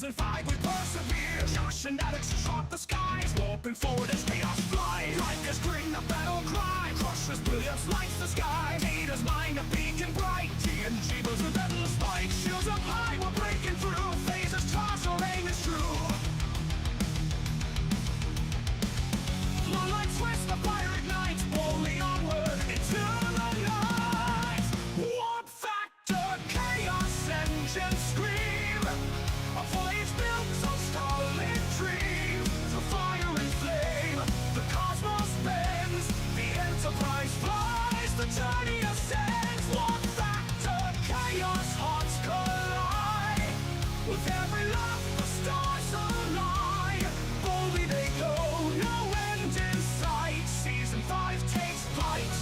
2005 we persevere. Josh and Alex shot the skies, warping forward as chaos flies. Life is green, the battle cry, crushes brilliance lights the sky. Haters line a beacon bright, TNG was the relentless spike. Shields up high, we're breaking through. Phases charged, our aim is true. Moonlight twist, the fire ignites, boldly onward into the night. Warp factor, chaos engine scream. A voyage built on starlit dreams. Through fire and flame, the cosmos bends. The Enterprise flies, the journey ascends. Warp factor, chaos hearts collide. With every laugh, the stars align. Boldly they go, no end in sight. Season 5 takes flight.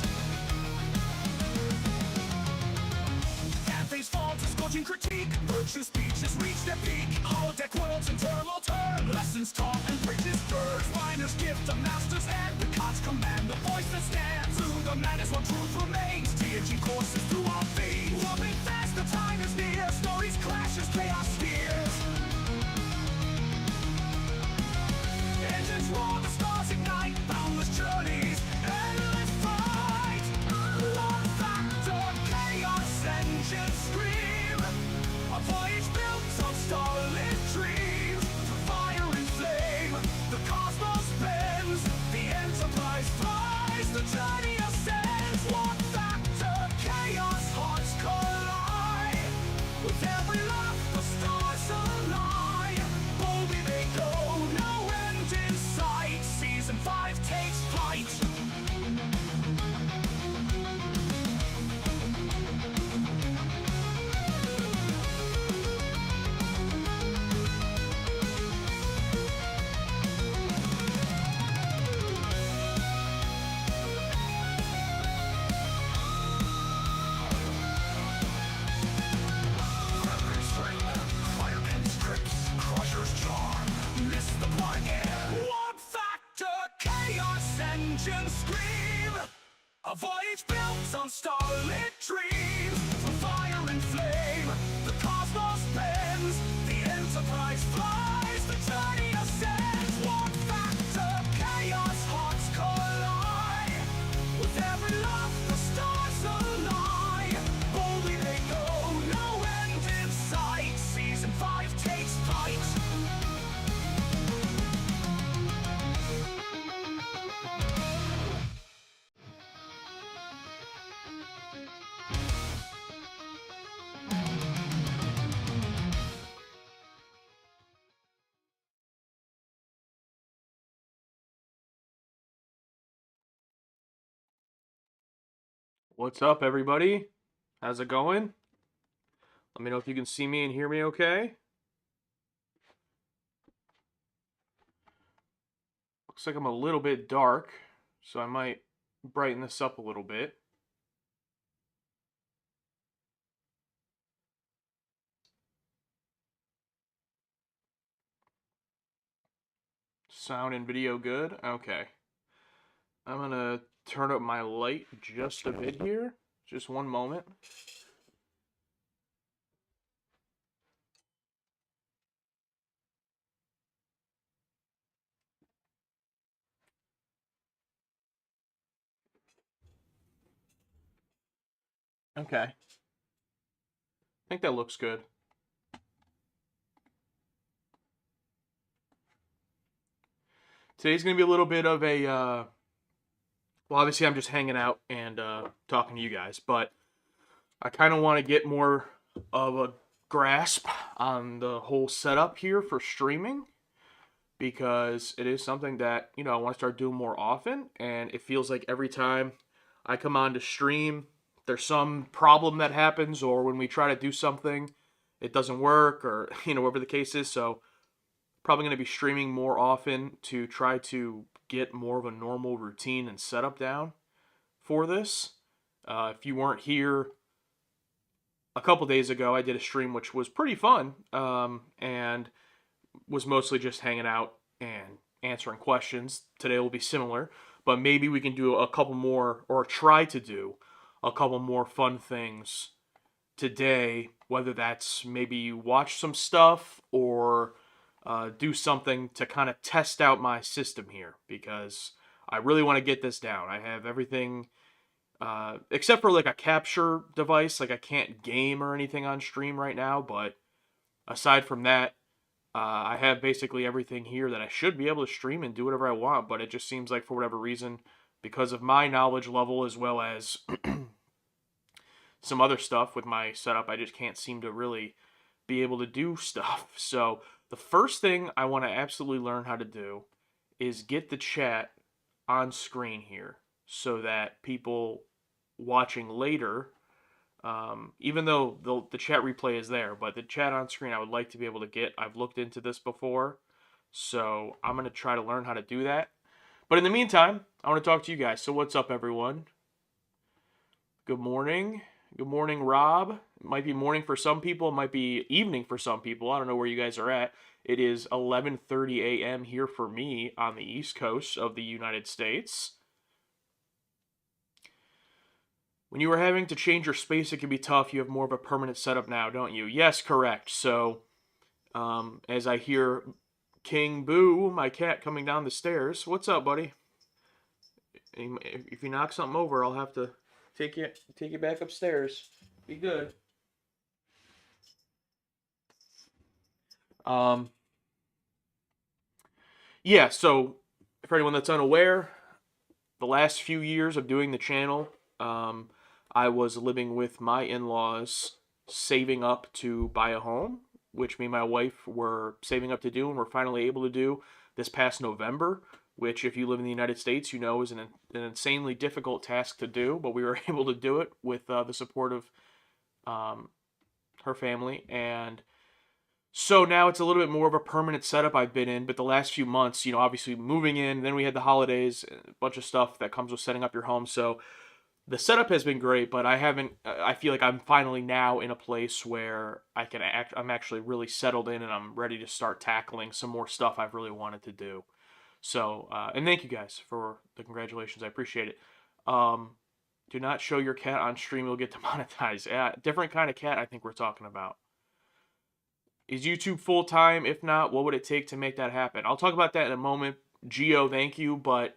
Canthys fall to scorching critique. Virtue speeches reach their peak. Holodeck worlds in turmoil turn. Lessons taught and bridges burned. Finest gift a master's hand. The gods command the voice that stands. Through the madness one truth remains. TNG courses through our veins. Warping fast, the time is near. Stories clashes, chaos steers. Engines roar, the stars ignite. Boundless journeys, endless fight. Warp factor, chaos engines scream. A voyage built on starlit dreams. Through fire and flame, the cosmos bends. The Enterprise flies, the journey ascends. Warp factor, chaos hearts collide. With every laugh, the stars align. Boldly they go, no end in sight. Season 5 takes flight. Warp factor, chaos engine scream. A voyage built on starlit dreams. Through fire and flame, the cosmos bends. The Enterprise flies, the journey ascends. Warp factor, chaos hearts collide. With every laugh, the stars align. Boldly they go, no end in sight. Season 5 takes flight. What's up, everybody? How's it going? Let me know if you can see me and hear me okay. Looks like I'm a little bit dark, so I might brighten this up a little bit. Sound and video good? Okay. I'm gonna turn up my light just a bit here. Just one moment. Okay. I think that looks good. Today's going to be a little bit of a, well, obviously I'm just hanging out and talking to you guys, but I kind of want to get more of a grasp on the whole setup here for streaming, because it is something that, you know, I want to start doing more often, and it feels like every time I come on to stream, there's some problem that happens, or when we try to do something, it doesn't work, or, you know, whatever the case is. So probably going to be streaming more often to try to get more of a normal routine and setup down for this. If you weren't here a couple days ago, I did a stream which was pretty fun, and was mostly just hanging out and answering questions. Today will be similar, but maybe we can do a couple more, or try to do a couple more fun things today whether that's maybe watch some stuff or do something to kind of test out my system here, because I really want to get this down. I have everything except for like a capture device. Like I can't game or anything on stream right now, but aside from that, I have basically everything here that I should be able to stream and do whatever I want. But it just seems like for whatever reason, because of my knowledge level as well as some other stuff with my setup, I just can't seem to really be able to do stuff. So the first thing I want to absolutely learn how to do is get the chat on screen here so that people watching later, even though the chat replay is there, but the chat on screen I would like to be able to get. I've looked into this before, so I'm going to try to learn how to do that. But in the meantime, I want to talk to you guys. So what's up, everyone? Good morning. Good morning, Rob. It might be morning for some people. It might be evening for some people. I don't know where you guys are at. It is 11:30 a.m. here for me on the East Coast of the United States. When you are having to change your space, it can be tough. You have more of a permanent setup now, don't you? Yes, correct. So, as I hear King Boo, my cat, coming down the stairs. What's up, buddy? If you knock something over, I'll have to take you back upstairs. Be good. Yeah, so for anyone that's unaware, the last few years of doing the channel, I was living with my in-laws, saving up to buy a home, which me and my wife were saving up to do, and we're finally able to do this past November, which if you live in the United States, you know is an insanely difficult task to do, but we were able to do it with the support of her family. And so now it's a little bit more of a permanent setup I've been in, but the last few months, obviously moving in, then we had the holidays, a bunch of stuff that comes with setting up your home. So the setup has been great, but I feel like I'm finally now in a place where I'm actually really settled in and I'm ready to start tackling some more stuff I've really wanted to do. So, and thank you guys for the congratulations. I appreciate it. Do not show your cat on stream. You'll get demonetized. Yeah, different kind of cat I think we're talking about. Is YouTube full-time? If not, what would it take to make that happen? I'll talk about that in a moment. Geo, thank you, but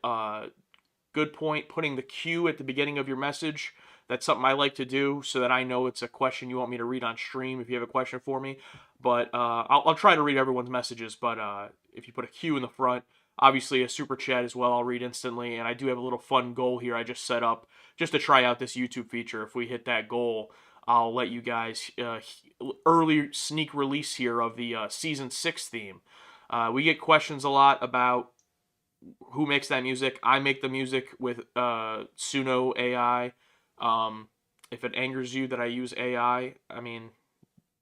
good point. Putting the Q at the beginning of your message. That's something I like to do so that I know it's a question you want me to read on stream if you have a question for me. But I'll try to read everyone's messages, but if you put a Q in the front, obviously a super chat as well, I'll read instantly. And I do have a little fun goal here I just set up just to try out this YouTube feature. If we hit that goal, I'll let you guys early sneak release here of the season 6 theme. We get questions a lot about who makes that music. I make the music with Suno AI. If it angers you that I use AI, I mean,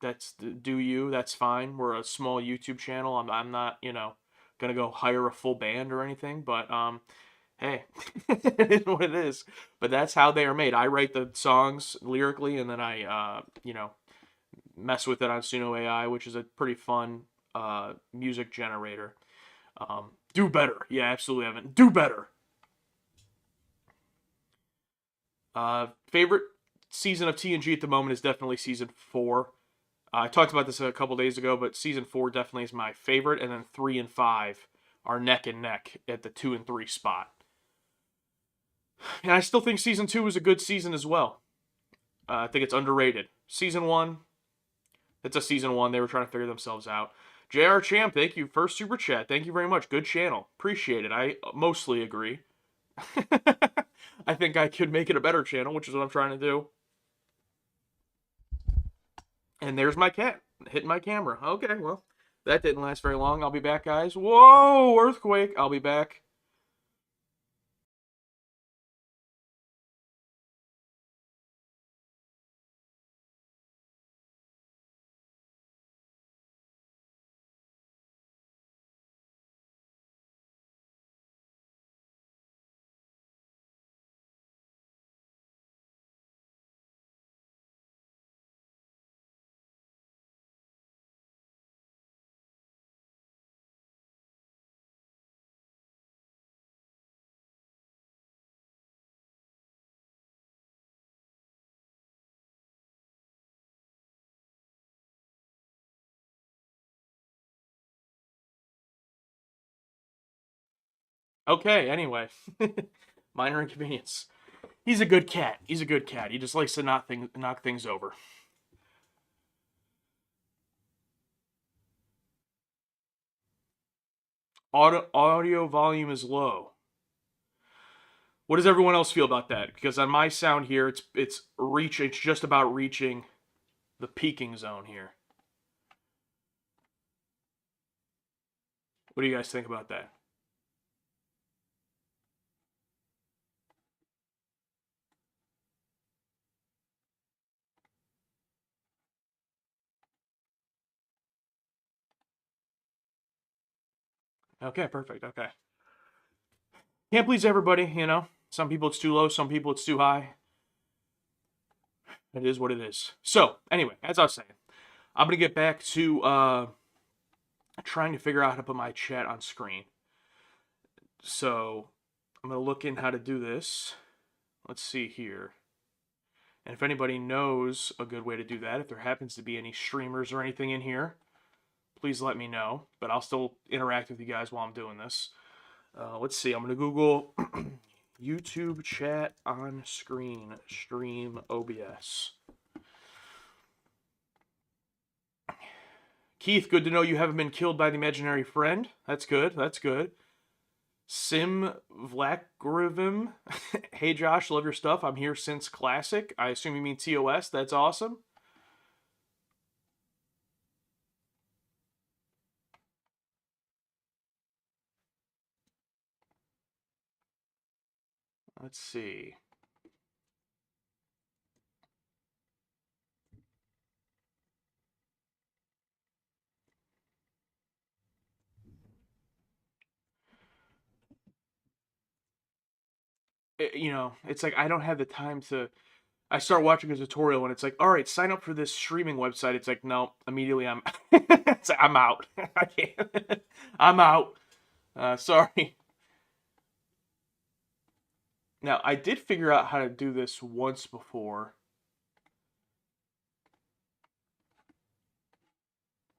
that's fine. We're a small YouTube channel. I'm not gonna go hire a full band or anything, but hey, it is what it is. But that's how they are made. I write the songs lyrically, and then I mess with it on Suno AI, which is a pretty fun music generator. Do better. Yeah, absolutely, Evan. Do better. Favorite season of TNG at the moment is definitely season 4. I talked about this a couple days ago, but season 4 definitely is my favorite, and then 3 and 5 are neck and neck at the 2 and 3 spot. And I still think season 2 is a good season as well. I think it's underrated. Season 1, it's a season 1. They were trying to figure themselves out. JR Champ, thank you. First super chat. Thank you very much. Good channel. Appreciate it. I mostly agree. I think I could make it a better channel, which is what I'm trying to do. And there's my cat hitting my camera. Okay, well, that didn't last very long. I'll be back, guys. Whoa, earthquake. I'll be back. Okay, anyway. Minor inconvenience. He's a good cat. He's a good cat. He just likes to knock things over. Audio volume is low. What does everyone else feel about that? Because on my sound here, it's just about reaching the peaking zone here. What do you guys think about that? Okay, perfect. Okay. Can't please everybody, you know. Some people it's too low, some people it's too high. It is what it is. So, anyway, as I was saying, I'm gonna get back to trying to figure out how to put my chat on screen. So, I'm gonna look in how to do this. Let's see here. And if anybody knows a good way to do that, if there happens to be any streamers or anything in here, please let me know. But I'll still interact with you guys while I'm doing this. Let's see. I'm gonna Google YouTube chat on screen stream OBS. Keith, good to know you haven't been killed by the imaginary friend. That's good. That's good. Sim Vlagrivim. Hey Josh, love your stuff. I'm here since Classic. I assume you mean TOS. That's awesome. Let's see. You know, it's like I don't have the time to. I start watching a tutorial and it's like, all right, sign up for this streaming website. It's like, no, immediately it's like, I'm out. I can't. I'm out. Sorry. Now, I did figure out how to do this once before.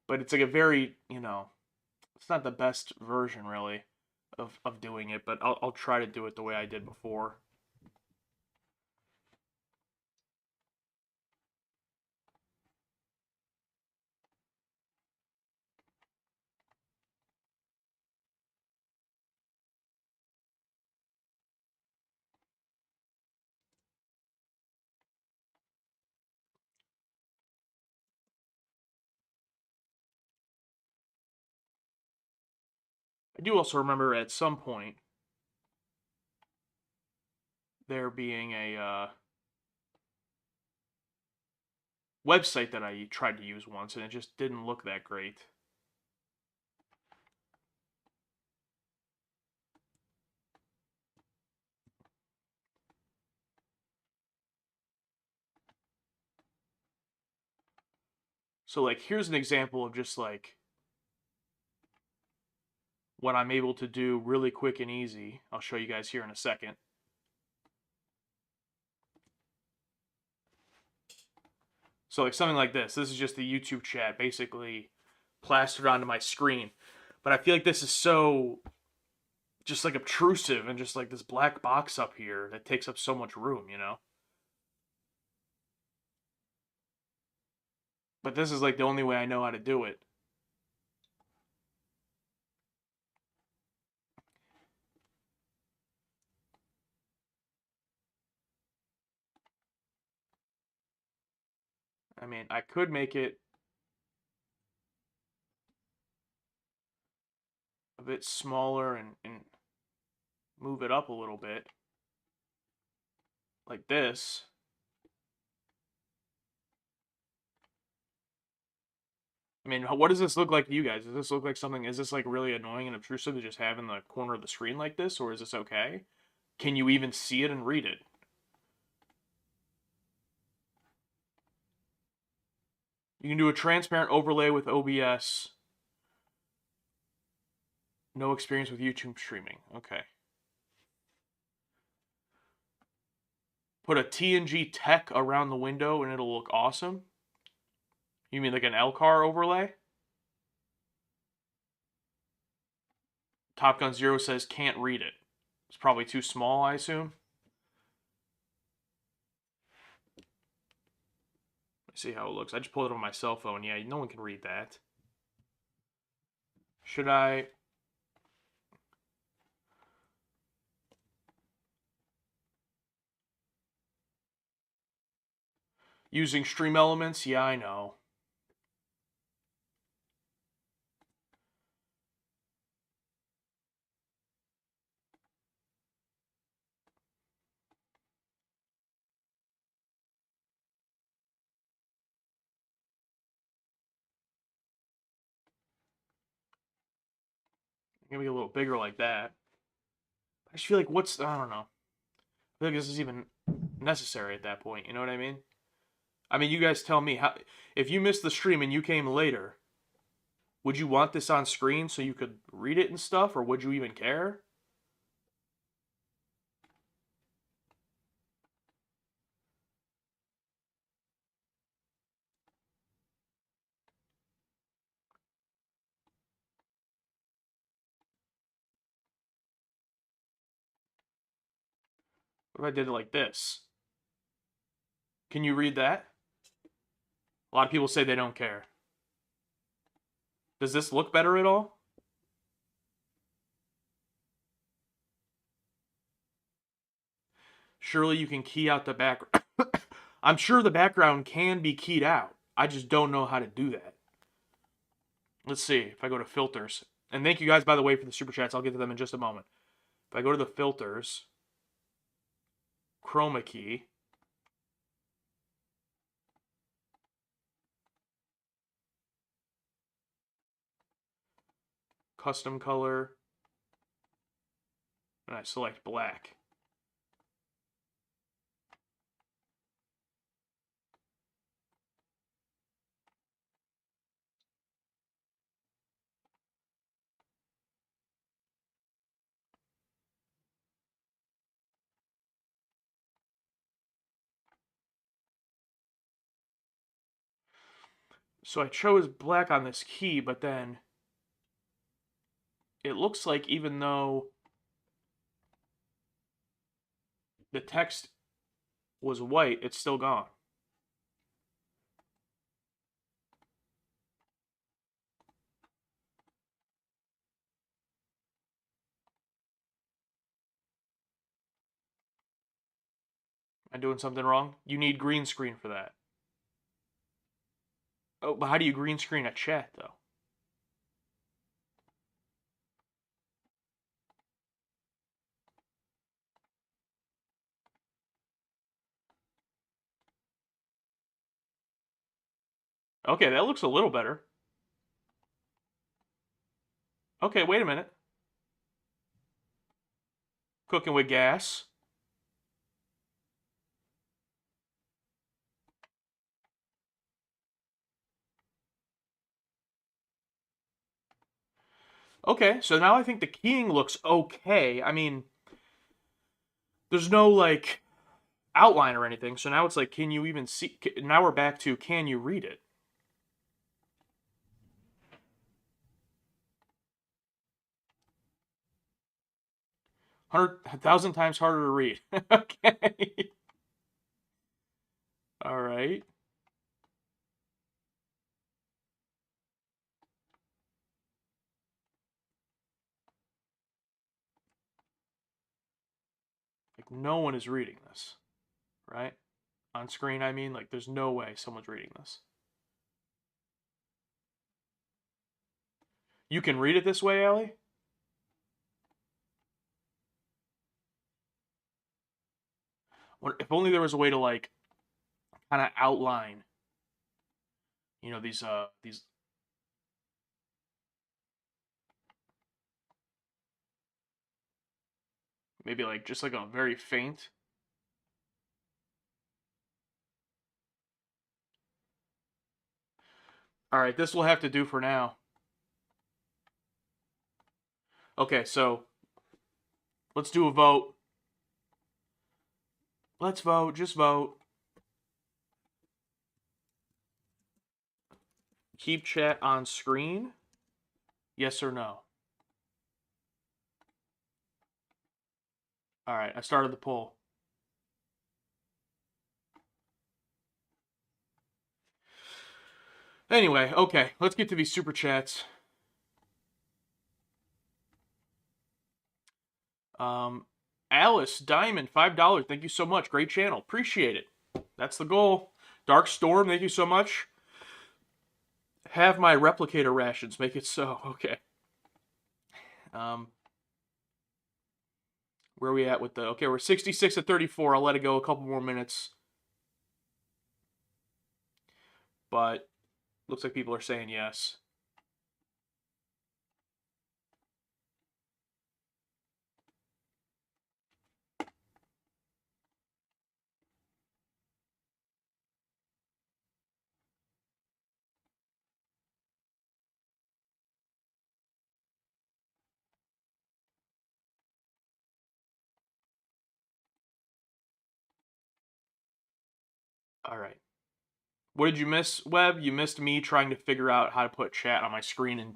But it's like a very, you know, it's not the best version really of doing it, but I'll try to do it the way I did before. I do also remember at some point there being a website that I tried to use once, and it just didn't look that great. So, like, here's an example of just, like, what I'm able to do really quick and easy. I'll show you guys here in a second. So, like, something like this. This is just the YouTube chat, basically plastered onto my screen. But I feel like this is so just like obtrusive and just like this black box up here that takes up so much room, you know? But this is like the only way I know how to do it. I mean, I could make it a bit smaller and move it up a little bit. Like this. I mean, what does this look like to you guys? Does this look like something, is this like really annoying and obtrusive to just have in the corner of the screen like this, or is this okay? Can you even see it and read it? You can do a transparent overlay with OBS. No experience with YouTube streaming. Okay. Put a TNG tech around the window and it'll look awesome. You mean like an LCAR overlay? Top Gun Zero says can't read it. It's probably too small, I assume. Let's see how it looks. I just pulled it on my cell phone. Yeah, no one can read that. Should I... Using Stream Elements? Yeah, I know. Maybe a little bigger like that. I just feel like I don't know. I feel like this is even necessary at that point. You know what I mean? I mean, you guys tell me how. If you missed the stream and you came later, would you want this on screen so you could read it and stuff, or would you even care? What if I did it like this? Can you read that? A lot of people say they don't care. Does this look better at all? Surely you can key out the background. I'm sure the background can be keyed out. I just don't know how to do that. Let's see if I go to filters. And thank you guys, by the way, for the super chats. I'll get to them in just a moment. If I go to the filters, chroma key, custom color, and I select black. So I chose black on this key, but then it looks like even though the text was white, it's still gone. Am I doing something wrong? You need green screen for that. Oh, but how do you green screen a chat, though? Okay, that looks a little better. Okay, wait a minute. Cooking with gas. Okay, so now I think the keying looks okay. I mean, there's no, like, outline or anything, so now it's like, can you even see? Now we're back to, can you read it? 1,000 times harder to read. Okay. All right. Like, no one is reading this, right? On screen, I mean, like, there's no way someone's reading this. You can read it this way, Allie? If only there was a way to, like, kind of outline, you know, these maybe like just like a very faint. All right, this will have to do for now. Okay, so let's do a vote. Let's vote, just vote. Keep chat on screen? Yes or no? All right, I started the poll. Anyway, okay, let's get to these super chats. Alice Diamond, $5. Thank you so much. Great channel. Appreciate it. That's the goal. Dark Storm, thank you so much. Have my replicator rations. Make it so. Okay. Where are we at with the... Okay, we're 66 at 34. I'll let it go a couple more minutes. But looks like people are saying yes. All right. What did you miss, Webb? You missed me trying to figure out how to put chat on my screen and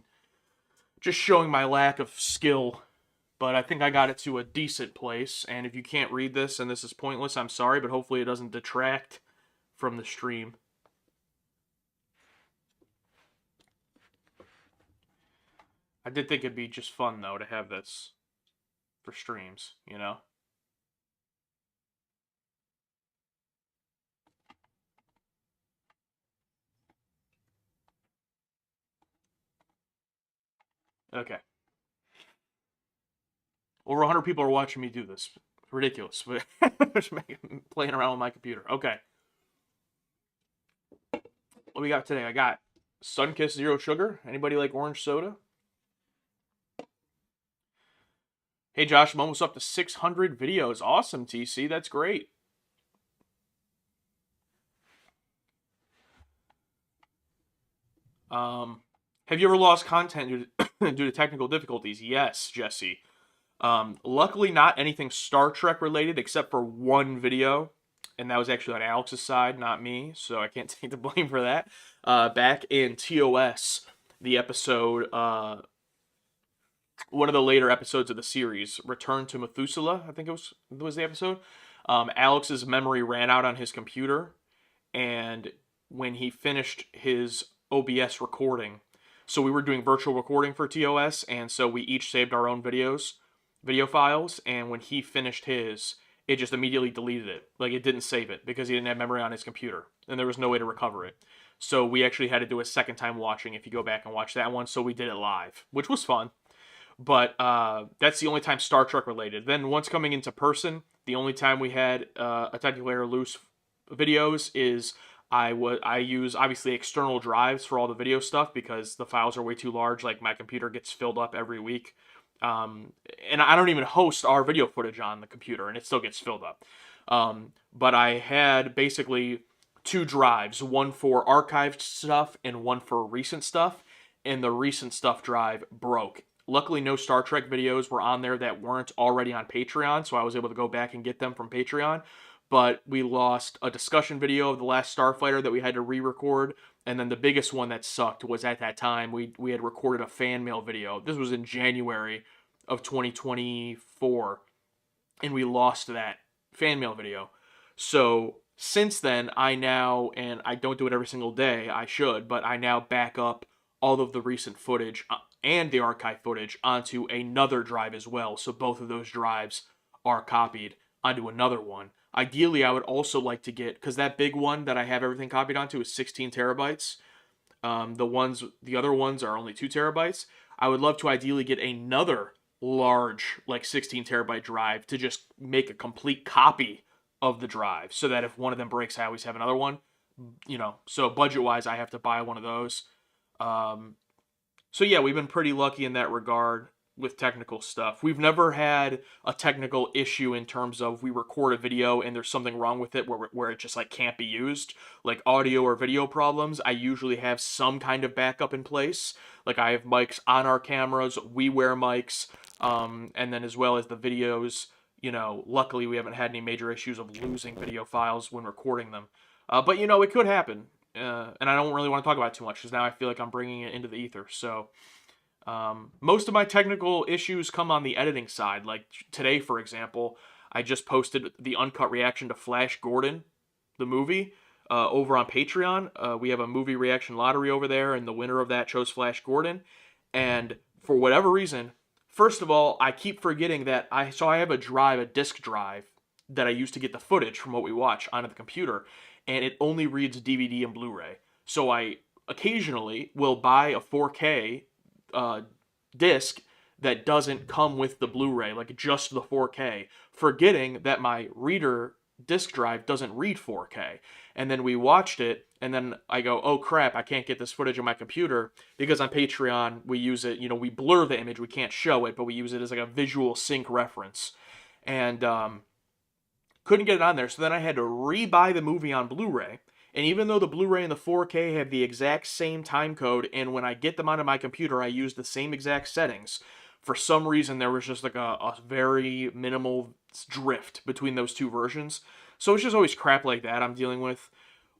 just showing my lack of skill. But I think I got it to a decent place. And if you can't read this and this is pointless, I'm sorry, but hopefully it doesn't detract from the stream. I did think it'd be just fun, though, to have this for streams, you know? Okay. Over 100 people are watching me do this. Ridiculous. But just playing around with my computer. Okay. What we got today? I got Sunkist Zero Sugar. Anybody like orange soda? Hey Josh, I'm almost up to 600 videos. Awesome, TC. That's great. Have you ever lost content due to technical difficulties? Yes, Jesse. Luckily, not anything Star Trek related except for one video, and that was actually on Alex's side, not me, so I can't take the blame for that. Back in TOS, the episode, one of the later episodes of the series, Return to Methuselah, I think it was the episode. Alex's memory ran out on his computer, and when he finished his OBS recording, so we were doing virtual recording for TOS, and so we each saved our own video files, and when he finished his, it just immediately deleted it. Like, it didn't save it because he didn't have memory on his computer, and there was no way to recover it. So we actually had to do a second time watching if you go back and watch that one, so we did it live, which was fun. But that's the only time Star Trek related. Then once coming into person, the only time we had a technical error loose videos is I use obviously external drives for all the video stuff because the files are way too large. Like, my computer gets filled up every week. And I don't even host our video footage on the computer, and it still gets filled up. But I had basically two drives, one for archived stuff and one for recent stuff, and the recent stuff drive broke. Luckily, no Star Trek videos were on there that weren't already on Patreon, so I was able to go back and get them from Patreon. But we lost a discussion video of The Last Starfighter that we had to re-record, and then the biggest one that sucked was at that time we had recorded a fan mail video. This was in January of 2024, and we lost that fan mail video. So since then, and I don't do it every single day, I should, but I now back up all of the recent footage and the archive footage onto another drive as well. So both of those drives are copied onto another one. Ideally, I would also like to get, because that big one that I have everything copied onto is 16 terabytes. The other ones are only 2 terabytes. I would love to ideally get another large, like 16 terabyte drive to just make a complete copy of the drive, so that if one of them breaks, I always have another one. You know, so budget-wise, I have to buy one of those. So yeah, we've been pretty lucky in that regard with technical stuff. We've never had a technical issue in terms of we record a video and there's something wrong with it where it just like can't be used. Like audio or video problems, I usually have some kind of backup in place. Like, I have mics on our cameras, we wear mics, and then as well as the videos, you know, luckily we haven't had any major issues of losing video files when recording them. But, you know, it could happen. And I don't really want to talk about it too much because now I feel like I'm bringing it into the ether. So most of my technical issues come on the editing side. Like today, for example, I just posted the uncut reaction to Flash Gordon, the movie, over on Patreon. We have a movie reaction lottery over there, and the winner of that chose Flash Gordon. And for whatever reason, first of all, I keep forgetting that I have a disc drive that I use to get the footage from what we watch onto the computer, and it only reads DVD and Blu-ray. So I occasionally will buy a 4K disc that doesn't come with the Blu-ray, like just the 4K, forgetting that my reader disc drive doesn't read 4K. And then we watched it, and then I go, oh crap, I can't get this footage on my computer, because on Patreon we use it, we blur the image, we can't show it, but we use it as like a visual sync reference. And couldn't get it on there, so then I had to re-buy the movie on Blu-ray. And even though the Blu-ray and the 4K have the exact same time code, and when I get them onto my computer, I use the same exact settings, for some reason there was just like a very minimal drift between those two versions. So it's just always crap like that I'm dealing with.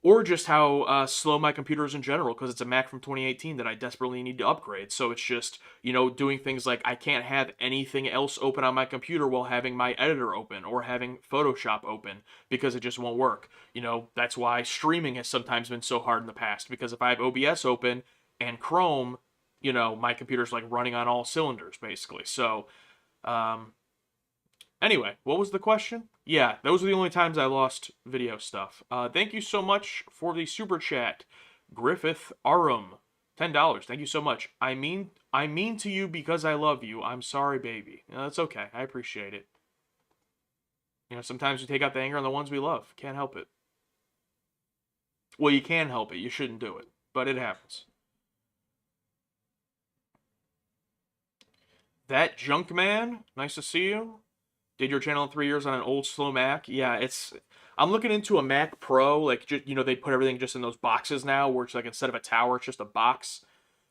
Or just how slow my computer is in general, because it's a Mac from 2018 that I desperately need to upgrade. So it's just, doing things like I can't have anything else open on my computer while having my editor open or having Photoshop open, because it just won't work. That's why streaming has sometimes been so hard in the past, because if I have OBS open and Chrome, my computer's like running on all cylinders, basically. So, anyway, what was the question? Yeah, those are the only times I lost video stuff. Thank you so much for the super chat, Griffith Arum, $10. Thank you so much. I mean to you because I love you. I'm sorry, baby. That's okay. I appreciate it. Sometimes we take out the anger on the ones we love. Can't help it. Well, you can help it. You shouldn't do it, but it happens. That Junk Man, nice to see you. Did your channel in 3 years on an old slow Mac? Yeah, I'm looking into a Mac Pro, like, they put everything just in those boxes now, where it's like instead of a tower, it's just a box.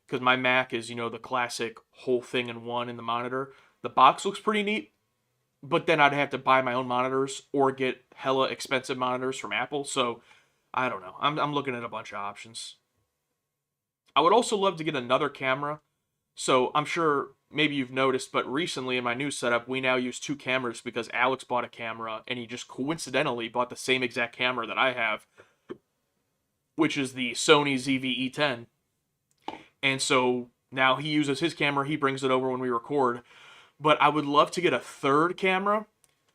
Because my Mac is, the classic whole thing in one in the monitor. The box looks pretty neat, but then I'd have to buy my own monitors or get hella expensive monitors from Apple. So, I don't know. I'm looking at a bunch of options. I would also love to get another camera. So I'm sure maybe you've noticed, but recently in my new setup, we now use 2 cameras because Alex bought a camera, and he just coincidentally bought the same exact camera that I have, which is the Sony ZV-E10. And so now he uses his camera, he brings it over when we record. But I would love to get a third camera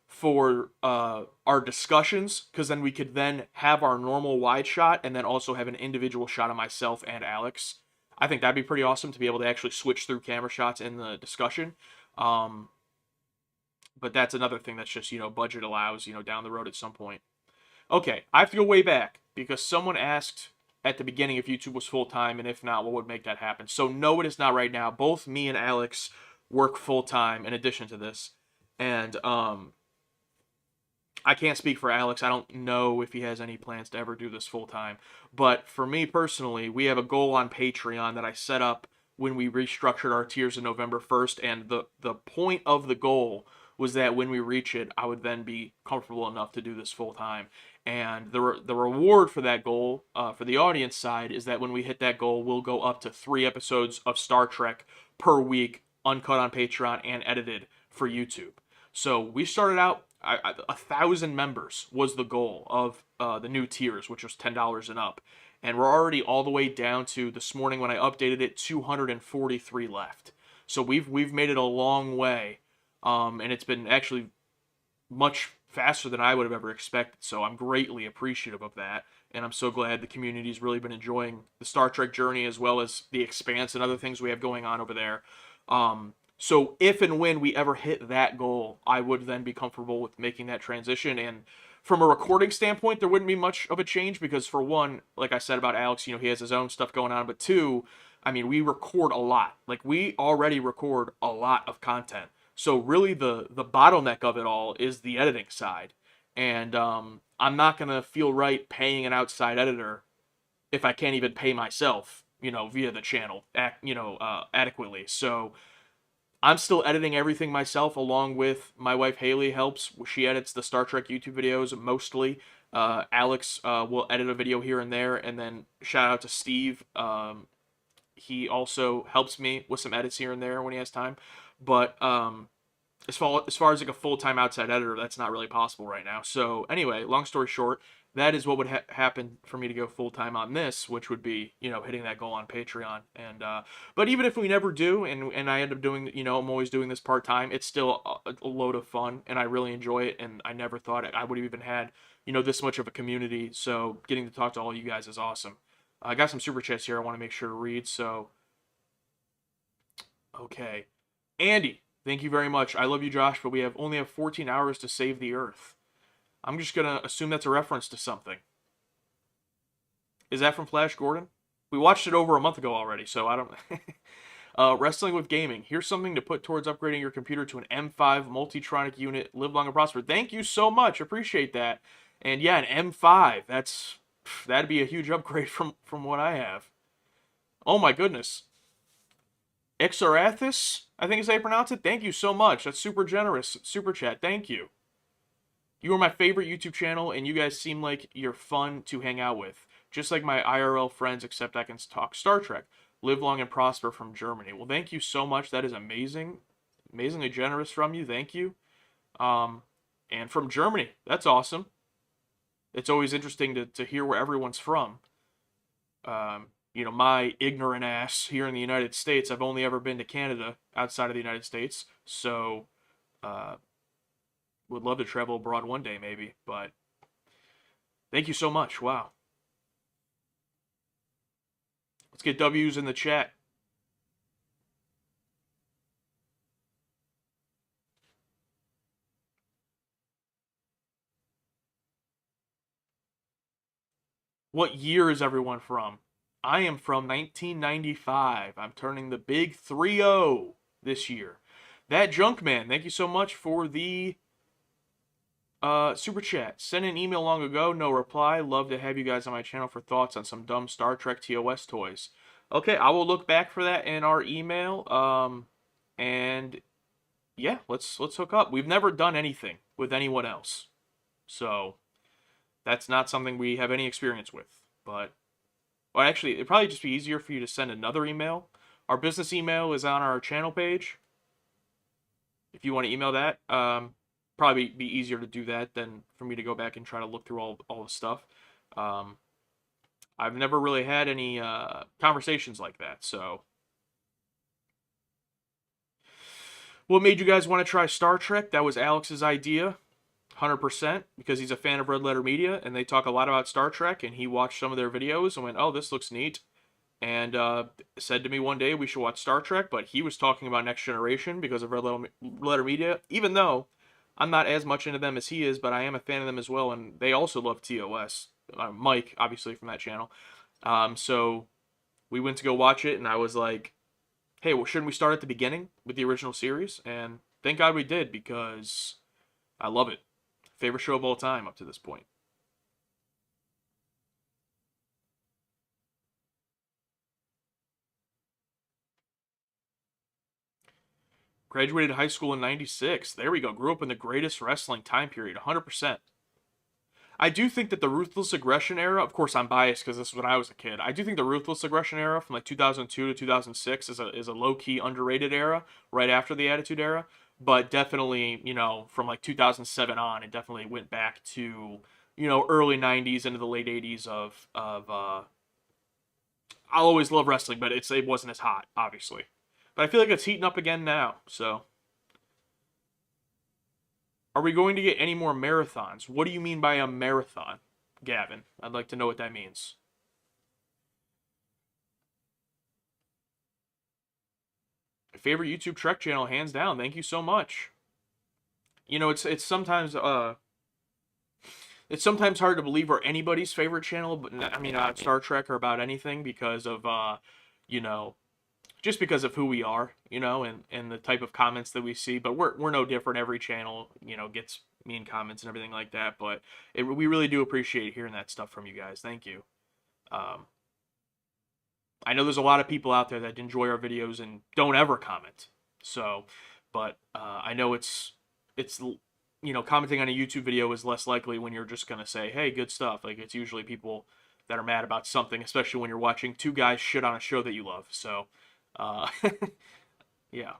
for our discussions, because then we could then have our normal wide shot and then also have an individual shot of myself and Alex. I think that'd be pretty awesome to be able to actually switch through camera shots in the discussion. But that's another thing that's just, budget allows, down the road at some point. Okay, I have to go way back because someone asked at the beginning if YouTube was full-time, and if not, what would make that happen. So no, it is not right now. Both me and Alex work full-time in addition to this. And I can't speak for Alex. I don't know if he has any plans to ever do this full-time. But for me personally, we have a goal on Patreon that I set up when we restructured our tiers on November 1st. And the point of the goal was that when we reach it, I would then be comfortable enough to do this full-time. And the reward for that goal, for the audience side, is that when we hit that goal, we'll go up to 3 episodes of Star Trek per week, uncut on Patreon and edited for YouTube. So we started out, 1,000 members was the goal of the new tiers, which was $10 and up. And we're already all the way down to, this morning when I updated it, 243 left. So we've made it a long way. And it's been actually much faster than I would have ever expected. So I'm greatly appreciative of that. And I'm so glad the community's really been enjoying the Star Trek journey, as well as the Expanse and other things we have going on over there. So if and when we ever hit that goal, I would then be comfortable with making that transition. And from a recording standpoint, there wouldn't be much of a change because, for one, like I said about Alex, he has his own stuff going on. But two, we record a lot. Like, we already record a lot of content. So really the bottleneck of it all is the editing side. And I'm not going to feel right paying an outside editor if I can't even pay myself, via the channel, adequately. So I'm still editing everything myself, along with my wife Haley helps. She edits the Star Trek YouTube videos mostly. Alex will edit a video here and there, and then shout out to Steve. He also helps me with some edits here and there when he has time. But as far as like a full-time outside editor, that's not really possible right now. So anyway, long story short, that is what would happen for me to go full-time on this, which would be, hitting that goal on Patreon. And but even if we never do, and I end up doing, I'm always doing this part-time, it's still a load of fun, and I really enjoy it. And I never thought I would have even had, this much of a community. So getting to talk to all you guys is awesome. I got some super chats here I want to make sure to read. So okay, Andy, thank you very much. I love you, Josh, but we only have 14 hours to save the Earth. I'm just gonna assume that's a reference to something. Is that from Flash Gordon? We watched it over a month ago already, so I don't. Wrestling with gaming. Here's something to put towards upgrading your computer to an M5 Multitronic unit. Live long and prosper. Thank you so much. Appreciate that. And yeah, an M5. That'd be a huge upgrade from what I have. Oh my goodness. Ixarathis, I think is how you pronounce it. Thank you so much. That's super generous. Super chat. Thank you. You are my favorite YouTube channel, and you guys seem like you're fun to hang out with. Just like my IRL friends, except I can talk Star Trek. Live long and prosper from Germany. Well, thank you so much. That is amazing. Amazingly generous from you. Thank you. And from Germany. That's awesome. It's always interesting to hear where everyone's from. My ignorant ass here in the United States, I've only ever been to Canada outside of the United States. So, would love to travel abroad one day, maybe. But thank you so much. Wow. Let's get W's in the chat. What year is everyone from? I am from 1995. I'm turning the big 3-0 this year. That Junkman, thank you so much for the super chat. Sent an email long ago, no reply. Love to have you guys on my channel for thoughts on some dumb Star Trek TOS toys. Okay, I will look back for that in our email. And yeah, let's hook up. We've never done anything with anyone else, so that's not something we have any experience with. But well, actually, it'd probably just be easier for you to send another email. Our business email is on our channel page. If you want to email that, probably be easier to do that than for me to go back and try to look through all the stuff. I've never really had any conversations like that, so. What made you guys want to try Star Trek? That was Alex's idea, 100%, because he's a fan of Red Letter Media, and they talk a lot about Star Trek, and he watched some of their videos and went, oh, this looks neat, and said to me one day we should watch Star Trek, but he was talking about Next Generation because of Red Letter Media, even though I'm not as much into them as he is, but I am a fan of them as well, and they also love TOS. Mike, obviously, from that channel. So we went to go watch it, and I was like, hey, well, shouldn't we start at the beginning with the original series? And thank God we did, because I love it. Favorite show of all time up to this point. Graduated high school in 96. There we go. Grew up in the greatest wrestling time period, 100%. I do think that the Ruthless Aggression era, of course I'm biased because this is when I was a kid, I do think the Ruthless Aggression era from like 2002 to 2006 is a low-key underrated era right after the Attitude Era, but definitely, from like 2007 on, it definitely went back to, early 90s into the late 80s of I'll always love wrestling, but it wasn't as hot, obviously. But I feel like it's heating up again now, so. Are we going to get any more marathons? What do you mean by a marathon, Gavin? I'd like to know what that means. My favorite YouTube Trek channel, hands down. Thank you so much. It's sometimes hard to believe we're anybody's favorite channel, but I mean, Star Trek or about anything because of just because of who we are, and the type of comments that we see. But we're no different. Every channel, gets mean comments and everything like that. But we really do appreciate hearing that stuff from you guys. Thank you. I know there's a lot of people out there that enjoy our videos and don't ever comment. So, but I know it's commenting on a YouTube video is less likely when you're just gonna say, hey, good stuff. Like, it's usually people that are mad about something, especially when you're watching two guys shit on a show that you love. So. Yeah.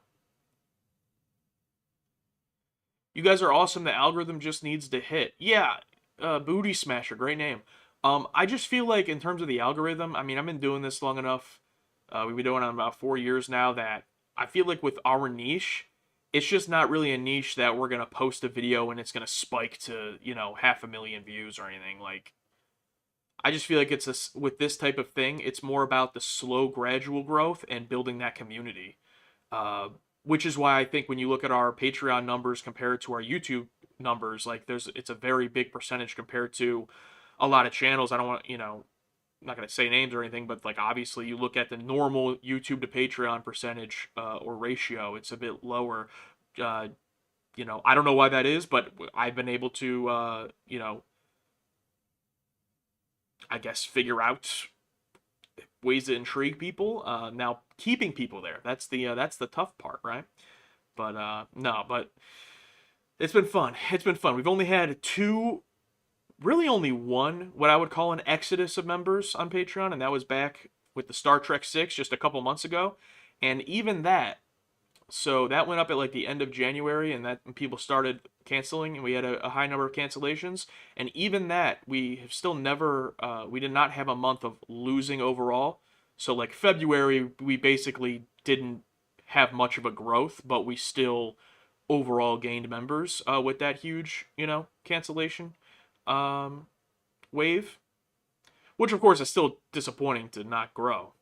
You guys are awesome. The algorithm just needs to hit. Yeah, Booty Smasher, great name. I just feel like in terms of the algorithm, I mean, I've been doing this long enough. We've been doing it about 4 years now that I feel like with our niche, it's just not really a niche that we're gonna post a video and it's gonna spike to 500,000 views or anything. Like, I just feel like with this type of thing, it's more about the slow, gradual growth and building that community. Uh, which is why I think when you look at our Patreon numbers compared to our YouTube numbers, like it's a very big percentage compared to a lot of channels. I don't want, I'm not going to say names or anything, but like obviously you look at the normal YouTube to Patreon percentage or ratio, it's a bit lower. Uh, I don't know why that is, but I've been able to, I guess figure out ways to intrigue people. Now keeping people there, that's the tough part, right? But no, but it's been fun. It's been fun. We've only had really only one, what I would call an exodus of members on Patreon, and that was back with the Star Trek 6 just a couple months ago. And even that, so that went up at like the end of January, and that people started canceling, and we had a high number of cancellations. And even that, we have still never, we did not have a month of losing overall. So like February, we basically didn't have much of a growth, but we still overall gained members with that huge, cancellation um, wave, which of course is still disappointing to not grow.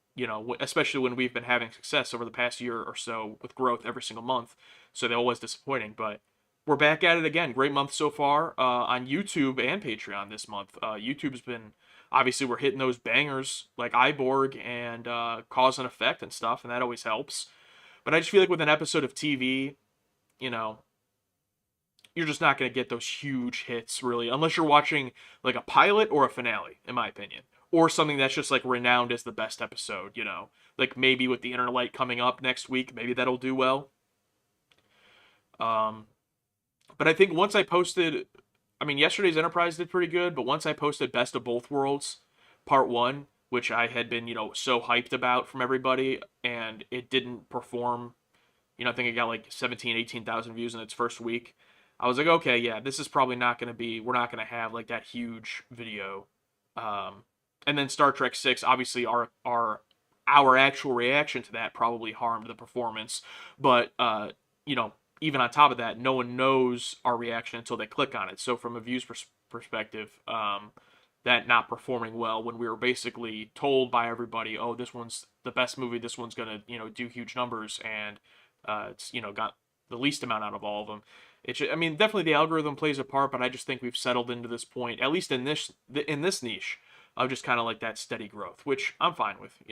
Especially when we've been having success over the past year or so with growth every single month. So they're always disappointing, but we're back at it again. Great month so far on YouTube and Patreon this month. YouTube's been, obviously we're hitting those bangers like Iborg and Cause and Effect and stuff, and that always helps. But I just feel like with an episode of TV, you know, you're just not going to get those huge hits really unless you're watching like a pilot or a finale, in my opinion, or something that's just like renowned as the best episode. Like maybe with the Inner Light coming up next week, maybe that'll do well. But I think once I posted, I mean, yesterday's Enterprise did pretty good, but once I posted Best of Both Worlds Part 1, which I had been, so hyped about from everybody, and it didn't perform, I think it got like 17, 18,000 views in its first week. I was like, okay, yeah, this is probably not going to be, we're not going to have like that huge video. And then Star Trek 6, obviously our actual reaction to that probably harmed the performance. But, even on top of that, no one knows our reaction until they click on it. So from a views perspective, that not performing well when we were basically told by everybody, oh, this one's the best movie, this one's going to, do huge numbers, and it's, got the least amount out of all of them. I mean, definitely the algorithm plays a part, but I just think we've settled into this point, at least in this niche, of just kind of like that steady growth, which I'm fine with.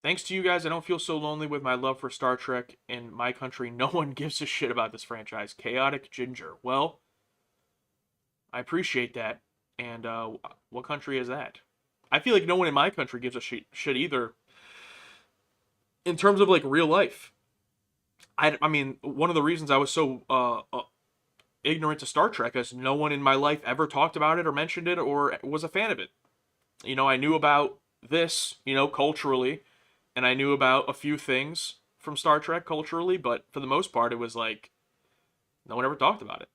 Thanks to you guys, I don't feel so lonely with my love for Star Trek. In my country, no one gives a shit about this franchise. Chaotic Ginger. Well, I appreciate that. And what country is that? I feel like no one in my country gives a shit either. In terms of like real life, I mean, one of the reasons I was so ignorant to Star Trek is no one in my life ever talked about it or mentioned it or was a fan of it. I knew about this, culturally, and I knew about a few things from Star Trek culturally, but for the most part, it was like no one ever talked about it.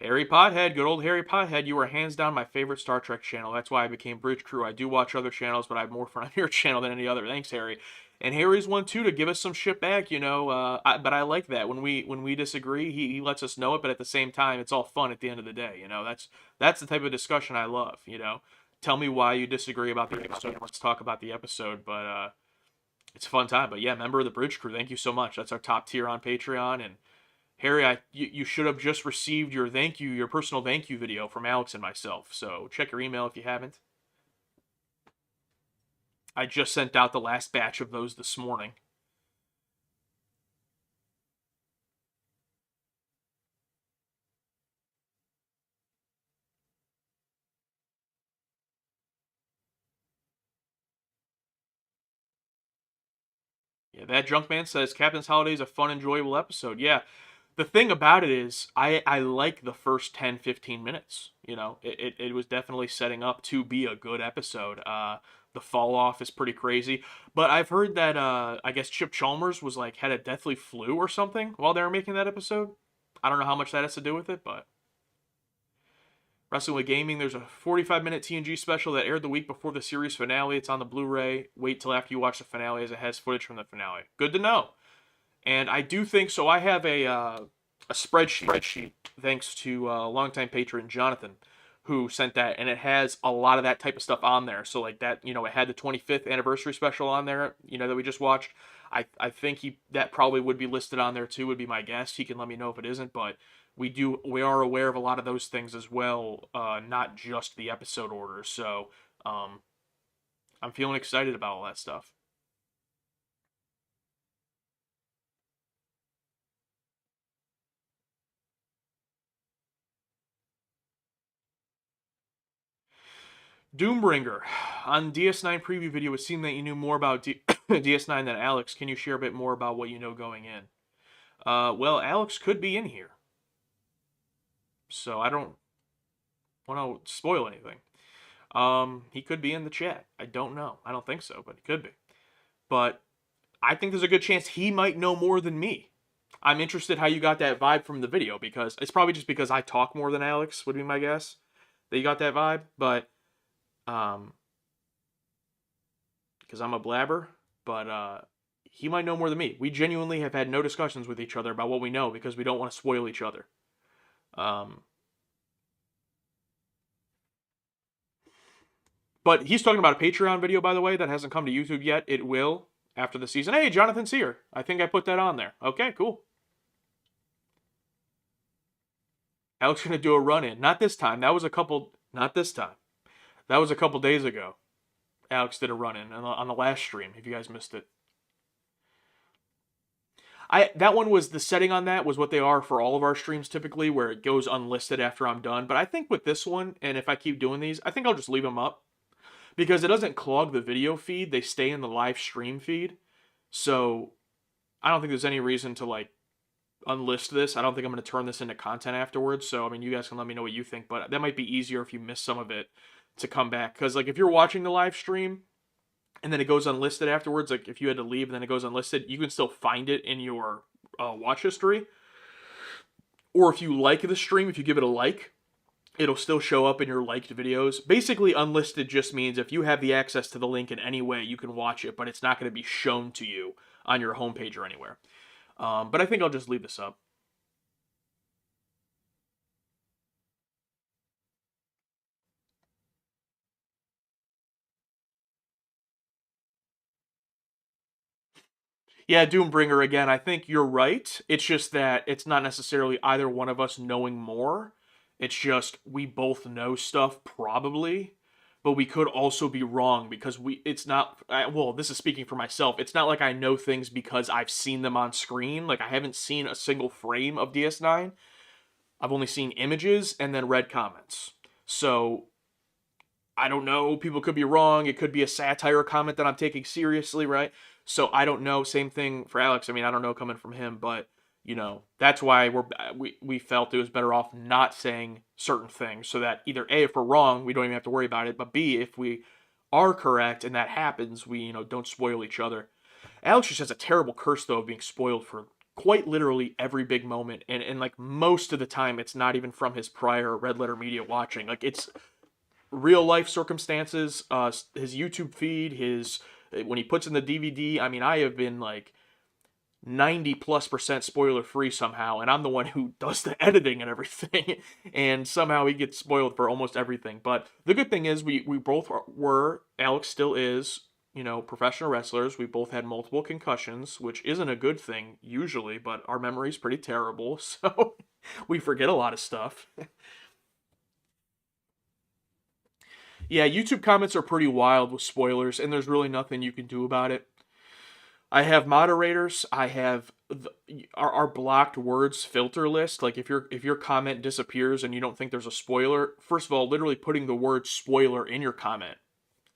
Harry Pothead, good old Harry Pothead, you were hands down my favorite Star Trek channel. That's why I became Bridge Crew. I do watch other channels, but I have more fun on your channel than any other. Thanks, Harry. And Harry's one too to give us some shit back, but I like that when we disagree, he lets us know it. But at the same time, it's all fun at the end of the day. That's the type of discussion I love. Tell me why you disagree about the episode. Let's talk about the episode. But it's a fun time. But yeah, member of the Bridge Crew, thank you so much. That's our top tier on Patreon. And Harry, you should have just received your personal thank you video from Alex and myself. So check your email if you haven't. I just sent out the last batch of those this morning. Yeah, that Junkman says Captain's Holiday is a fun, enjoyable episode. Yeah, the thing about it is I like the first 10-15 minutes. You know, it was definitely setting up to be a good episode. The fall off is pretty crazy, but I've heard that I guess Chip Chalmers was like had a deathly flu or something while they were making that episode. I don't know how much that has to do with it, but Wrestling with Gaming, there's a 45-minute TNG special that aired the week before the series finale. It's on the Blu-ray. Wait till after you watch the finale as it has footage from the finale. Good to know. And I do think so. I have a spreadsheet thanks to longtime patron Jonathan, who sent that, and it has a lot of that type of stuff on there. So like that, you know, it had the 25th anniversary special on there, you know, that we just watched. I think that probably would be listed on there too. Would be my guess. He can let me know if it isn't, but we are aware of a lot of those things as well, not just the episode orders. So I'm feeling excited about all that stuff. Doombringer, on DS9 preview video, it seemed that you knew more about DS9 than Alex. Can you share a bit more about what you know going in? Well, Alex could be in here, so I don't want to spoil anything. He could be in the chat. I don't know. I don't think so, but he could be. But I think there's a good chance he might know more than me. I'm interested how you got that vibe from the video, because it's probably just because I talk more than Alex, would be my guess, that you got that vibe. But because I'm a blabber, but he might know more than me. We genuinely have had no discussions with each other about what we know because we don't want to spoil each other. But he's talking about a Patreon video, by the way, that hasn't come to YouTube yet. It will after the season. Hey, Jonathan's here. I think I put that on there. Okay, cool. Alex gonna do a run-in. Not this time. That was a couple... Not this time. That was a couple days ago. Alex did a run-in on the last stream, if you guys missed it. That one was, the setting on that was what they are for all of our streams typically, where it goes unlisted after I'm done. But I think with this one, and if I keep doing these, I think I'll just leave them up. Because it doesn't clog the video feed. They stay in the live stream feed. So I don't think there's any reason to like unlist this. I don't think I'm going to turn this into content afterwards. So, I mean, you guys can let me know what you think. But that might be easier if you miss some of it to come back. Because like if you're watching the live stream and then it goes unlisted afterwards, like if you had to leave and then it goes unlisted, you can still find it in your watch history. Or if you like the stream, if you give it a like, it'll still show up in your liked videos. Basically, unlisted just means if you have the access to the link in any way, you can watch it, but it's not going to be shown to you on your homepage or anywhere. But I think I'll just leave this up. Yeah, Doombringer, again, I think you're right. It's just that it's not necessarily either one of us knowing more. It's just we both know stuff, probably, but we could also be wrong because it's not, well, this is speaking for myself. It's not like I know things because I've seen them on screen. Like, I haven't seen a single frame of DS9. I've only seen images and then read comments. So, I don't know. People could be wrong. It could be a satire comment that I'm taking seriously, right? So I don't know. Same thing for Alex. I mean, I don't know coming from him, but you know, that's why we felt it was better off not saying certain things, so that either A, if we're wrong, we don't even have to worry about it, but B, if we are correct and that happens, we, you know, don't spoil each other. Alex just has a terrible curse though of being spoiled for quite literally every big moment, and like most of the time it's not even from his prior Red Letter Media watching. Like, it's real life circumstances, his YouTube feed, when he puts in the DVD. I mean, I have been like 90+% spoiler free somehow, and I'm the one who does the editing and everything, and somehow he gets spoiled for almost everything. But the good thing is we both were, Alex still is, you know, professional wrestlers. We both had multiple concussions, which isn't a good thing usually, but our memory's pretty terrible, so we forget a lot of stuff. Yeah, YouTube comments are pretty wild with spoilers, and there's really nothing you can do about it. I have moderators. I have our blocked words filter list. Like, if your comment disappears and you don't think there's a spoiler, first of all, literally putting the word spoiler in your comment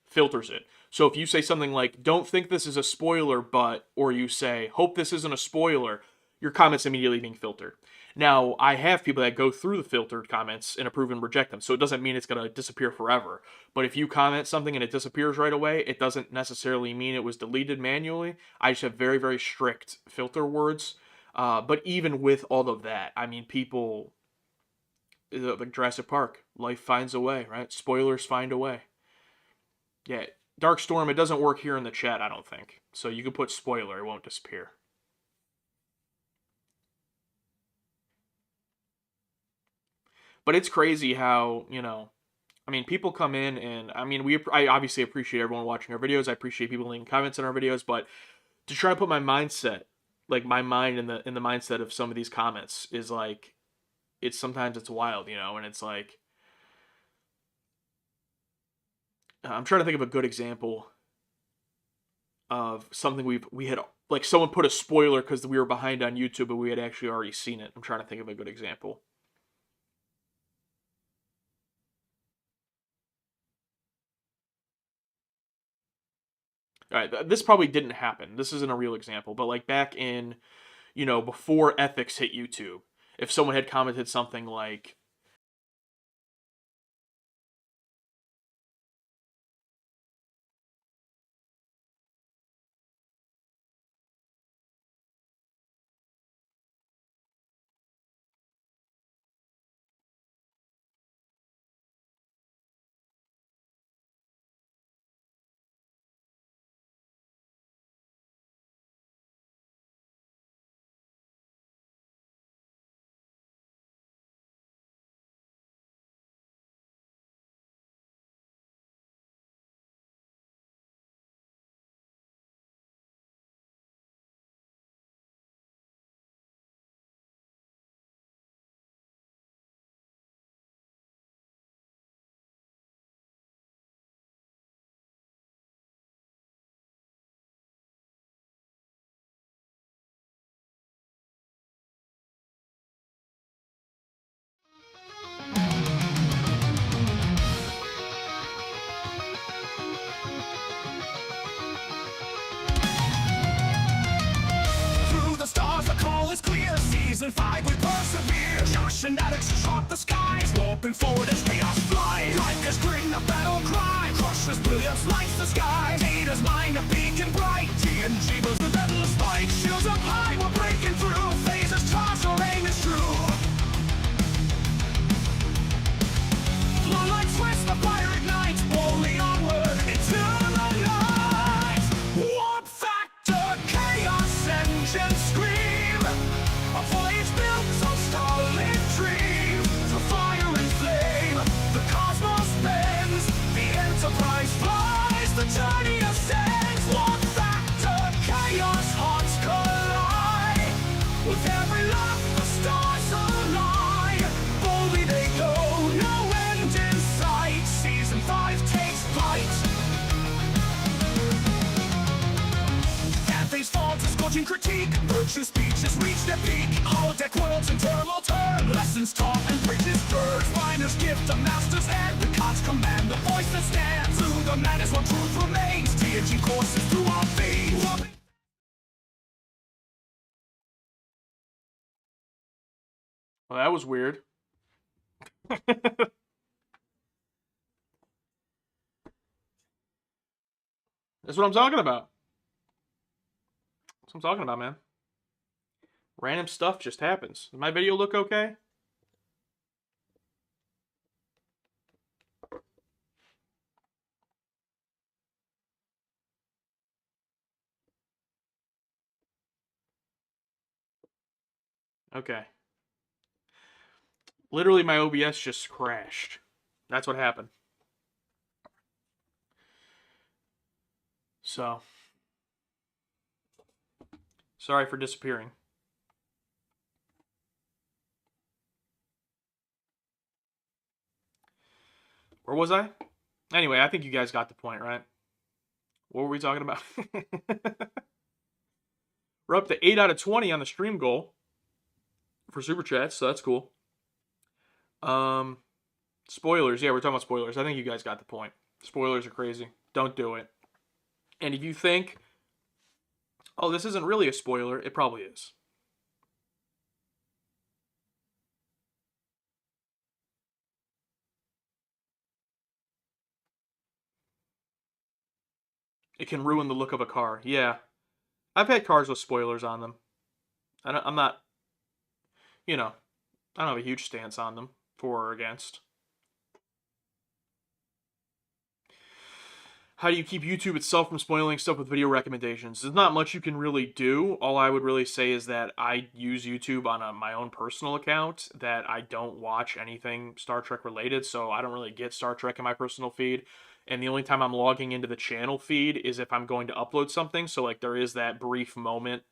filters it. So if you say something like, "Don't think this is a spoiler, but," or you say, "Hope this isn't a spoiler," your comments immediately being filtered. Now, I have people that go through the filtered comments and approve and reject them, so it doesn't mean it's going to disappear forever. But if you comment something and it disappears right away, it doesn't necessarily mean it was deleted manually. I just have very, very strict filter words. But even with all of that, I mean, people, like Jurassic Park, life finds a way, right? Spoilers find a way. Yeah, Dark Storm, it doesn't work here in the chat, I don't think. So you can put spoiler, it won't disappear. But it's crazy how, you know, I mean, people come in and, I mean, I obviously appreciate everyone watching our videos. I appreciate people leaving comments on our videos, but to try to put my mindset, like my mind in the mindset of some of these comments is like, sometimes it's wild, you know, and it's like, I'm trying to think of a good example of something we had, like someone put a spoiler because we were behind on YouTube, but we had actually already seen it. I'm trying to think of a good example. All right, this probably didn't happen. This isn't a real example, but like back in, you know, before ethics hit YouTube, if someone had commented something like, Through the stars, the call is clear. Season 5, we persevere. Josh and Alex chart the skies. Warping forward as chaos flies. Like a screen, a battle cry. Crushes brilliance, lights the sky. Data's mind, a beacon bright. TNG was the relentless fight. Shields up high, we're breaking through. Phases toss, our aim is true. Moonlight twists, the fire ignites. Boldly onward into the night. Warp factor, chaos engine scream. A voyage built on starlit dreams. The fire and flame, the cosmos bends. The Enterprise flies, the journey ascends. Warp factor, chaos hearts collide. With every love, the stars align. Boldly they go, no end in sight. Season 5 takes flight. Anthe's fall to scorching critique. Virtue speeches reach their peak. Holodeck worlds in turmoil turn. Lessons taught and bridges burned. Finder's gift, a master's hand. The God's command, the voice that stands. Through the madness, what truth remains. TNG courses through our veins. well, that was weird. That's what I'm talking about. That's what I'm talking about, man. Random stuff just happens. Does my video look okay? Okay. Literally, my OBS just crashed. That's what happened. So, sorry for disappearing. Where was I? Anyway, I think you guys got the point, right? What were we talking about? We're up to 8 out of 20 on the stream goal for Super Chats, so that's cool. Spoilers. Yeah, we're talking about spoilers. I think you guys got the point. Spoilers are crazy. Don't do it. And if you think, oh, this isn't really a spoiler, it probably is. It can ruin the look of a car. Yeah. I've had cars with spoilers on them. I'm not, you know, I don't have a huge stance on them, for or against. How do you keep YouTube itself from spoiling stuff with video recommendations? There's not much you can really do. All I would really say is that I use YouTube on my own personal account, that I don't watch anything Star Trek related, so I don't really get Star Trek in my personal feed. And the only time I'm logging into the channel feed is if I'm going to upload something. So, like, there is that brief moment,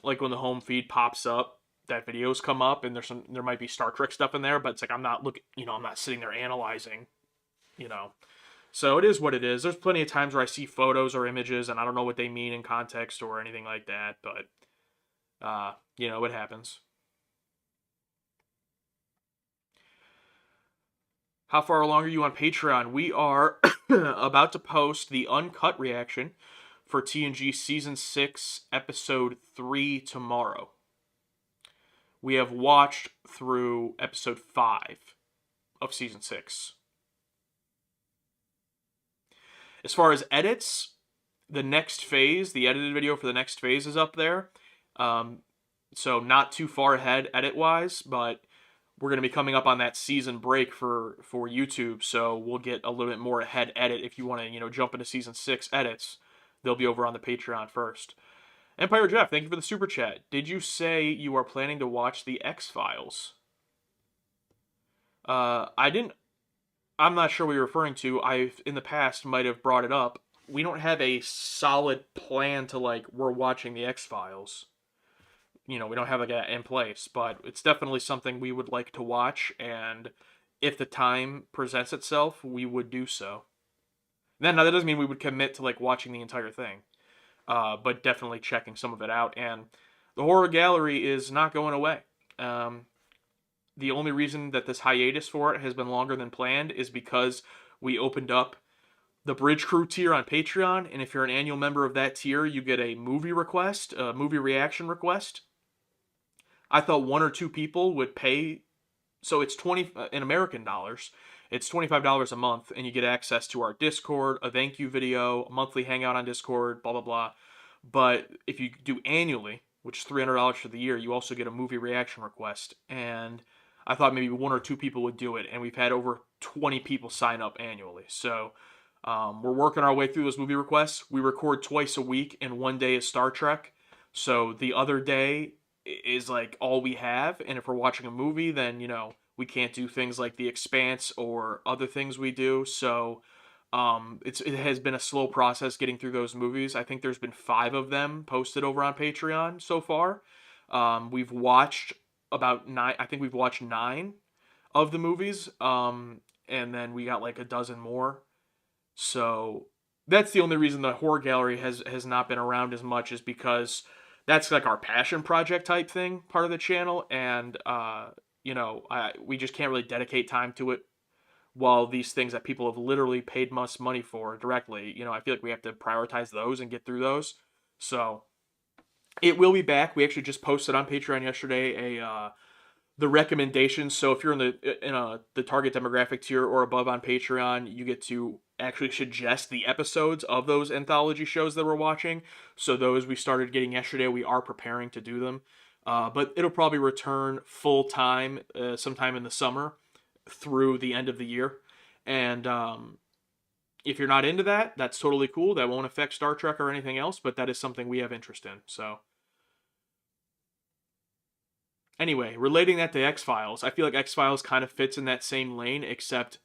like when the home feed pops up, that videos come up, and there might be Star Trek stuff in there, but it's like I'm not looking, I'm not sitting there analyzing, you know. So it is what it is. There's plenty of times where I see photos or images and I don't know what they mean in context or anything like that, but it happens. How far along are you on Patreon? We are about to post the uncut reaction for TNG Season 6, Episode 3 tomorrow. We have watched through Episode 5 of Season 6. As far as edits, the next phase, the edited video for the next phase is up there. So not too far ahead edit-wise, but we're going to be coming up on that season break for YouTube, so we'll get a little bit more ahead edit. If you want to, jump into Season 6 edits, they'll be over on the Patreon first. Empire Jeff, thank you for the super chat. Did you say you are planning to watch the X-Files? I didn't. I'm not sure what you're referring to. I've, in the past, might have brought it up. We don't have a solid plan to, we're watching the X-Files. We don't have that in place, but it's definitely something we would like to watch, and if the time presents itself, we would do so. Now, that doesn't mean we would commit to, watching the entire thing, but definitely checking some of it out, and the horror gallery is not going away. The only reason that this hiatus for it has been longer than planned is because we opened up the Bridge Crew tier on Patreon, and if you're an annual member of that tier, you get a movie request, a movie reaction request. I thought one or two people would pay, so it's in American dollars, it's $25 a month, and you get access to our Discord, a thank you video, a monthly hangout on Discord, blah, blah, blah. But if you do annually, which is $300 for the year, you also get a movie reaction request, and I thought maybe one or two people would do it, and we've had over 20 people sign up annually. So we're working our way through those movie requests. We record twice a week, and one day is Star Trek. So the other day is all we have, and if we're watching a movie, then, we can't do things like The Expanse or other things we do. So it has been a slow process getting through those movies. I think there's been 5 of them posted over on Patreon so far. We've watched about 9. I think we've watched 9 of the movies, and then we got a dozen more. So that's the only reason the horror gallery has not been around as much, is because that's our passion project type thing, part of the channel, and we just can't really dedicate time to it, while these things that people have literally paid us money for directly, I feel like we have to prioritize those and get through those. So it will be back. We actually just posted on Patreon yesterday the recommendations. So if you're in the target demographic tier or above on Patreon, you get to actually suggest the episodes of those anthology shows that we're watching. So those we started getting yesterday. We are preparing to do them, but it'll probably return full time sometime in the summer through the end of the year. And if you're not into that, that's totally cool. That won't affect Star Trek or anything else, but that is something we have interest in. So anyway, relating that to X-Files, I feel like X-Files kind of fits in that same lane, except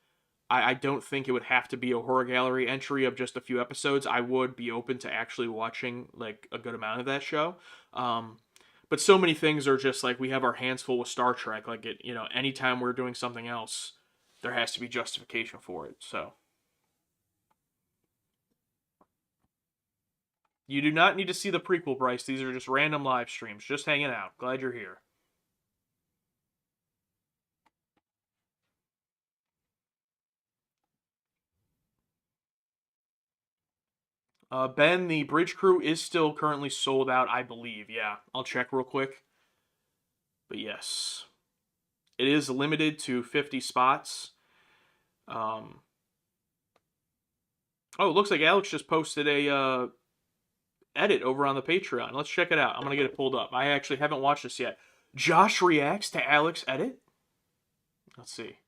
I don't think it would have to be a horror gallery entry of just a few episodes. I would be open to actually watching a good amount of that show. But so many things are just we have our hands full with Star Trek. Anytime we're doing something else, there has to be justification for it. So you do not need to see the prequel, Bryce. These are just random live streams. Just hanging out. Glad you're here. Ben, the Bridge Crew is still currently sold out, I believe. Yeah, I'll check real quick. But yes, it is limited to 50 spots. Oh, it looks like Alex just posted a edit over on the Patreon. Let's check it out. I'm gonna get it pulled up. I actually haven't watched this yet. Josh reacts to Alex edit. Let's see.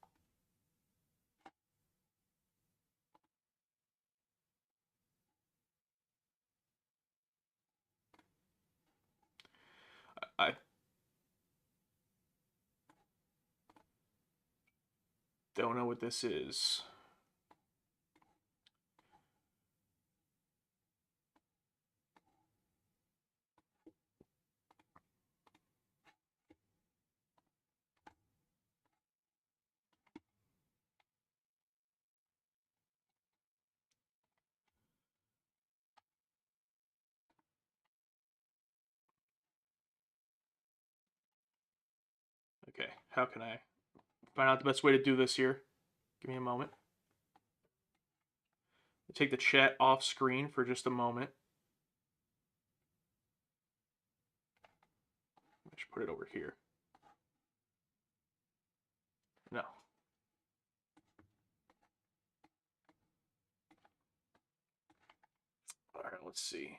I don't know what this is. Okay, how can I find out the best way to do this here? Give me a moment. Take the chat off screen for just a moment. I should put it over here. No. All right, let's see.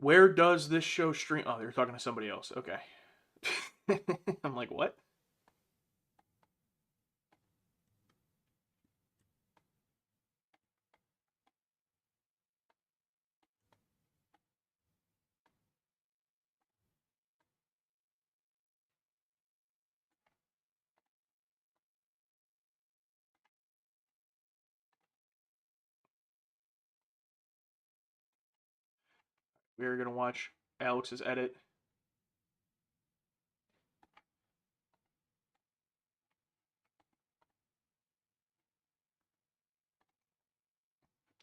Where does this show stream? Oh, they're talking to somebody else. Okay. I'm like, what? We're going to watch Alex's edit.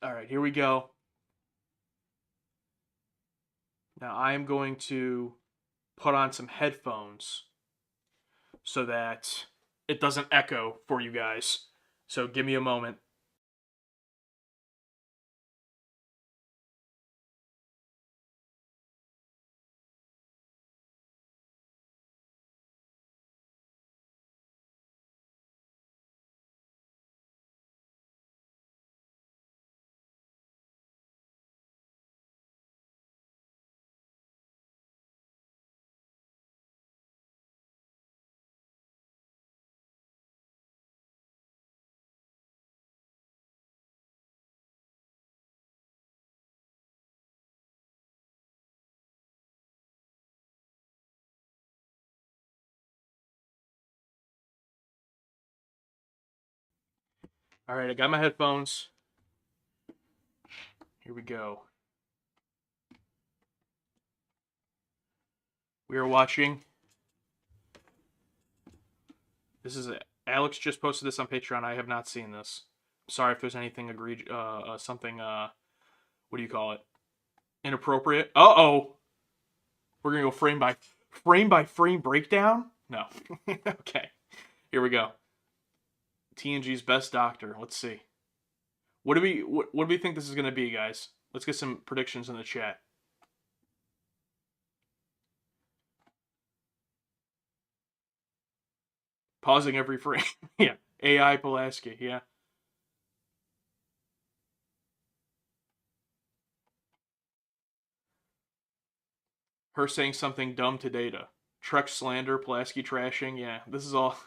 All right, here we go. Now I'm going to put on some headphones so that it doesn't echo for you guys. So give me a moment. All right, I got my headphones. Here we go. We are watching. This is it. Alex just posted this on Patreon. I have not seen this. Sorry if there's anything something, what do you call it? Inappropriate. Uh-oh. We're going to go frame by frame breakdown? No. Okay. Here we go. TNG's Best Doctor. Let's see. What do we think this is going to be, guys? Let's get some predictions in the chat. Pausing every frame. Yeah. AI Pulaski. Yeah. Her saying something dumb to Data. Trek slander, Pulaski trashing. Yeah. This is all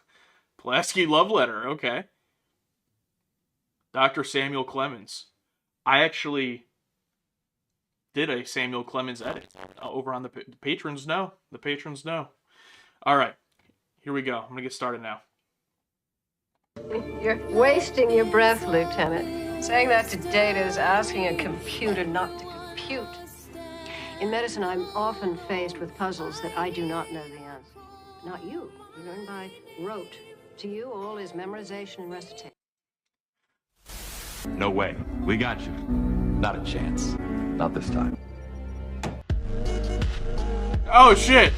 Pulaski love letter. Okay. Dr. Samuel Clemens. I actually did a Samuel Clemens edit over on the patrons know. The patrons know. All right. Here we go. I'm going to get started now. You're wasting your breath, Lieutenant. Saying that to Data is asking a computer not to compute. In medicine, I'm often faced with puzzles that I do not know the answer. Not you. You learn by rote. To you, all is memorization and recitation. No way. We got you. Not a chance. Not this time. Oh, shit.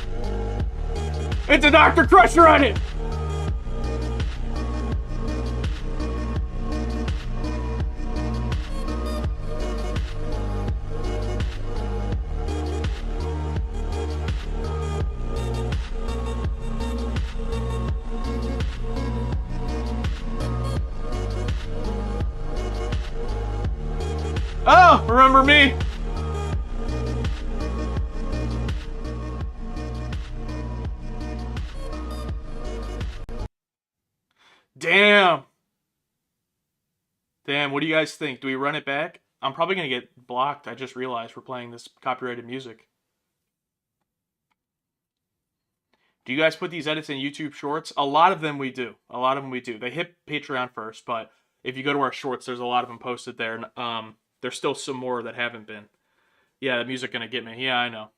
It's a Dr. Crusher on it! Oh, remember me? Damn. Damn, what do you guys think? Do we run it back? I'm probably going to get blocked. I just realized we're playing this copyrighted music. Do you guys put these edits in YouTube Shorts? A lot of them we do. A lot of them we do. They hit Patreon first, but if you go to our Shorts, there's a lot of them posted there. There's still some more that haven't been. Yeah, the music going to get me. Yeah, I know.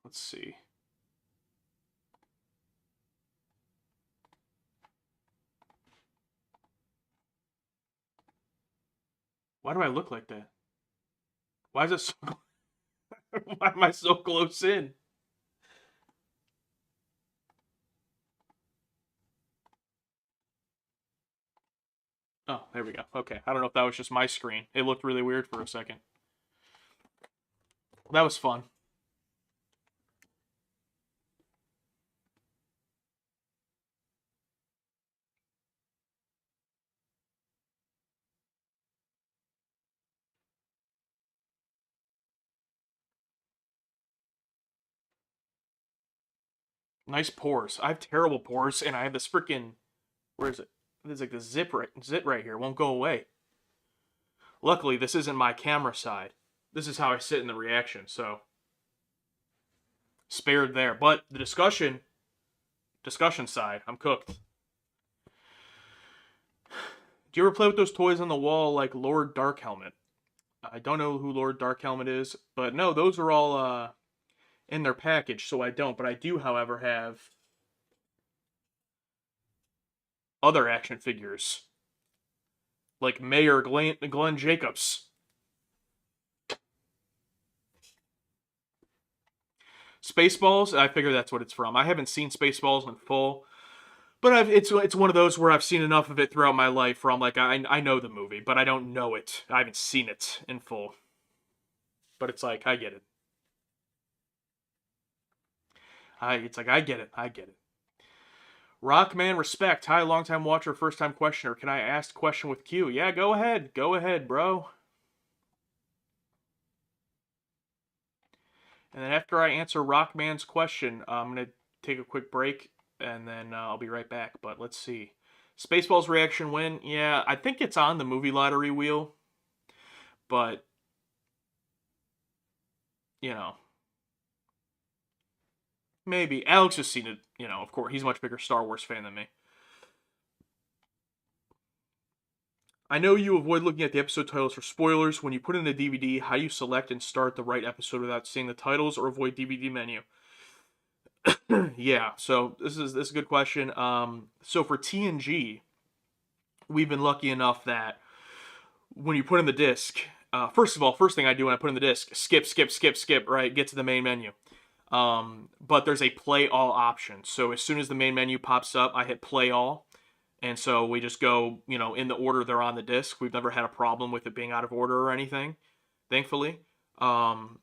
Let's see. Why do I look like that? Why is it so... Why am I so close in? Oh, there we go. Okay. I don't know if that was just my screen. It looked really weird for a second. That was fun. Nice pores. I have terrible pores, and I have this freaking... Where is it? There's like the zit right here. It won't go away. Luckily, this isn't my camera side. This is how I sit in the reaction, so... Spared there. But the discussion side, I'm cooked. Do you ever play with those toys on the wall like Lord Darkhelmet? I don't know who Lord Darkhelmet is, but no, those are all in their package, so I don't. But I do, however, have other action figures, like Mayor Glenn Jacobs. Spaceballs, I figure that's what it's from. I haven't seen Spaceballs in full, but it's one of those where I've seen enough of it throughout my life where I'm like, I know the movie, but I don't know it. I haven't seen it in full. But it's like, I get it. I get it. Rockman Respect. Hi, long-time watcher, first-time questioner. Can I ask a question with Q? Yeah, go ahead. Go ahead, bro. And then after I answer Rockman's question, I'm going to take a quick break, and then I'll be right back. But let's see. Spaceballs reaction win? Yeah, I think it's on the movie lottery wheel. But, you know. Maybe. Alex has seen it, you know, of course. He's a much bigger Star Wars fan than me. I know you avoid looking at the episode titles for spoilers. When you put in a DVD, how do you select and start the right episode without seeing the titles or avoid DVD menu? Yeah, so this is a good question. So for TNG, we've been lucky enough that when you put in the disc, first thing I do when I put in the disc, skip, right, get to the main menu. But there's a play all option. So as soon as the main menu pops up, I hit play all. And so we just go, you know, in the order they're on the disc. We've never had a problem with it being out of order or anything, thankfully. However,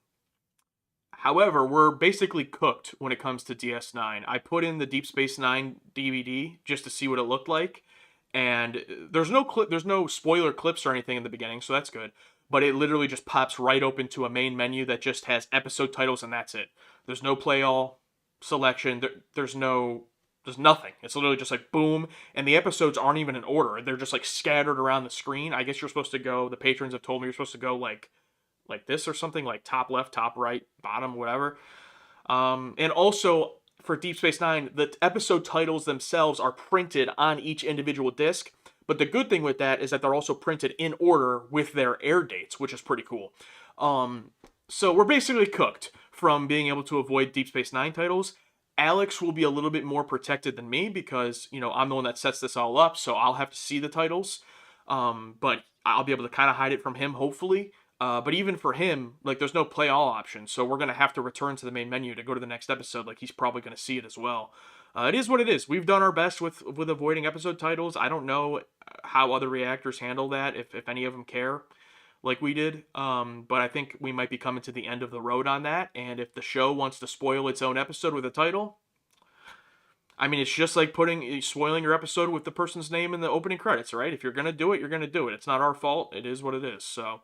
we're basically cooked when it comes to DS9. I put in the Deep Space Nine DVD just to see what it looked like. And there's no spoiler clips or anything in the beginning, so that's good. But it literally just pops right open to a main menu that just has episode titles, and that's it. There's no play all selection. There's nothing. It's literally just like boom, and the episodes aren't even in order. They're just like scattered around the screen. I guess you're supposed to go, the patrons have told me you're supposed to go like this or something, like top left, top right, bottom, whatever. And also for Deep Space Nine, the episode titles themselves are printed on each individual disc. But the good thing with that is that they're also printed in order with their air dates, which is pretty cool. So we're basically cooked from being able to avoid Deep Space Nine titles. Alex will be a little bit more protected than me because, you know, I'm the one that sets this all up, so I'll have to see the titles. But I'll be able to kind of hide it from him, hopefully. But even for him, like, there's no play all option, so we're going to have to return to the main menu to go to the next episode. Like, he's probably going to see it as well. It is what it is. We've done our best with avoiding episode titles. I don't know how other reactors handle that, if any of them care like we did. But I think we might be coming to the end of the road on that. And if the show wants to spoil its own episode with a title, I mean, it's just like spoiling your episode with the person's name in the opening credits, right? If you're going to do it, you're going to do it. It's not our fault. It is what it is. So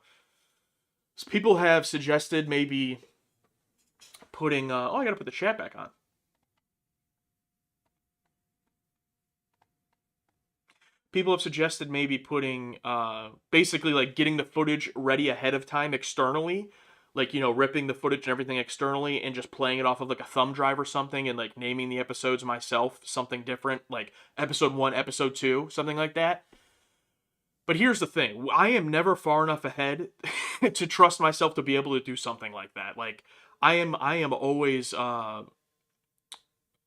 people have suggested maybe putting, I got to put the chat back on. People have suggested maybe putting, basically like getting the footage ready ahead of time externally. Like, you know, ripping the footage and everything externally and just playing it off of like a thumb drive or something and like naming the episodes myself something different, like episode 1, episode 2, something like that. But here's the thing. I am never far enough ahead to trust myself to be able to do something like that. Like, I am always,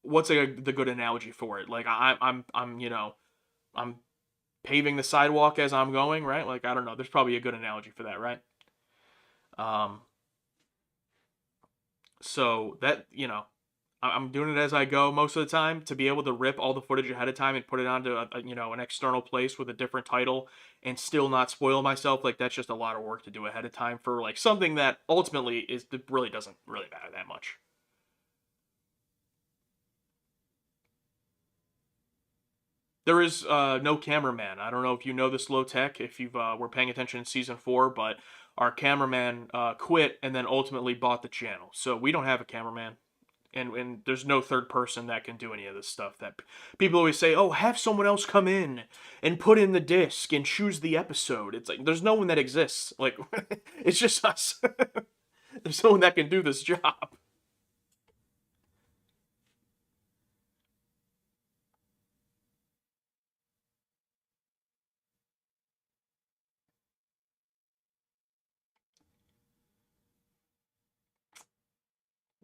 what's the good analogy for it? Like, I'm you know, I'm paving the sidewalk as I'm going, right? Like, I don't know. There's probably a good analogy for that, right? So that, you know, I'm doing it as I go most of the time to be able to rip all the footage ahead of time and put it onto you know, an external place with a different title and still not spoil myself. Like, that's just a lot of work to do ahead of time for like something that ultimately really doesn't really matter that much. There is no cameraman. I don't know if you know this, Low Tech, if you were paying attention in season 4, but our cameraman quit and then ultimately bought the channel. So we don't have a cameraman. And there's no third person that can do any of this stuff. That people always say, oh, have someone else come in and put in the disc and choose the episode. It's like, there's no one that exists. Like, it's just us. There's no one that can do this job.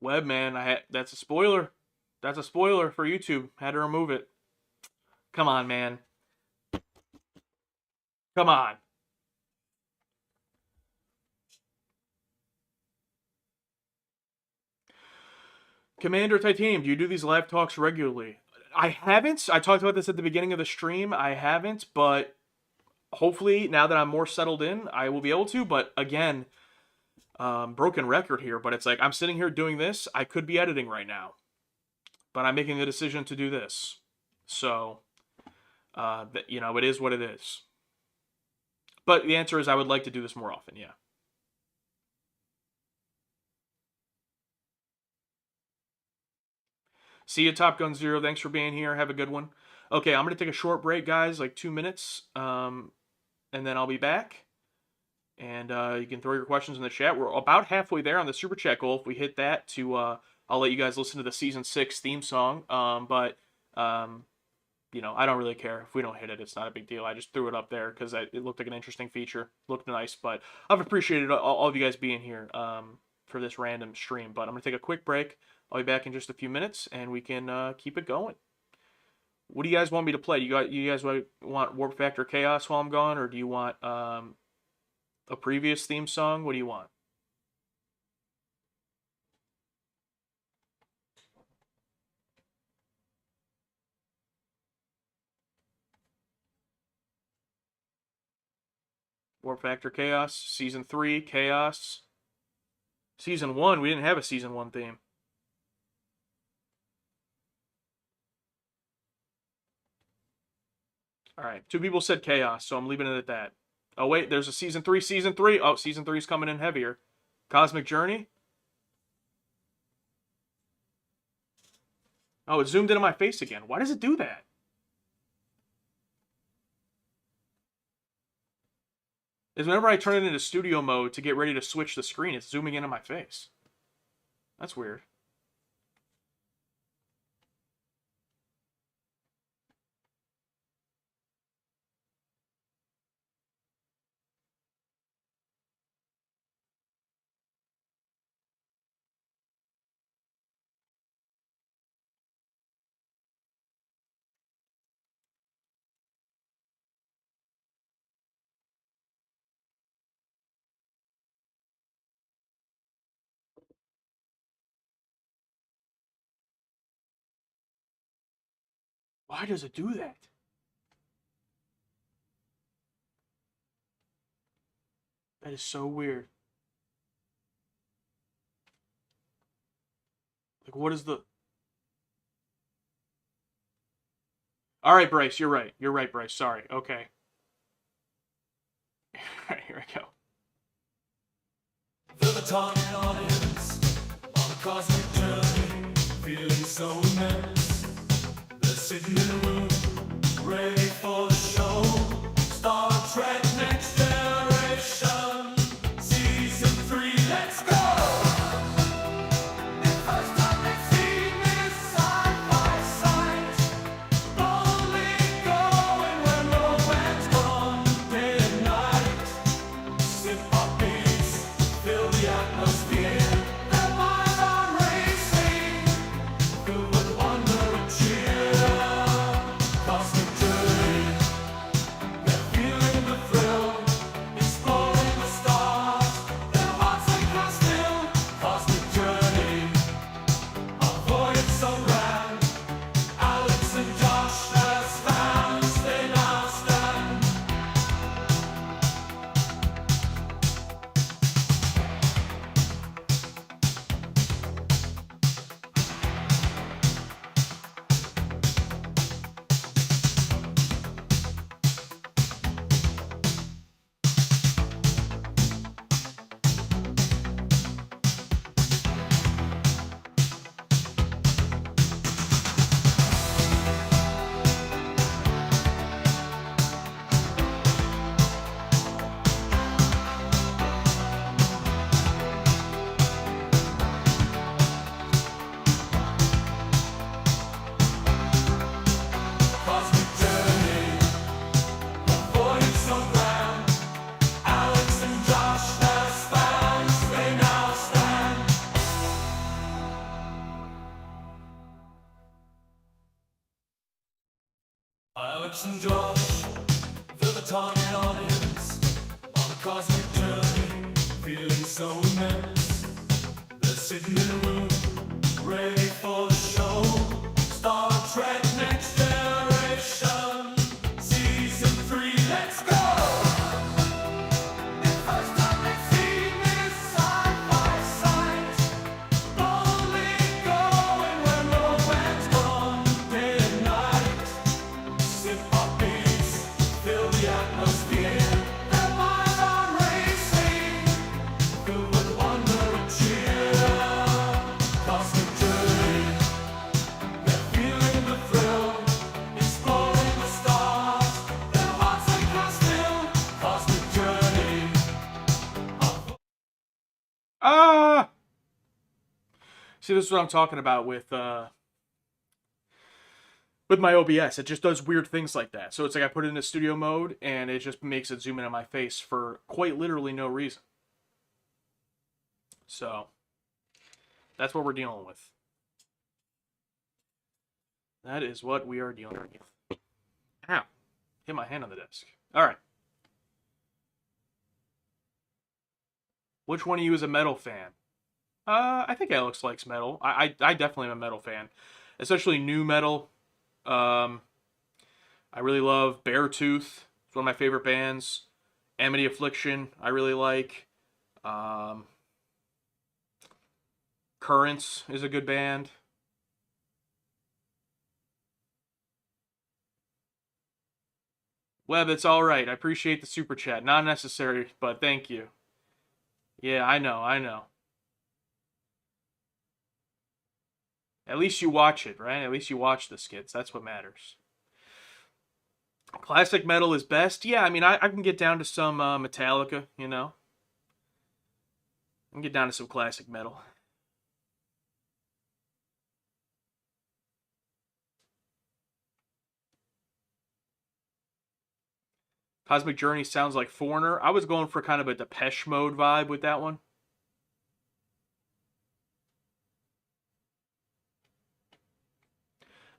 Webman, that's a spoiler. That's a spoiler for YouTube. Had to remove it. Come on, man. Come on. Commander Titanium, do you do these live talks regularly? I haven't. I talked about this at the beginning of the stream. I haven't, but hopefully now that I'm more settled in, I will be able to. But again, broken record here, but it's like I'm sitting here doing this. I could be editing right now, but I'm making the decision to do this. So, you know, it is what it is. But the answer is I would like to do this more often, yeah. See you, Top Gun Zero. Thanks for being here. Have a good one. Okay, I'm going to take a short break, guys, like 2 minutes, and then I'll be back. And you can throw your questions in the chat. We're about halfway there on the Super Chat goal. If we hit that, I'll let you guys listen to the Season 6 theme song. You know, I don't really care. If we don't hit it, it's not a big deal. I just threw it up there because it looked like an interesting feature. Looked nice, but I've appreciated all of you guys being here for this random stream. But I'm going to take a quick break. I'll be back in just a few minutes, and we can keep it going. What do you guys want me to play? You guys want Warp Factor Chaos while I'm gone, or do you want a previous theme song? What do you want? Warp Factor Chaos, Season 3, Chaos. Season 1, we didn't have a Season 1 theme. Alright, 2 people said Chaos, so I'm leaving it at that. Oh wait, there's a Season 3, Season 3. Oh, Season 3's coming in heavier. Cosmic Journey. Oh, it zoomed into my face again. Why does it do that? Is whenever I turn it into studio mode to get ready to switch the screen, it's zooming into my face. That's weird. Why does it do that? That is so weird. Like, what is the... All right, Bryce, you're right. You're right, Bryce. Sorry. Okay. All right, here I go. Feel the target audience on a cosmic journey, feeling so immense. They're sitting in a room, ready for the show. Star Trek Next Generation, Season 3, let's go! The first time they've seen this sci-fi sight, only going where no man's gone, day and night. Hip-hop beats fill the atmosphere. Their minds are racing, filled with wonder and cheer. Cosmic journey, they're feeling the thrill, exploring the stars. Their hearts they can't still. Cosmic journey, a voyage so grand. Alex and Josh as fans, they now stand. Cosmic journey, a voyage so grand. Alex and Josh as fans, they now stand. Alex and Josh, feel the target audience on a cosmic journey, feeling so immense. They're sitting in a room, ready for the show. Star Trek Next Generation, Season 3, let's go! The first time they've seen this sci-fi sight, only going where no man's gone, day and night. Hip-hop beats fill the atmosphere. Their minds are racing, filled with wonder and cheer. Cosmic journey, they're feeling the thrill, exploring the stars. Their hearts they can't still. Cosmic journey. Ah! See, this is what I'm talking about with my OBS. It just does weird things like that. So it's like I put it into studio mode, and it just makes it zoom in on my face for quite literally no reason. So that's what we're dealing with. That is what we are dealing with. Ow. Hit my hand on the desk. All right. Which one of you is a metal fan? I think Alex likes metal. I definitely am a metal fan, especially new metal. I really love Beartooth. It's one of my favorite bands. Amity Affliction, I really like. Currents is a good band. Webb, it's all right. I appreciate the super chat. Not necessary, but thank you. Yeah, I know. At least you watch it, right? At least you watch the skits. That's what matters. Classic metal is best. Yeah, I mean, I can get down to some Metallica, you know. I can get down to some classic metal. Cosmic Journey sounds like Foreigner. I was going for kind of a Depeche Mode vibe with that one.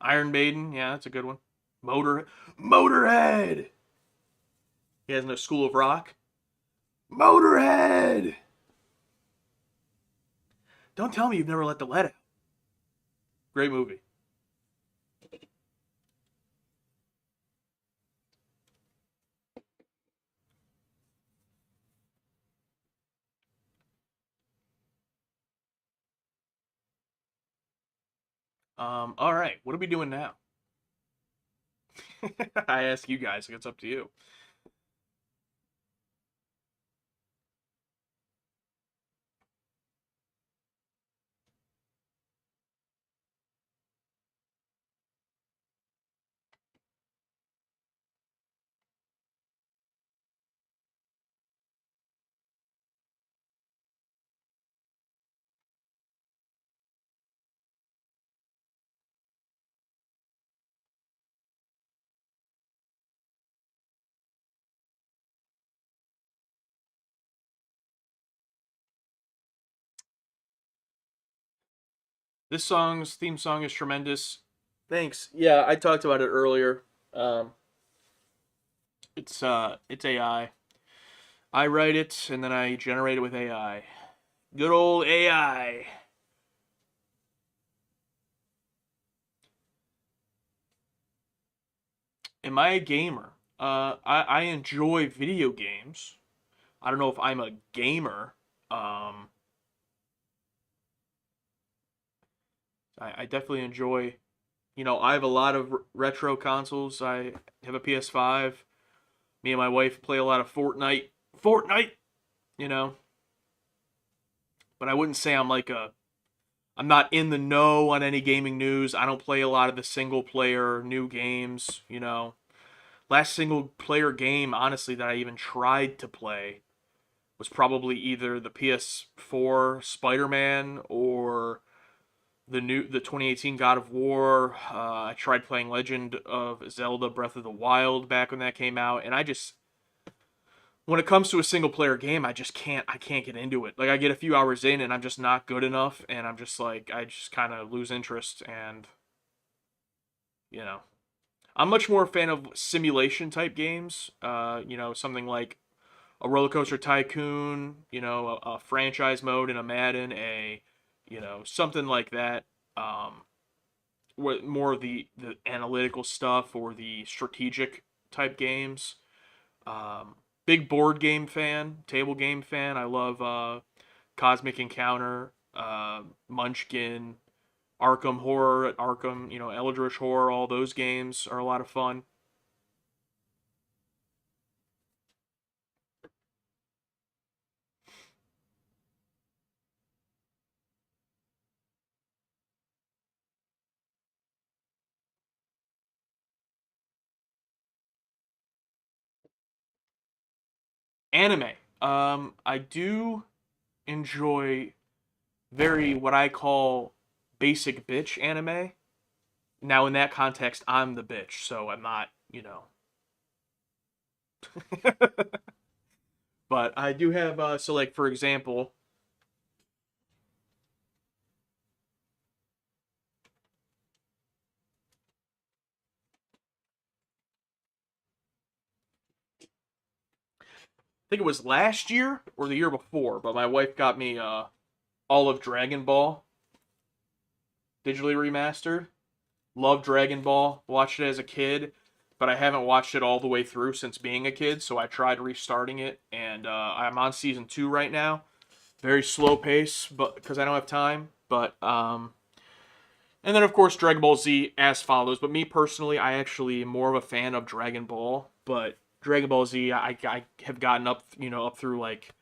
Iron Maiden, yeah, that's a good one. Motorhead! He has no School of Rock. Motorhead! Don't tell me you've never let the lead out. Great movie. All right, what are we doing now? I ask you guys, it's up to you. This song's theme song is tremendous. Thanks. Yeah, I talked about it earlier. Um, it's AI. I write it and then I generate it with AI. Good old AI. Am I a gamer? I enjoy video games. I don't know if I'm a gamer. Um, I definitely enjoy. I have a lot of retro consoles. I have a PS5. Me and my wife play a lot of Fortnite. Fortnite, you know. But I wouldn't say I'm like a. I'm not in the know on any gaming news. I don't play a lot of the single player new games. Last single player game, honestly, that I even tried to play was probably either the PS4 Spider-Man or the 2018 God of War. I tried playing Legend of Zelda Breath of the Wild back when that came out, and when it comes to a single player game, I can't get into it. Like I get a few hours in and I'm just not good enough, and I'm just like I just kind of lose interest, and you know. I'm much more a fan of simulation type games. Something like a roller coaster tycoon, a franchise mode in a Madden, something like that. Um, more of the analytical stuff or the strategic type games. Um, Big board game fan, table game fan. I love Cosmic Encounter, Munchkin, Arkham Horror, Arkham, Eldritch Horror. All those games are a lot of fun. Anime. I do enjoy very what I call basic bitch anime. Now, in that context, I'm the bitch, so I'm not. But I do have, so like, for example, I think it was last year or the year before, but my wife got me all of Dragon Ball digitally remastered. Love Dragon Ball. Watched it as a kid, but I haven't watched it all the way through since being a kid, so I tried restarting it, and I'm on season 2 right now. Very slow pace, but because I don't have time. But and then of course Dragon Ball Z as follows. But me personally, I actually am more of a fan of Dragon Ball. But Dragon Ball Z, I have gotten up through like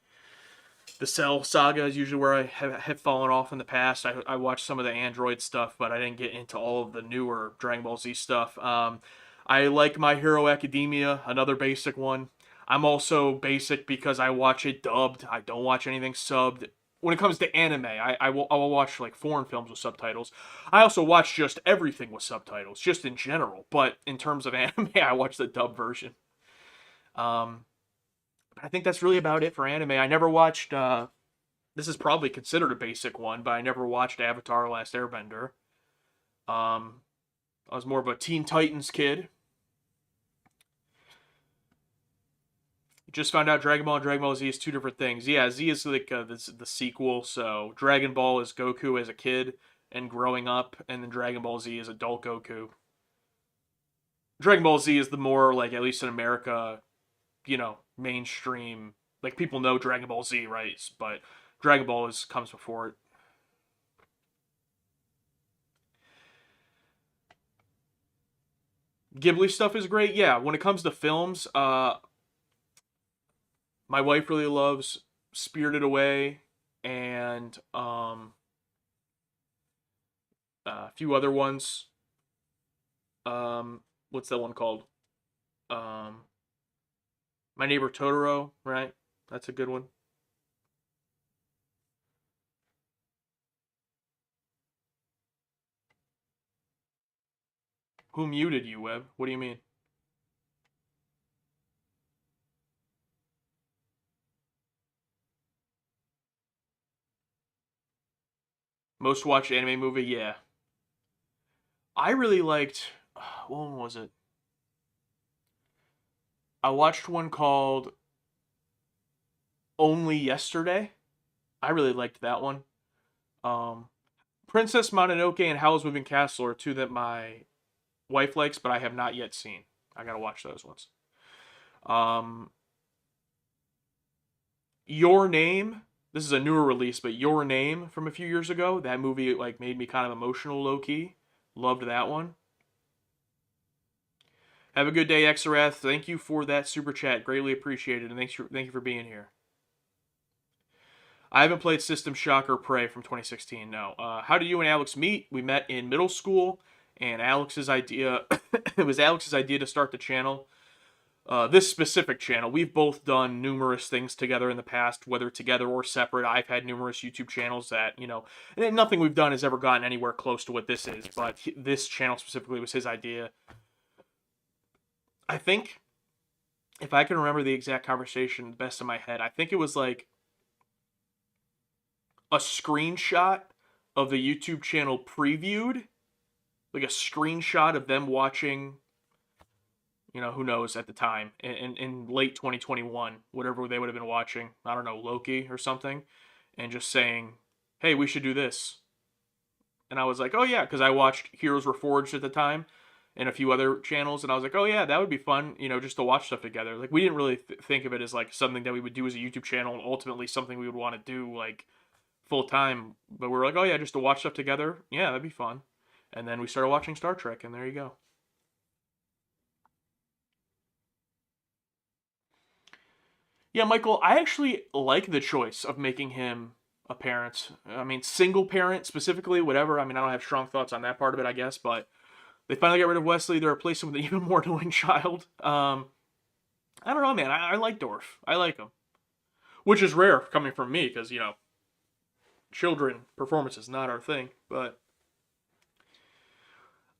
the Cell Saga is usually where I have fallen off in the past. I watched some of the Android stuff, but I didn't get into all of the newer Dragon Ball Z stuff. I like My Hero Academia, another basic one. I'm also basic because I watch it dubbed. I don't watch anything subbed. When it comes to anime, I will watch like foreign films with subtitles. I also watch just everything with subtitles, just in general. But in terms of anime, I watch the dub version. Um, I think that's really about it for anime. I never watched. This is probably considered a basic one, but I never watched Avatar: Last Airbender. Um, I was more of a Teen Titans kid. Just found out Dragon Ball and Dragon Ball Z is two different things. Yeah, Z is like the sequel, so Dragon Ball is Goku as a kid and growing up, and then Dragon Ball Z is adult Goku. Dragon Ball Z is the more like, at least in America, mainstream. Like people know Dragon Ball Z, right? But Dragon Ball comes before it. Ghibli stuff is great. Yeah, when it comes to films, my wife really loves Spirited Away and a few other ones. What's that one called? Um, My Neighbor Totoro, right? That's a good one. Who muted you, Webb? What do you mean? Most watched anime movie? Yeah. I really liked. What one was it? I watched one called Only Yesterday. I really liked that one. Um, Princess Mononoke and Howl's Moving Castle are two that my wife likes, but I have not yet seen. I gotta watch those ones. Um, Your Name. This is a newer release, but Your Name from a few years ago. That movie like made me kind of emotional, low key. Loved that one. Have a good day, Xerath. Thank you for that super chat. Greatly appreciated, and thank you for being here. I haven't played System Shock or Prey from 2016. No. How did you and Alex meet? We met in middle school, and Alex's idea it was Alex's idea to start the channel. This specific channel. We've both done numerous things together in the past, whether together or separate. I've had numerous YouTube channels that, and nothing we've done has ever gotten anywhere close to what this is, but this channel specifically was his idea. I think, if I can remember the exact conversation the best in my head, I think it was like a screenshot of the YouTube channel previewed, like a screenshot of them watching, who knows at the time, in late 2021, whatever they would have been watching, I don't know, Loki or something, and just saying, hey, we should do this. And I was like, oh yeah, because I watched Heroes Reforged at the time, and a few other channels, and I was like, oh yeah, that would be fun, just to watch stuff together. Like, we didn't really think of it as like something that we would do as a YouTube channel, and ultimately something we would want to do like full time. But we were like, oh yeah, just to watch stuff together, yeah, that'd be fun. And then we started watching Star Trek, and there you go. Yeah, Michael, I actually like the choice of making him a parent. I mean, single parent specifically, whatever. I mean, I don't have strong thoughts on that part of it, I guess, but they finally got rid of Wesley. They replaced him with an even more annoying child. I don't know, man. I like Dorf. I like him. Which is rare coming from me, because, children performance is not our thing. But,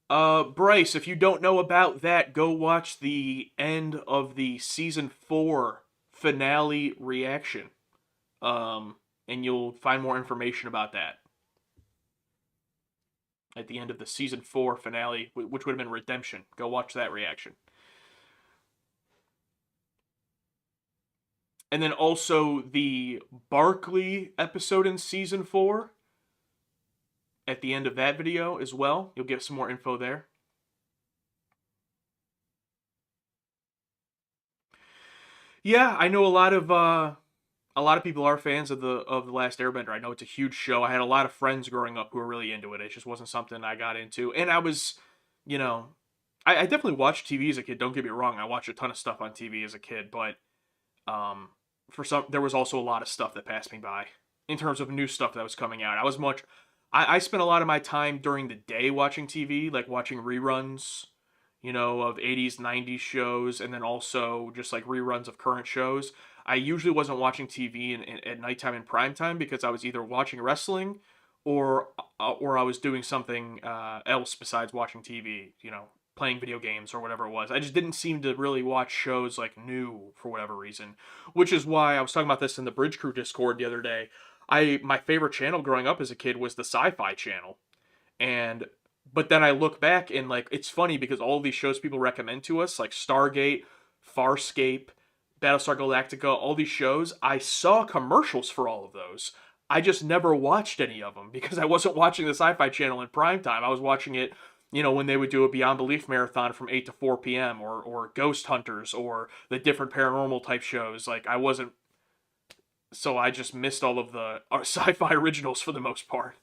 Bryce, if you don't know about that, go watch the end of the Season 4 finale reaction. And you'll find more information about that. At the end of the Season 4 finale, which would have been Redemption. Go watch that reaction. And then also the Barkley episode in Season 4. At the end of that video as well. You'll get some more info there. Yeah, I know a lot of people are fans of the Last Airbender. I know it's a huge show. I had a lot of friends growing up who were really into it. It just wasn't something I got into. And I was, I definitely watched TV as a kid. Don't get me wrong. I watched a ton of stuff on TV as a kid, but there was also a lot of stuff that passed me by in terms of new stuff that was coming out. I spent a lot of my time during the day watching TV, like watching reruns, of 80s, 90s shows, and then also just like reruns of current shows. I usually wasn't watching TV at nighttime and prime time because I was either watching wrestling or I was doing something else besides watching TV, playing video games or whatever it was. I just didn't seem to really watch shows like new for whatever reason, which is why I was talking about this in the Bridge Crew Discord the other day. My favorite channel growing up as a kid was the Sci-Fi Channel. But then I look back and like it's funny because all of these shows people recommend to us, like Stargate, Farscape, Battlestar Galactica, all these shows, I saw commercials for all of those. I just never watched any of them because I wasn't watching the Sci-Fi Channel in prime time. I was watching it, when they would do a Beyond Belief marathon from 8 to 4 p.m. or Ghost Hunters or the different paranormal type shows. Like so I just missed all of the sci-fi originals for the most part.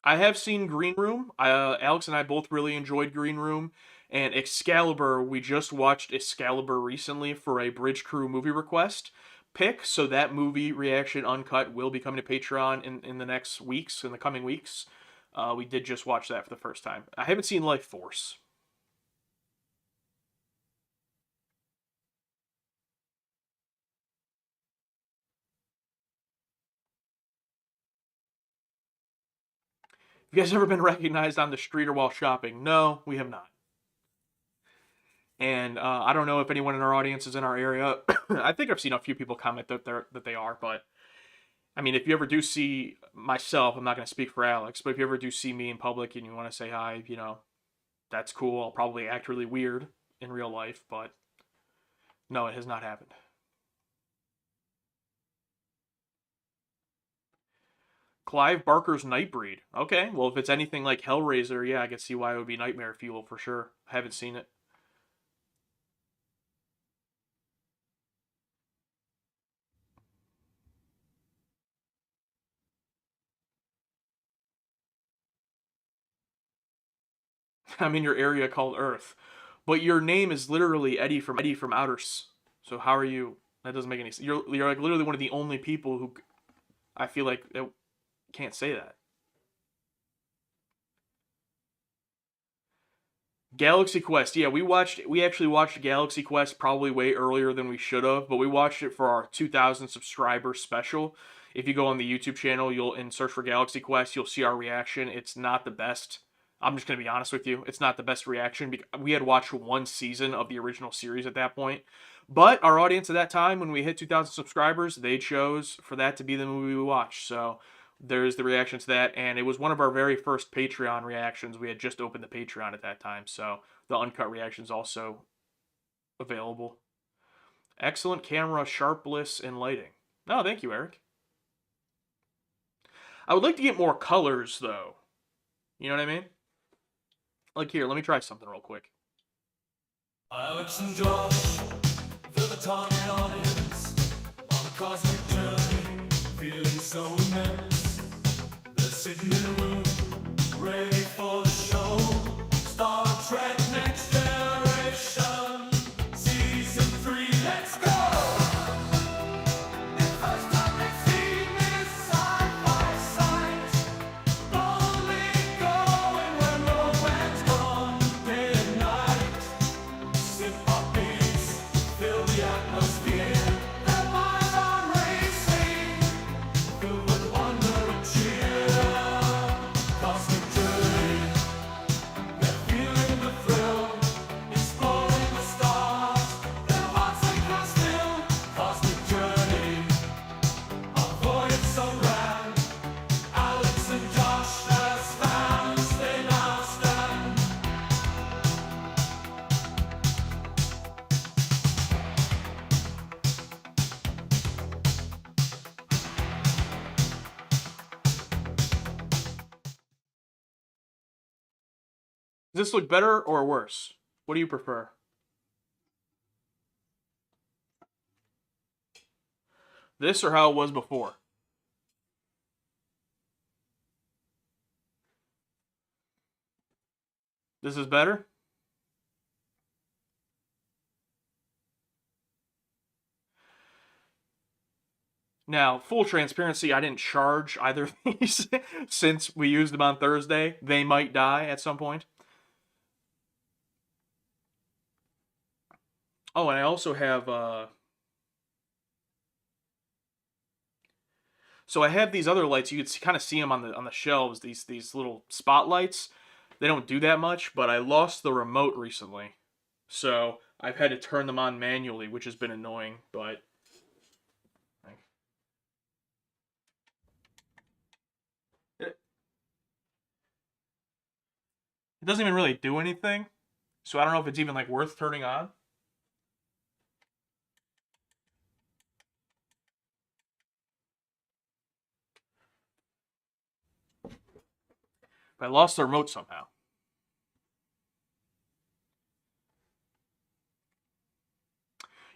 I have seen Green Room. Alex and I both really enjoyed Green Room. And Excalibur, we just watched Excalibur recently for a Bridge Crew movie request pick. So that movie reaction uncut will be coming to Patreon in the next weeks, in the coming weeks. We did just watch that for the first time. I haven't seen Life Force. Have you guys ever been recognized on the street or while shopping? No, we have not. And I don't know if anyone in our audience is in our area. I think I've seen a few people comment that they are, but I mean, if you ever do see myself, I'm not going to speak for Alex, but if you ever do see me in public and you want to say hi, you know, that's cool. I'll probably act really weird in real life, but no, it has not happened. Clive Barker's Nightbreed. Okay, well, if it's anything like Hellraiser, yeah, I can see why it would be nightmare fuel for sure. I haven't seen it. I'm in your area called Earth, but your name is literally Eddie from Outer. So how are you? That doesn't make any sense. You're like literally one of the only people who I feel like can't say that. Galaxy Quest. Yeah, we actually watched Galaxy Quest probably way earlier than we should have, but we watched it for our 2,000 subscriber special. If you go on the YouTube channel, and search for Galaxy Quest, you'll see our reaction. It's not the best. I'm just going to be honest with you. It's not the best reaction because we had watched one season of the original series at that point. But our audience at that time, when we hit 2,000 subscribers, they chose for that to be the movie we watched. So there's the reaction to that, and it was one of our very first Patreon reactions. We had just opened the Patreon at that time, so the uncut reaction is also available. Excellent camera, sharpness, and lighting. No, thank you, Eric. I would like to get more colors, though. You know what I mean? Like here, let me try something real quick. Alex and Josh, feel the target audience on a cosmic journey, feeling so immense. They're sitting in a room, ready for the show. Star Trek Next Generation, Season 3, let's go! The first time they've seen this sci-fi sight, only going where no man's gone, day and night. Hip-hop beats fill the atmosphere. Their minds are racing, filled with wonder and cheer. Cosmic journey, they're feeling the thrill, exploring the stars. Their hearts they can't still. Cosmic journey, a voyage so grand. Alex and Josh as fans, they now stand. Does this look better or worse? What do you prefer? This or how it was before? This is better? Now, full transparency, I didn't charge either of these since we used them on Thursday. They might die at some point. Oh, and I also have so I have these other lights. You can kind of see them on the shelves. These little spotlights. They don't do that much, but I lost the remote recently, so I've had to turn them on manually, which has been annoying. But it doesn't even really do anything, so I don't know if it's even like worth turning on. But I lost the remote somehow.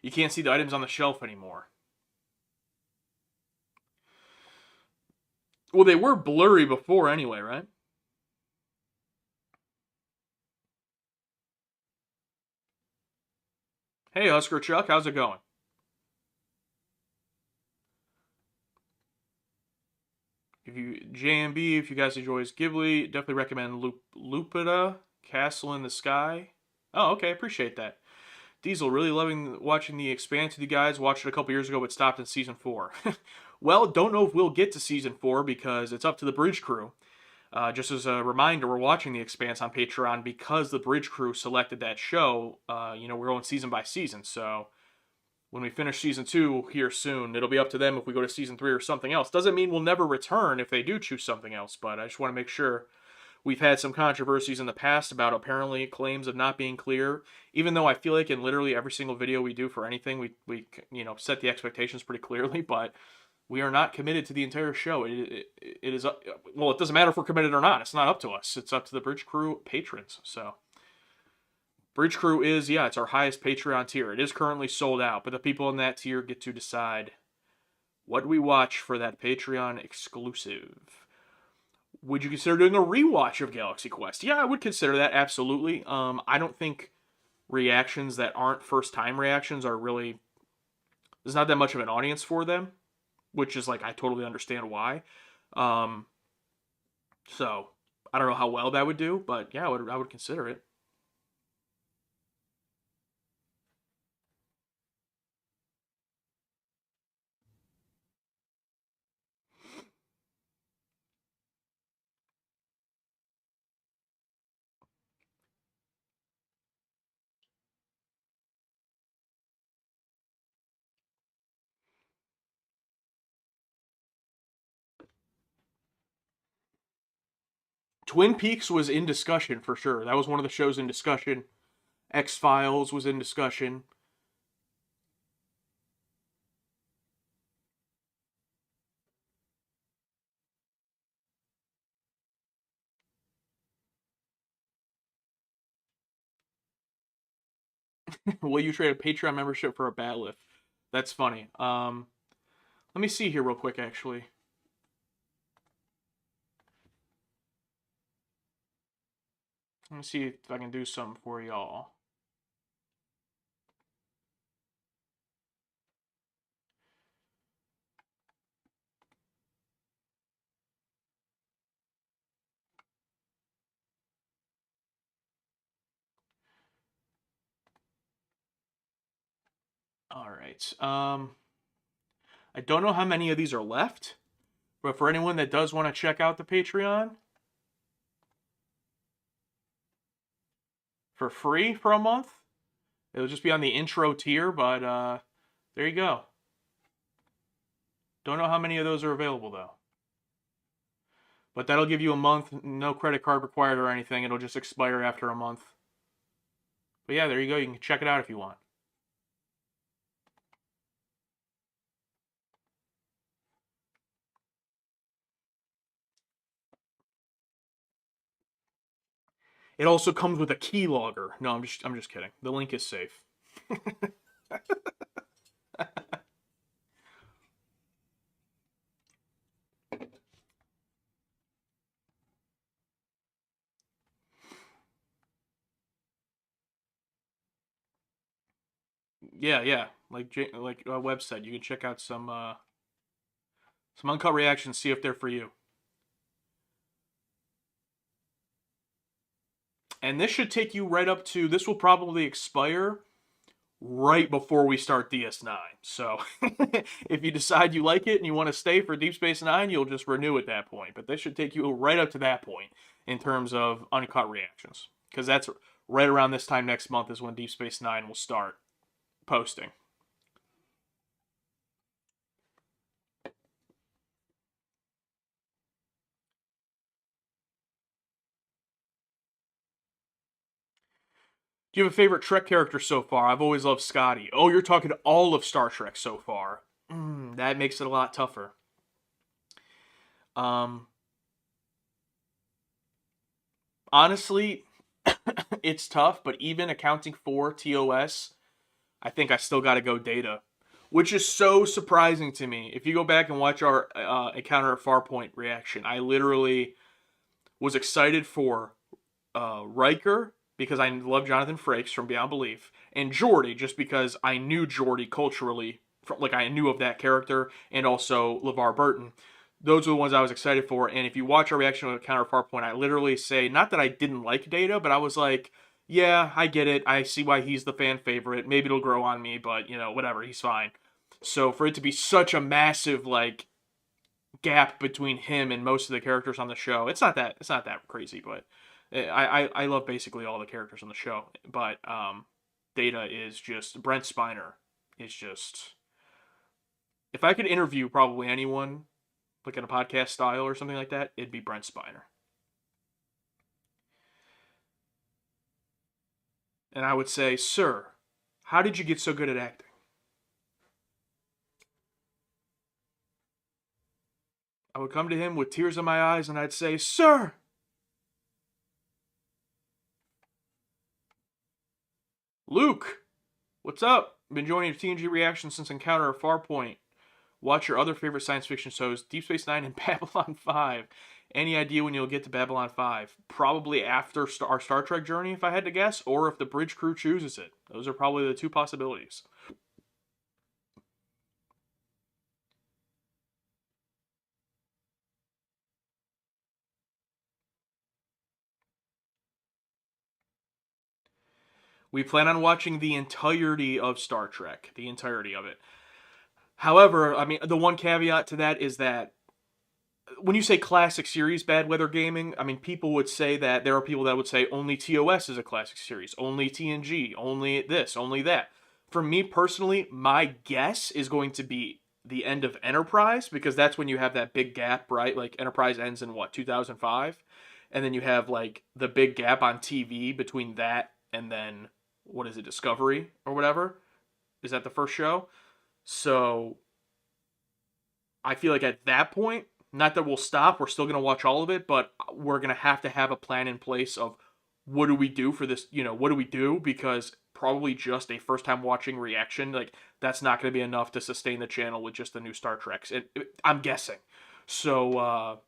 You can't see the items on the shelf anymore. Well, they were blurry before anyway, right? Hey, Husker Chuck, how's it going? If you JMB, if you guys enjoy Ghibli, definitely recommend Lupita, Castle in the Sky. Oh, okay, appreciate that. Diesel, really loving watching The Expanse with you guys. Watched it a couple years ago, but stopped in season 4. Well, don't know if we'll get to season 4 because it's up to the Bridge Crew. Just as a reminder, we're watching The Expanse on Patreon because the Bridge Crew selected that show. We're going season by season, so when we finish season 2 here soon, it'll be up to them if we go to season 3 or something else. Doesn't mean we'll never return if they do choose something else, but I just want to make sure. We've had some controversies in the past about apparently claims of not being clear, even though I feel like in literally every single video we do for anything, we set the expectations pretty clearly, but we are not committed to the entire show. It is, well, it doesn't matter if we're committed or not. It's not up to us. It's up to the Bridge Crew patrons, so. Bridge Crew is, it's our highest Patreon tier. It is currently sold out, but the people in that tier get to decide what we watch for that Patreon exclusive. Would you consider doing a rewatch of Galaxy Quest? Yeah, I would consider that, absolutely. I don't think reactions that aren't first-time reactions are really... There's not that much of an audience for them, which is, I totally understand why. So, I don't know how well that would do, but yeah, I would consider it. Twin Peaks was in discussion for sure. That was one of the shows in discussion. X-Files was in discussion. Will you trade a Patreon membership for a bat lift? That's funny. Let me see here real quick, actually. Let me see if I can do something for y'all. All right. I don't know how many of these are left, but for anyone that does want to check out the Patreon for free for a month, it'll just be on the intro tier, but there you go. Don't know how many of those are available, though. But that'll give you a month, no credit card required or anything. It'll just expire after a month. But yeah, there you go. You can check it out if you want. It also comes with a keylogger. No, I'm just kidding. The link is safe. Yeah. Like a website, you can check out some uncut reactions, see if they're for you. And this should take you right up to, this will probably expire right before we start DS9. So if you decide you like it and you want to stay for Deep Space Nine, you'll just renew at that point. But this should take you right up to that point in terms of uncut reactions. Because that's right around this time next month is when Deep Space Nine will start posting. Do you have a favorite Trek character so far? I've always loved Scotty. Oh, you're talking all of Star Trek so far. That makes it a lot tougher. Honestly, it's tough, but even accounting for TOS, I think I still got to go Data, which is so surprising to me. If you go back and watch our Encounter at Farpoint reaction, I literally was excited for Riker because I love Jonathan Frakes from Beyond Belief, and Geordi just because I knew Geordi culturally, like I knew of that character, and also LeVar Burton. Those are the ones I was excited for, and if you watch our reaction to Counter Farpoint, I literally say, not that I didn't like Data, but I was like, yeah, I get it. I see why he's the fan favorite. Maybe it'll grow on me, but, whatever, he's fine. So for it to be such a massive, like, gap between him and most of the characters on the show, it's not that crazy, but I love basically all the characters on the show. But Data is just, Brent Spiner is just, if I could interview probably anyone, like in a podcast style or something like that, it'd be Brent Spiner. And I would say, sir, how did you get so good at acting? I would come to him with tears in my eyes and I'd say, sir, Luke, what's up? Been enjoying your TNG reaction since Encounter at Farpoint. Watch your other favorite science fiction shows, Deep Space Nine and Babylon 5. Any idea when you'll get to Babylon 5? Probably after our Star Trek journey, if I had to guess, or if the bridge crew chooses it. Those are probably the two possibilities. We plan on watching the entirety of Star Trek. The entirety of it. However, I mean, the one caveat to that is that when you say classic series, Bad Weather Gaming, I mean, people would say that there are people that would say only TOS is a classic series, only TNG, only this, only that. For me personally, my guess is going to be the end of Enterprise, because that's when you have that big gap, right? Like, Enterprise ends in, 2005? And then you have, like, the big gap on TV between that and then, what is it, Discovery or whatever? Is that the first show? So I feel like at that point, not that we'll stop, we're still going to watch all of it, but we're going to have a plan in place of what do we do for this, what do we do? Because probably just a first time watching reaction, like, that's not going to be enough to sustain the channel with just the new Star Treks. I'm guessing. So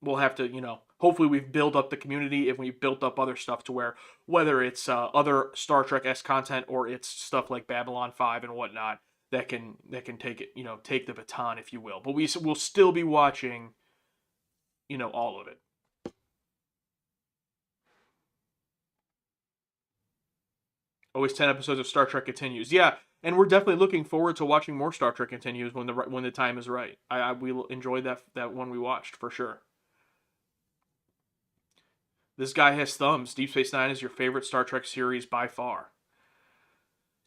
we'll have to, hopefully we've built up the community and we've built up other stuff to where, whether it's other Star Trek-esque content or it's stuff like Babylon 5 and whatnot, that can take it, take the baton, if you will. But we'll still be watching, all of it. Always 10 episodes of Star Trek Continues. Yeah, and we're definitely looking forward to watching more Star Trek Continues when the time is right. We enjoyed that one we watched for sure. This guy has thumbs. Deep Space Nine is your favorite Star Trek series by far.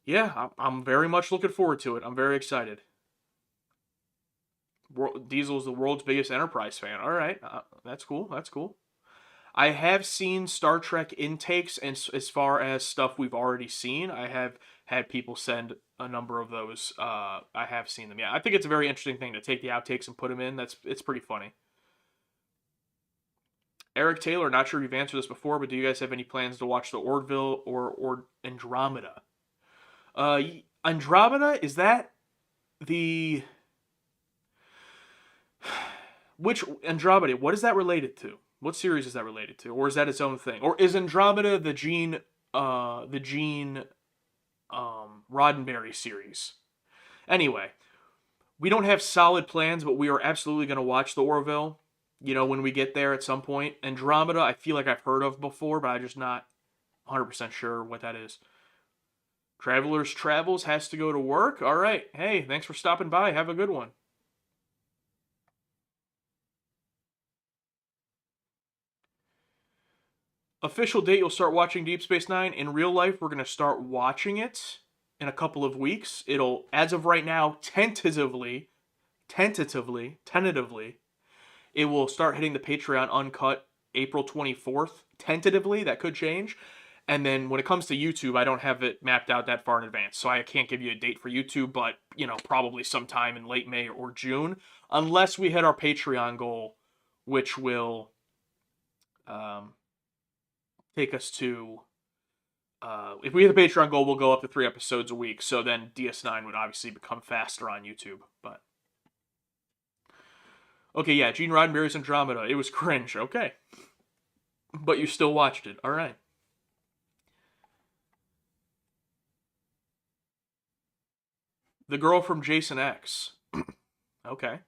Yeah, I'm very much looking forward to it. I'm very excited. Diesel's the world's biggest Enterprise fan. All right, that's cool. That's cool. I have seen Star Trek intakes, and as far as stuff we've already seen, I have had people send a number of those. I have seen them. Yeah, I think it's a very interesting thing to take the outtakes and put them in. It's pretty funny. Eric Taylor, not sure if you've answered this before, but do you guys have any plans to watch the Orville or Andromeda? Andromeda, is that the... Which Andromeda, what is that related to? What series is that related to? Or is that its own thing? Or is Andromeda the Gene Roddenberry series? Anyway, we don't have solid plans, but we are absolutely going to watch the Orville, when we get there at some point. Andromeda, I feel like I've heard of before, but I'm just not 100% sure what that is. Travelers Travels has to go to work? All right. Hey, thanks for stopping by. Have a good one. Official date, you'll start watching Deep Space Nine. In real life, we're going to start watching it in a couple of weeks. It'll, as of right now, tentatively, it will start hitting the Patreon uncut April 24th. Tentatively, that could change. And then when it comes to YouTube, I don't have it mapped out that far in advance, so I can't give you a date for YouTube, but, probably sometime in late May or June, unless we hit our Patreon goal, which will take us to, if we hit the Patreon goal, we'll go up to 3 episodes a week, so then DS9 would obviously become faster on YouTube, but... Okay, yeah, Gene Roddenberry's Andromeda. It was cringe, okay. But you still watched it. All right. The girl from Jason X. Okay.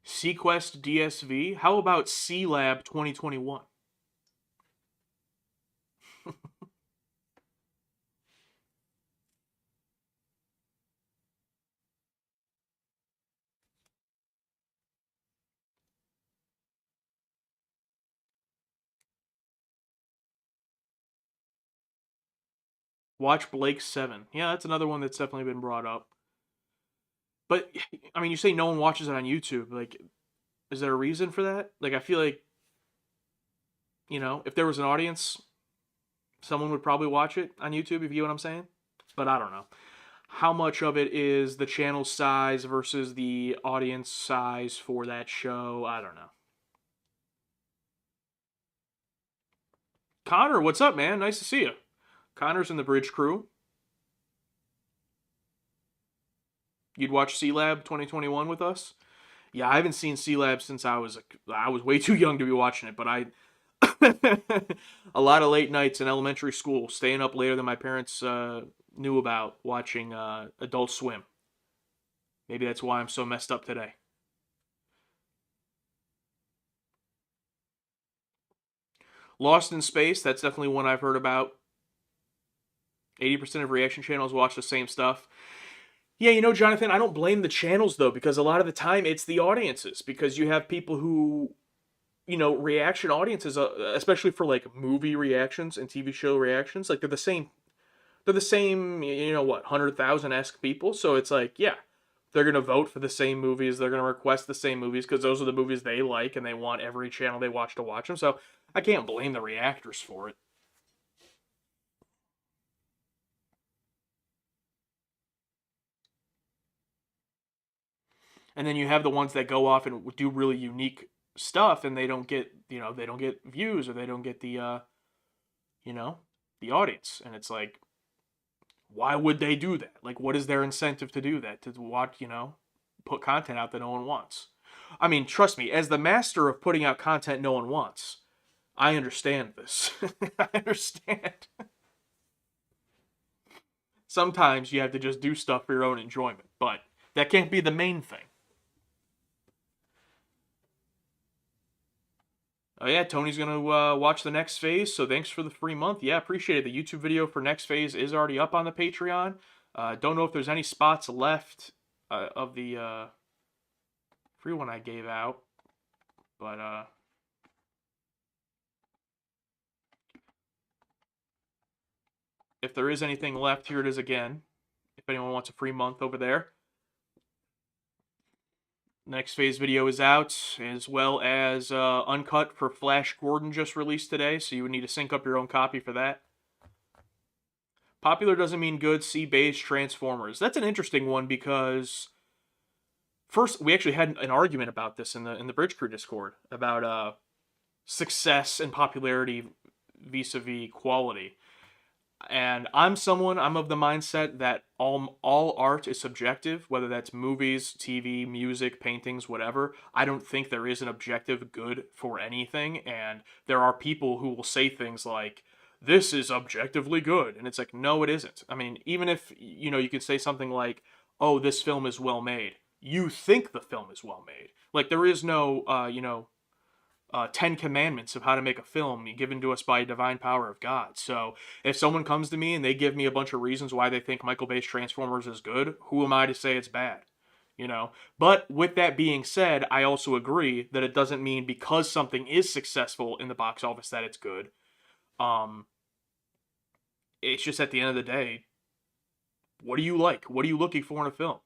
Sequest DSV. How about C Lab 2021? Watch Blake 7. Yeah, that's another one that's definitely been brought up. But I mean, you say no one watches it on YouTube. Like, is there a reason for that? Like, I feel like, if there was an audience, someone would probably watch it on YouTube, if you get what I'm saying. But I don't know. How much of it is the channel size versus the audience size for that show? I don't know. Connor, what's up, man? Nice to see you. Connor's in the Bridge Crew. You'd watch C-Lab 2021 with us? Yeah, I haven't seen C-Lab since I was way too young to be watching it, but I a lot of late nights in elementary school, staying up later than my parents knew about, watching Adult Swim. Maybe that's why I'm so messed up today. Lost in Space, that's definitely one I've heard about. 80% of reaction channels watch the same stuff. Yeah, Jonathan, I don't blame the channels, though, because a lot of the time it's the audiences. Because you have people who, reaction audiences, especially for, like, movie reactions and TV show reactions, like, they're the same, 100,000-esque people. So it's like, yeah, they're going to vote for the same movies. They're going to request the same movies because those are the movies they like, and they want every channel they watch to watch them. So I can't blame the reactors for it. And then you have the ones that go off and do really unique stuff, and they don't get, they don't get views, or they don't get the, the audience. And it's like, why would they do that? Like, what is their incentive to do that? To watch, put content out that no one wants. I mean, trust me, as the master of putting out content no one wants, I understand this. I understand. Sometimes you have to just do stuff for your own enjoyment, but that can't be the main thing. Oh yeah, Tony's gonna watch the next phase, so thanks for the free month. Yeah, appreciate it. The YouTube video for next phase is already up on the Patreon. Don't know if there's any spots left of the free one I gave out, but if there is anything left, here it is again. If anyone wants a free month over there. Next phase video is out, as well as Uncut for Flash Gordon just released today, so you would need to sync up your own copy for that. Popular doesn't mean good. See Beige Transformers. That's an interesting one because first we actually had an argument about this in the Bridge Crew Discord about success and popularity vis-a-vis quality. And I'm of the mindset that all art is subjective, whether that's movies, TV, music, paintings, whatever. I don't think there is an objective good for anything, and there are people who will say things like, this is objectively good, and it's like, no, it isn't. I mean, even if, you could say something like, oh, this film is well made. You think the film is well made. Like, there is no, 10 commandments of how to make a film given to us by divine power of God. So if someone comes to me and they give me a bunch of reasons why they think Michael Bay's Transformers is good, who am I to say it's bad? But with that being said, I also agree that it doesn't mean because something is successful in the box office that it's good. It's just at the end of the day, what do you like? What are you looking for in a film?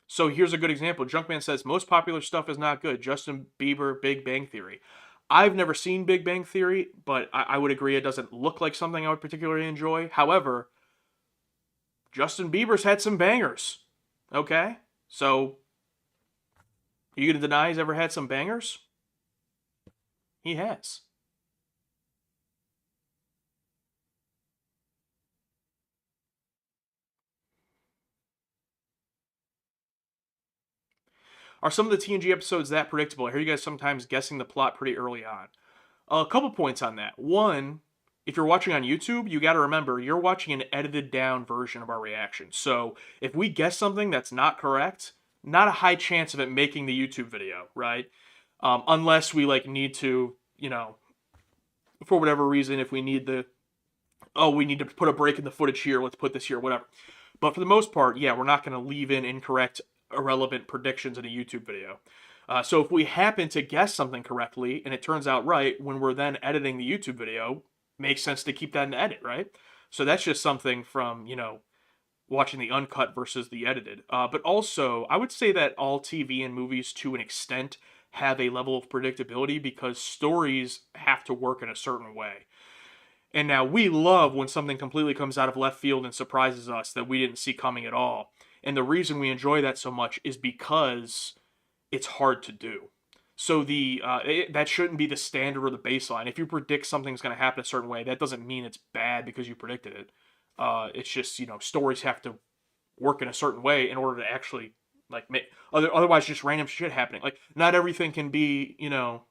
So here's a good example. Junkman says, most popular stuff is not good. Justin Bieber, Big Bang Theory. I've never seen Big Bang Theory, but I would agree it doesn't look like something I would particularly enjoy. However, Justin Bieber's had some bangers. Okay? So, are you going to deny he's ever had some bangers? He has. Are some of the TNG episodes that predictable? I hear you guys sometimes guessing the plot pretty early on. A couple points on that. One, if you're watching on YouTube, you got to remember you're watching an edited down version of our reaction. So if we guess something that's not correct, not a high chance of it making the YouTube video, right? Unless we like need to, you know, for whatever reason, if we need we need to put a break in the footage here, let's put this here, whatever. But for the most part, yeah, we're not going to leave in incorrect, irrelevant predictions in a YouTube video. So if we happen to guess something correctly and it turns out right, when we're then editing the YouTube video, makes sense to keep that in the edit, right? So that's just something from, you know, watching the uncut versus the edited. But also, I would say that all TV and movies, to an extent, have a level of predictability because stories have to work in a certain way. And now we love when something completely comes out of left field and surprises us that we didn't see coming at all. And the reason we enjoy that so much is because it's hard to do. So that shouldn't be the standard or the baseline. If you predict something's going to happen a certain way, that doesn't mean it's bad because you predicted it. It's just, you know, stories have to work in a certain way in order to actually like make. Otherwise, just random shit happening. Like not everything can be, you know.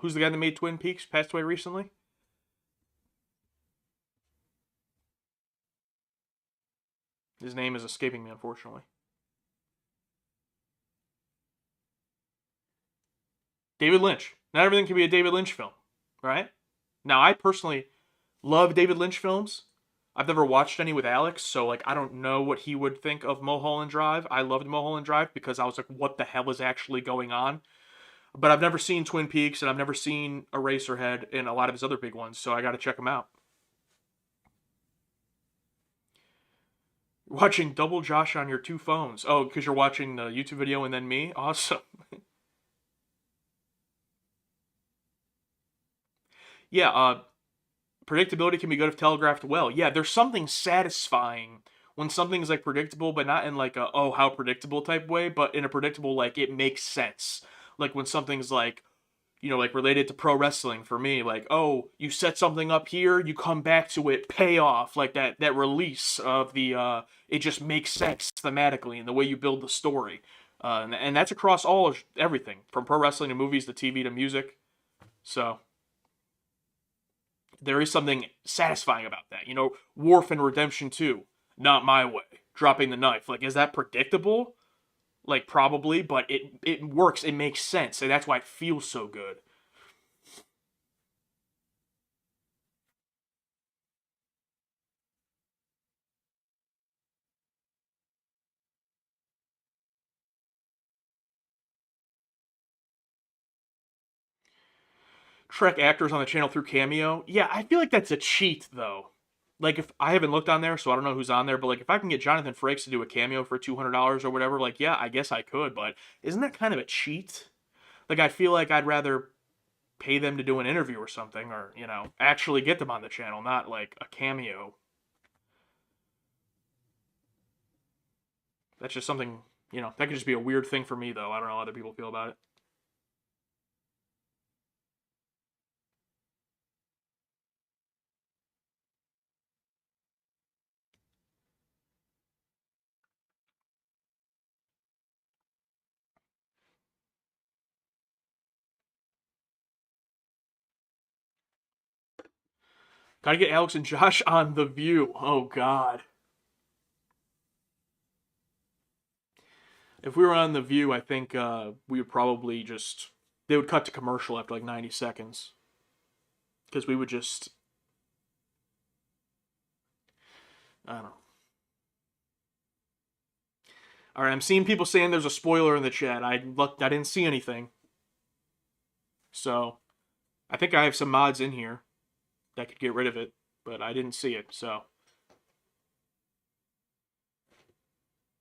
Who's the guy that made Twin Peaks? Passed away recently. His name is escaping me, unfortunately. David Lynch. Not everything can be a David Lynch film, right? Now, I personally love David Lynch films. I've never watched any with Alex, so like I don't know what he would think of Mulholland Drive. I loved Mulholland Drive because I was like, what the hell is actually going on? But I've never seen Twin Peaks, and I've never seen Eraserhead and a lot of his other big ones, so I got to check them out. Watching Double Josh on your two phones. Oh, because you're watching the YouTube video and then me? Awesome. Yeah, predictability can be good if telegraphed well. Yeah, there's something satisfying when something's like predictable, but not in like a, oh, how predictable type way, but in a predictable, like it makes sense. Like when something's like, you know, like related to pro wrestling for me, like, oh, you set something up here, you come back to it, payoff, like that release of the, it just makes sense thematically in the way you build the story. And that's across everything, from pro wrestling to movies to TV to music. So there is something satisfying about that. You know, Worf in Redemption 2, not my way, dropping the knife. Like, is that predictable? Like, probably, but it works, it makes sense, and that's why it feels so good. Trek actors on the channel through Cameo. Yeah, I feel like that's a cheat, though. Like, if I haven't looked on there, so I don't know who's on there, but like, if I can get Jonathan Frakes to do a cameo for $200 or whatever, like, yeah, I guess I could, but isn't that kind of a cheat? Like, I feel like I'd rather pay them to do an interview or something, or, you know, actually get them on the channel, not like a cameo. That's just something, you know, that could just be a weird thing for me, though. I don't know how other people feel about it. Gotta get Alex and Josh on The View. Oh, God. If we were on The View, I think we would probably just... They would cut to commercial after like 90 seconds. Because we would just... I don't know. Alright, I'm seeing people saying there's a spoiler in the chat. I didn't see anything. So, I think I have some mods in here that could get rid of it, but I didn't see it, so.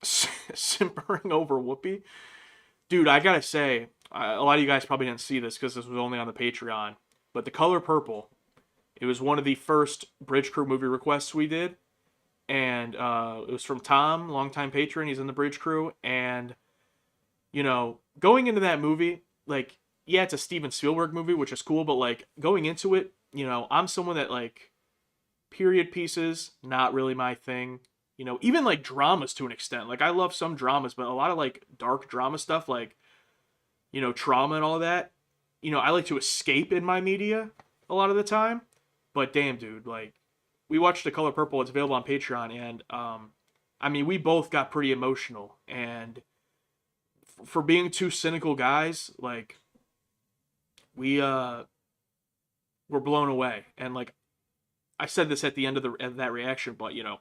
Simpering over Whoopi? Dude, I gotta say, a lot of you guys probably didn't see this because this was only on the Patreon, but The Color Purple, it was one of the first Bridge Crew movie requests we did, and it was from Tom, longtime patron. He's in the Bridge Crew, and, you know, going into that movie, like, yeah, it's a Steven Spielberg movie, which is cool, but, like, going into it, you know, I'm someone that, like, period pieces, not really my thing. You know, even, like, dramas to an extent. Like, I love some dramas, but a lot of, like, dark drama stuff, like, you know, trauma and all that, you know, I like to escape in my media a lot of the time. But damn, dude, like, we watched The Color Purple. It's available on Patreon, and, I mean, we both got pretty emotional. And for being two cynical guys, like, we were blown away. And, like, I said this at the end of that reaction, but, you know,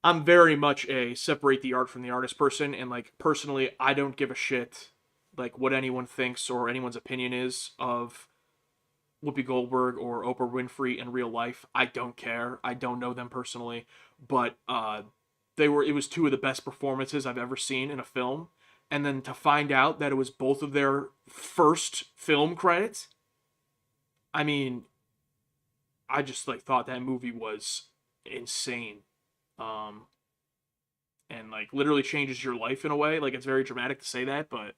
I'm very much a separate the art from the artist person, and, like, personally, I don't give a shit, like, what anyone thinks or anyone's opinion is of Whoopi Goldberg or Oprah Winfrey in real life. I don't care. I don't know them personally, but it was two of the best performances I've ever seen in a film, and then to find out that it was both of their first film credits, I mean, I just, like, thought that movie was insane. And, like, literally changes your life in a way. Like, it's very dramatic to say that, but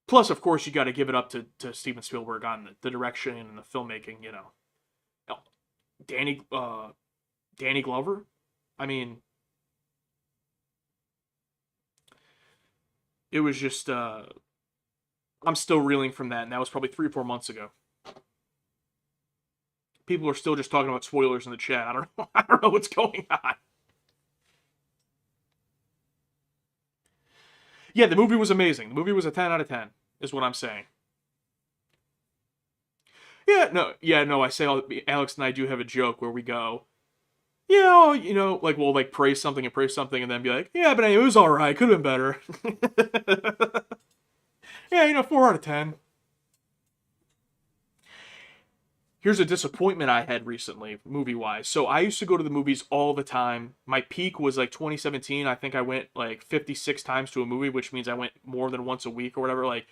plus, of course, you got to give it up to Steven Spielberg on the direction and the filmmaking, you know. Danny Glover, I mean, it was just, I'm still reeling from that, and that was probably 3 or 4 months ago. People are still just talking about spoilers in the chat. I don't know. I don't know what's going on. Yeah, the movie was amazing. The movie was a 10 out of 10, is what I'm saying. Yeah, no, I say Alex and I do have a joke where we go, yeah, oh, you know, like, we'll, like, praise something and then be like, yeah, but anyway, it was alright, could have been better. Yeah, you know, 4 out of 10. Here's a disappointment I had recently, movie-wise. So I used to go to the movies all the time. My peak was like 2017. I think I went like 56 times to a movie, which means I went more than once a week or whatever. Like,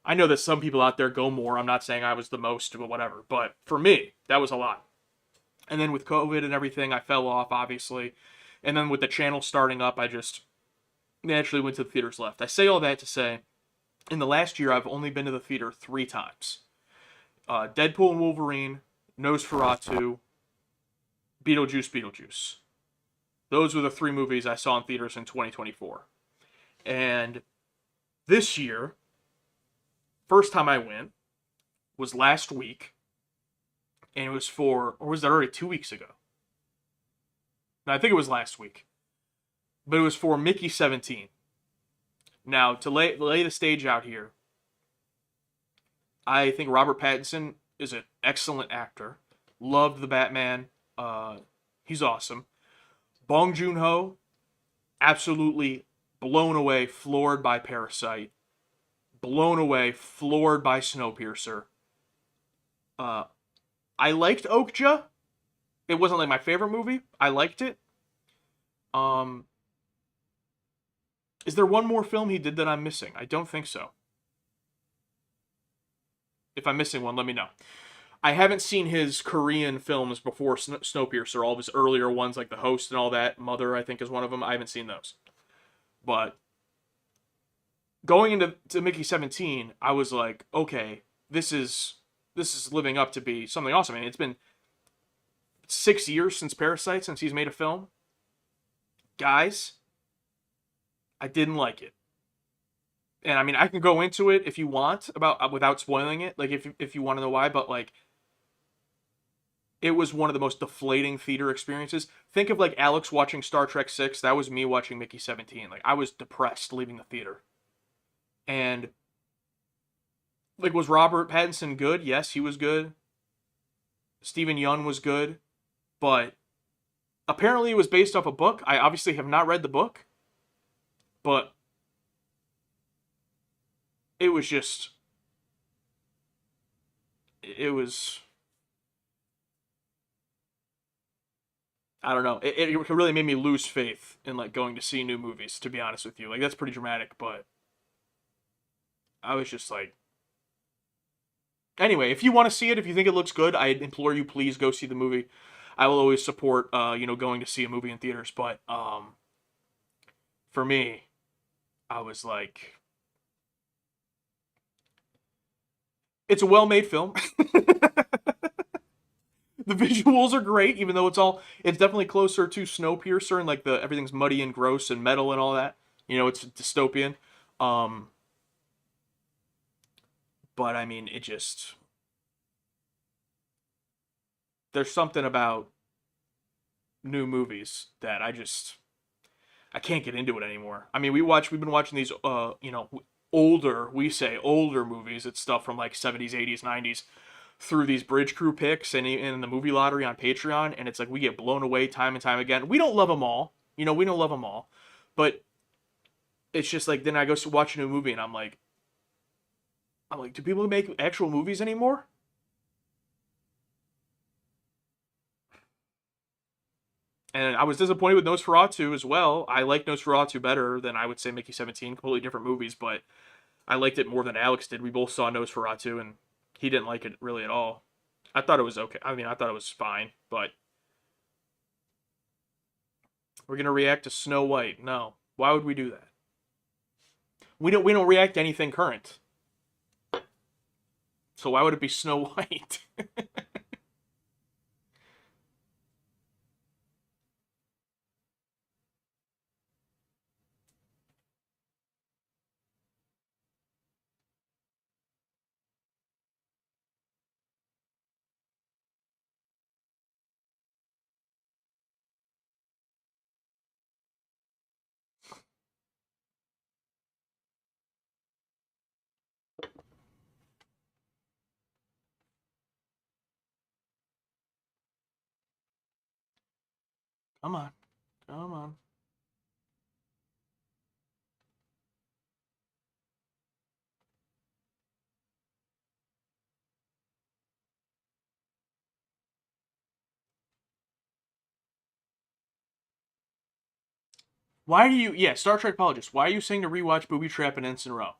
I know that some people out there go more. I'm not saying I was the most or whatever. But for me, that was a lot. And then with COVID and everything, I fell off, obviously. And then with the channel starting up, I just naturally went to the theaters left. I say all that to say, in the last year, I've only been to the theater 3 times. Deadpool and Wolverine, Nosferatu, Beetlejuice. Those were the 3 movies I saw in theaters in 2024. And this year, first time I went was last week. And it was or was that already 2 weeks ago? No, I think it was last week. But it was for Mickey 17. Now, to lay the stage out here, I think Robert Pattinson is an excellent actor. Loved the Batman. He's awesome. Bong Joon-ho, absolutely blown away, floored by Parasite. Blown away, floored by Snowpiercer. I liked Okja. It wasn't like my favorite movie. I liked it. Is there one more film he did that I'm missing? I don't think so. If I'm missing one, let me know. I haven't seen his Korean films before Snowpiercer, all of his earlier ones, like The Host and all that. Mother, I think, is one of them. I haven't seen those. But going into Mickey 17, I was like, okay, this is living up to be something awesome. I mean, it's been 6 years since Parasite, since he's made a film. Guys, I didn't like it. And I mean, I can go into it if you want without spoiling it, like if you want to know why, but like it was one of the most deflating theater experiences. Think of like Alex watching Star Trek 6, that was me watching Mickey 17. Like I was depressed leaving the theater. And like, was Robert Pattinson good? Yes, he was good. Stephen Yeun was good, but apparently it was based off a book. I obviously have not read the book, but it was just it was, I don't know. It really made me lose faith in like going to see new movies, to be honest with you. Like that's pretty dramatic, but I was just like, anyway, if you want to see it, if you think it looks good, I implore you, please go see the movie. I will always support, going to see a movie in theaters. But for me, I was like, it's a well-made film. The visuals are great, even though it's definitely closer to Snowpiercer and like everything's muddy and gross and metal and all that. It's dystopian. But I mean, there's something about new movies that I can't get into it anymore. I mean, we've been watching these, older movies. It's stuff from like 70s, 80s, 90s through these Bridge Crew picks and in the movie lottery on Patreon. And it's like, we get blown away time and time again. We don't love them all. We don't love them all. But it's just like, then I go to watch a new movie and I'm like, do people make actual movies anymore? And I was disappointed with Nosferatu as well. I like Nosferatu better than, I would say, Mickey 17. Completely different movies, but I liked it more than Alex did. We both saw Nosferatu, and he didn't like it really at all. I thought it was okay. I mean, I thought it was fine, but we're gonna react to Snow White. No, why would we do that? We don't react to anything current. So why would it be Snow White? Come on. Come on. Why do you... Yeah, Star Trek apologist. Why are you saying to rewatch Booby Trap and Ensign Row?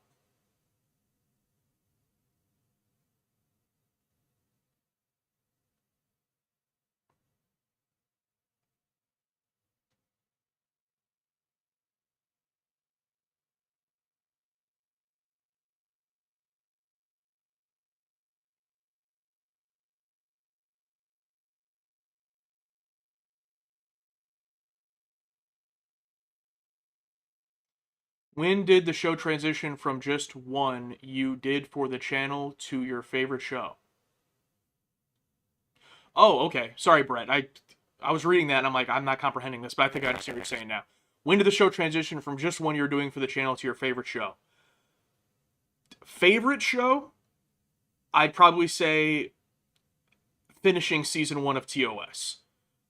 When did the show transition from just one you did for the channel to your favorite show? Oh, okay. Sorry, Brett. I was reading that and I'm like, I'm not comprehending this, but I think I understand what you're saying now. When did the show transition from just one you're doing for the channel to your favorite show? Favorite show? I'd probably say finishing season 1 of TOS.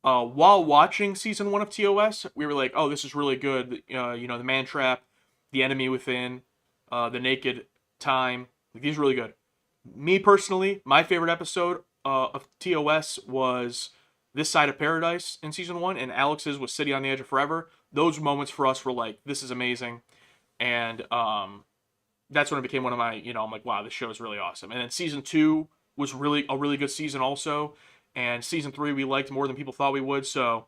While watching season 1 of TOS, we were like, oh, this is really good. The Man Trap, The Enemy Within, The Naked Time. Like, these are really good. Me personally, my favorite episode of TOS was This Side of Paradise in season 1, and Alex's was City on the Edge of Forever. Those moments for us were like, this is amazing. And that's when it became one of my, I'm like, wow, this show is really awesome. And then season 2 was really a really good season also. And season 3 we liked more than people thought we would. So,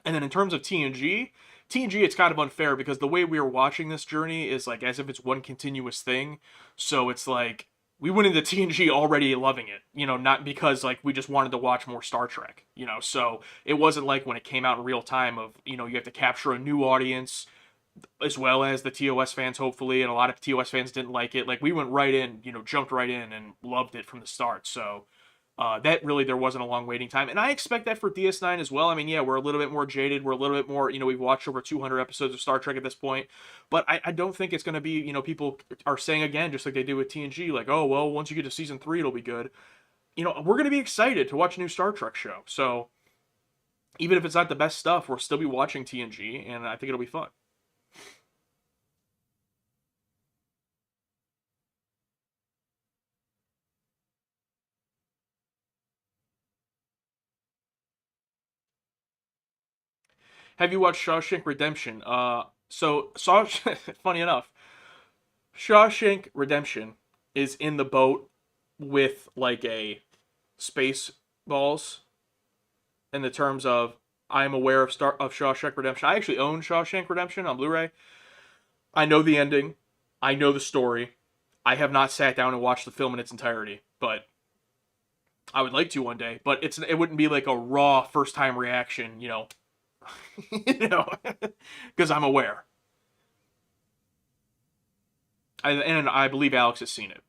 and then in terms of TNG, it's kind of unfair because the way we are watching this journey is like as if it's one continuous thing. So it's like we went into TNG already loving it, not because like we just wanted to watch more Star Trek, So it wasn't like when it came out in real time of, you have to capture a new audience as well as the TOS fans, hopefully. And a lot of TOS fans didn't like it. Like we went right in, jumped right in and loved it from the start. So that really, there wasn't a long waiting time. And I expect that for DS9 as well. I mean, yeah, we're a little bit more jaded. We're a little bit more, we've watched over 200 episodes of Star Trek at this point. But I don't think it's going to be, people are saying again, just like they do with TNG, like, oh, well, once you get to season 3, it'll be good. We're going to be excited to watch a new Star Trek show. So even if it's not the best stuff, we'll still be watching TNG, and I think it'll be fun. Have you watched Shawshank Redemption? Funny enough, Shawshank Redemption is in the boat with like a space balls in the terms of I'm aware of Shawshank Redemption. I actually own Shawshank Redemption on Blu-ray. I know the ending. I know the story. I have not sat down and watched the film in its entirety, but I would like to one day. But it wouldn't be like a raw first time reaction, because I'm aware. And I believe Alex has seen it.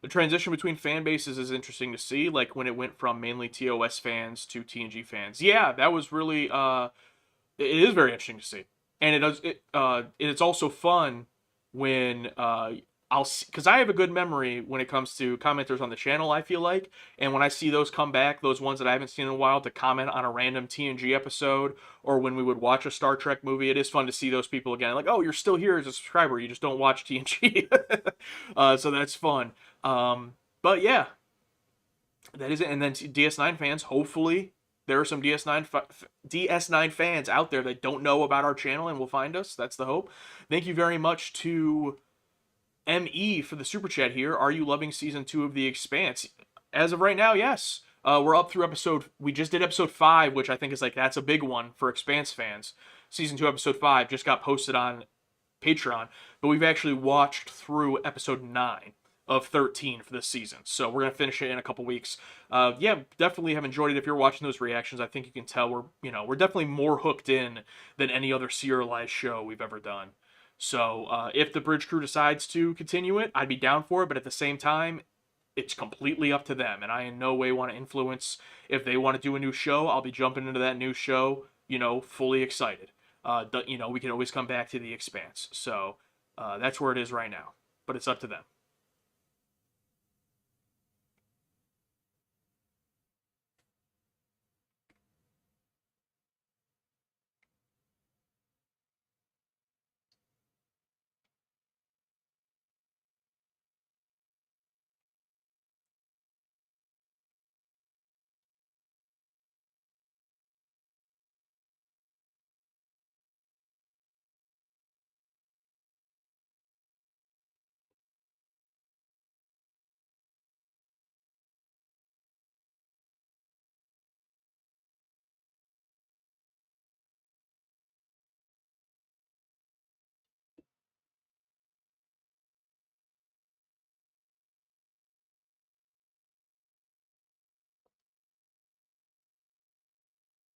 The transition between fan bases is interesting to see, like when it went from mainly TOS fans to TNG fans. Yeah, that was really it is very interesting to see. And it's also fun when I'll see, because I have a good memory when it comes to commenters on the channel, I feel like, and when I see those come back, those ones that I haven't seen in a while, to comment on a random TNG episode, or when we would watch a Star Trek movie, it is fun to see those people again. Like, oh, you're still here as a subscriber, you just don't watch TNG. So that's fun. But yeah, that is it. And then DS9 fans, hopefully there are some DS9 fans out there that don't know about our channel and will find us. That's the hope. Thank you very much to ME for the super chat here. Are you loving season 2 of The Expanse? As of right now, yes. We're up through we just did episode 5, which I think is that's a big one for Expanse fans. Season 2, episode 5 just got posted on Patreon, but we've actually watched through episode 9 of 13 for this season. So we're going to finish it in a couple weeks. Yeah, definitely have enjoyed it. If you're watching those reactions, I think you can tell we're definitely more hooked in than any other serialized show we've ever done. So if the Bridge Crew decides to continue it, I'd be down for it, but at the same time, it's completely up to them, and I in no way want to influence. If they want to do a new show, I'll be jumping into that new show, fully excited. We can always come back to The Expanse. So that's where it is right now, but it's up to them.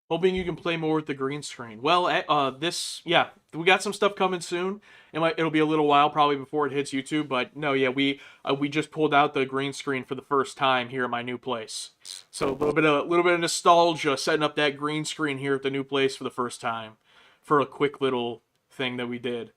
Hoping you can play more with the green screen. Well, we got some stuff coming soon. It'll be a little while probably before it hits YouTube, but no, yeah, we just pulled out the green screen for the first time here at my new place. So a little bit of nostalgia setting up that green screen here at the new place for the first time for a quick little thing that we did.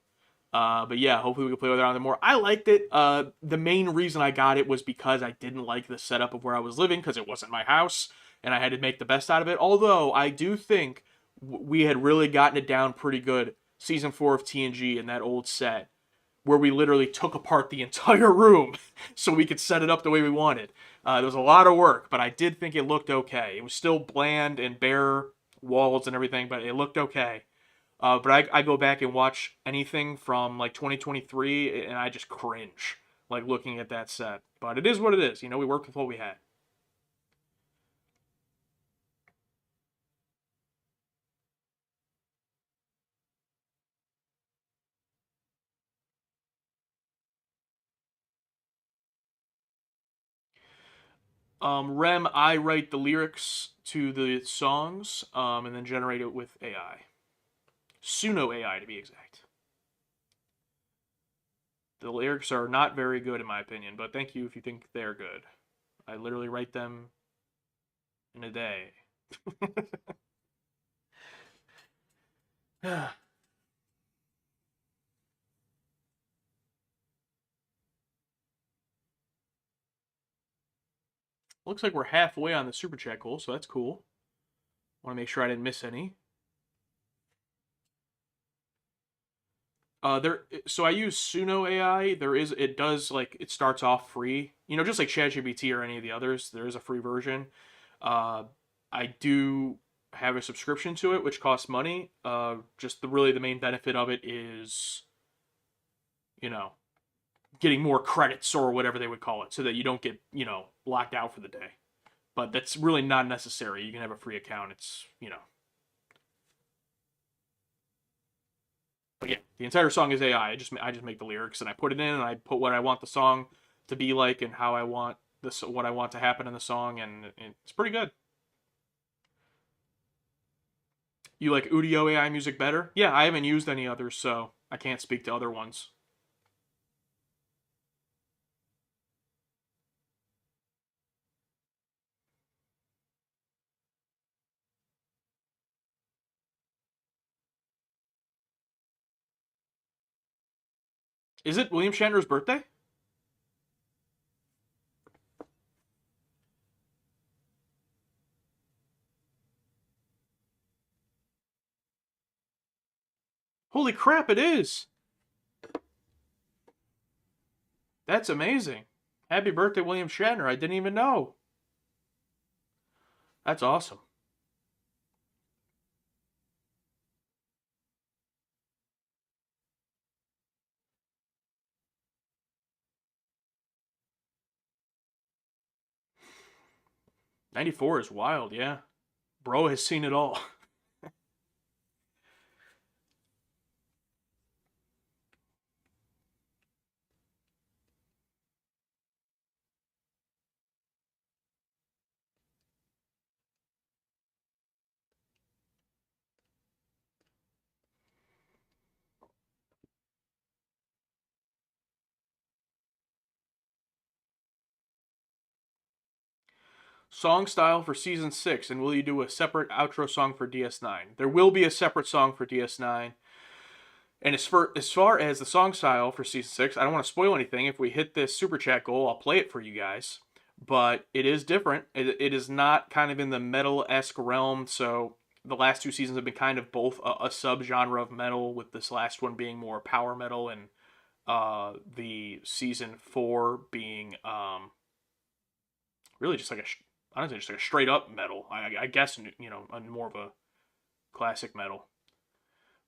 But yeah, hopefully we can play with it on the more. I liked it. The main reason I got it was because I didn't like the setup of where I was living because it wasn't my house. And I had to make the best out of it. Although, I do think we had really gotten it down pretty good season 4 of TNG in that old set, where we literally took apart the entire room so we could set it up the way we wanted. There was a lot of work, but I did think it looked okay. It was still bland and bare walls and everything, but it looked okay. But I go back and watch anything from 2023, and I just cringe, looking at that set. But it is what it is. We worked with what we had. Rem, I write the lyrics to the songs, and then generate it with AI. Suno AI, to be exact. The lyrics are not very good, in my opinion, but thank you if you think they're good. I literally write them in a day. Looks like we're halfway on the super chat goal, so that's cool. Want to make sure I didn't miss any. So I use Suno AI. It does like it starts off free. You know, just like ChatGPT or any of the others, there is a free version. Uh, I do have a subscription to it, which costs money. Just really the main benefit of it is, you know, getting more credits or whatever they would call it, so that you don't get, locked out for the day. But that's really not necessary. You can have a free account. It's, But yeah, the entire song is AI. I just make the lyrics and I put it in and I put what I want the song to be like and how I want what I want to happen in the song, and it's pretty good. You like Udio AI music better? Yeah, I haven't used any others, so I can't speak to other ones. Is it William Shatner's birthday? Holy crap, it is! That's amazing. Happy birthday, William Shatner. I didn't even know. That's awesome. '94 is wild, yeah. Bro has seen it all. Song style for season 6, and will you do a separate outro song for DS9? There will be a separate song for DS9. And as far as the song style for season 6, I don't want to spoil anything. If we hit this super chat goal, I'll play it for you guys. But it is different. It is not kind of in the metal-esque realm. So the last 2 seasons have been kind of both a subgenre of metal, with this last one being more power metal, and the season 4 being really just like honestly just like a straight up metal. I guess, more of a classic metal.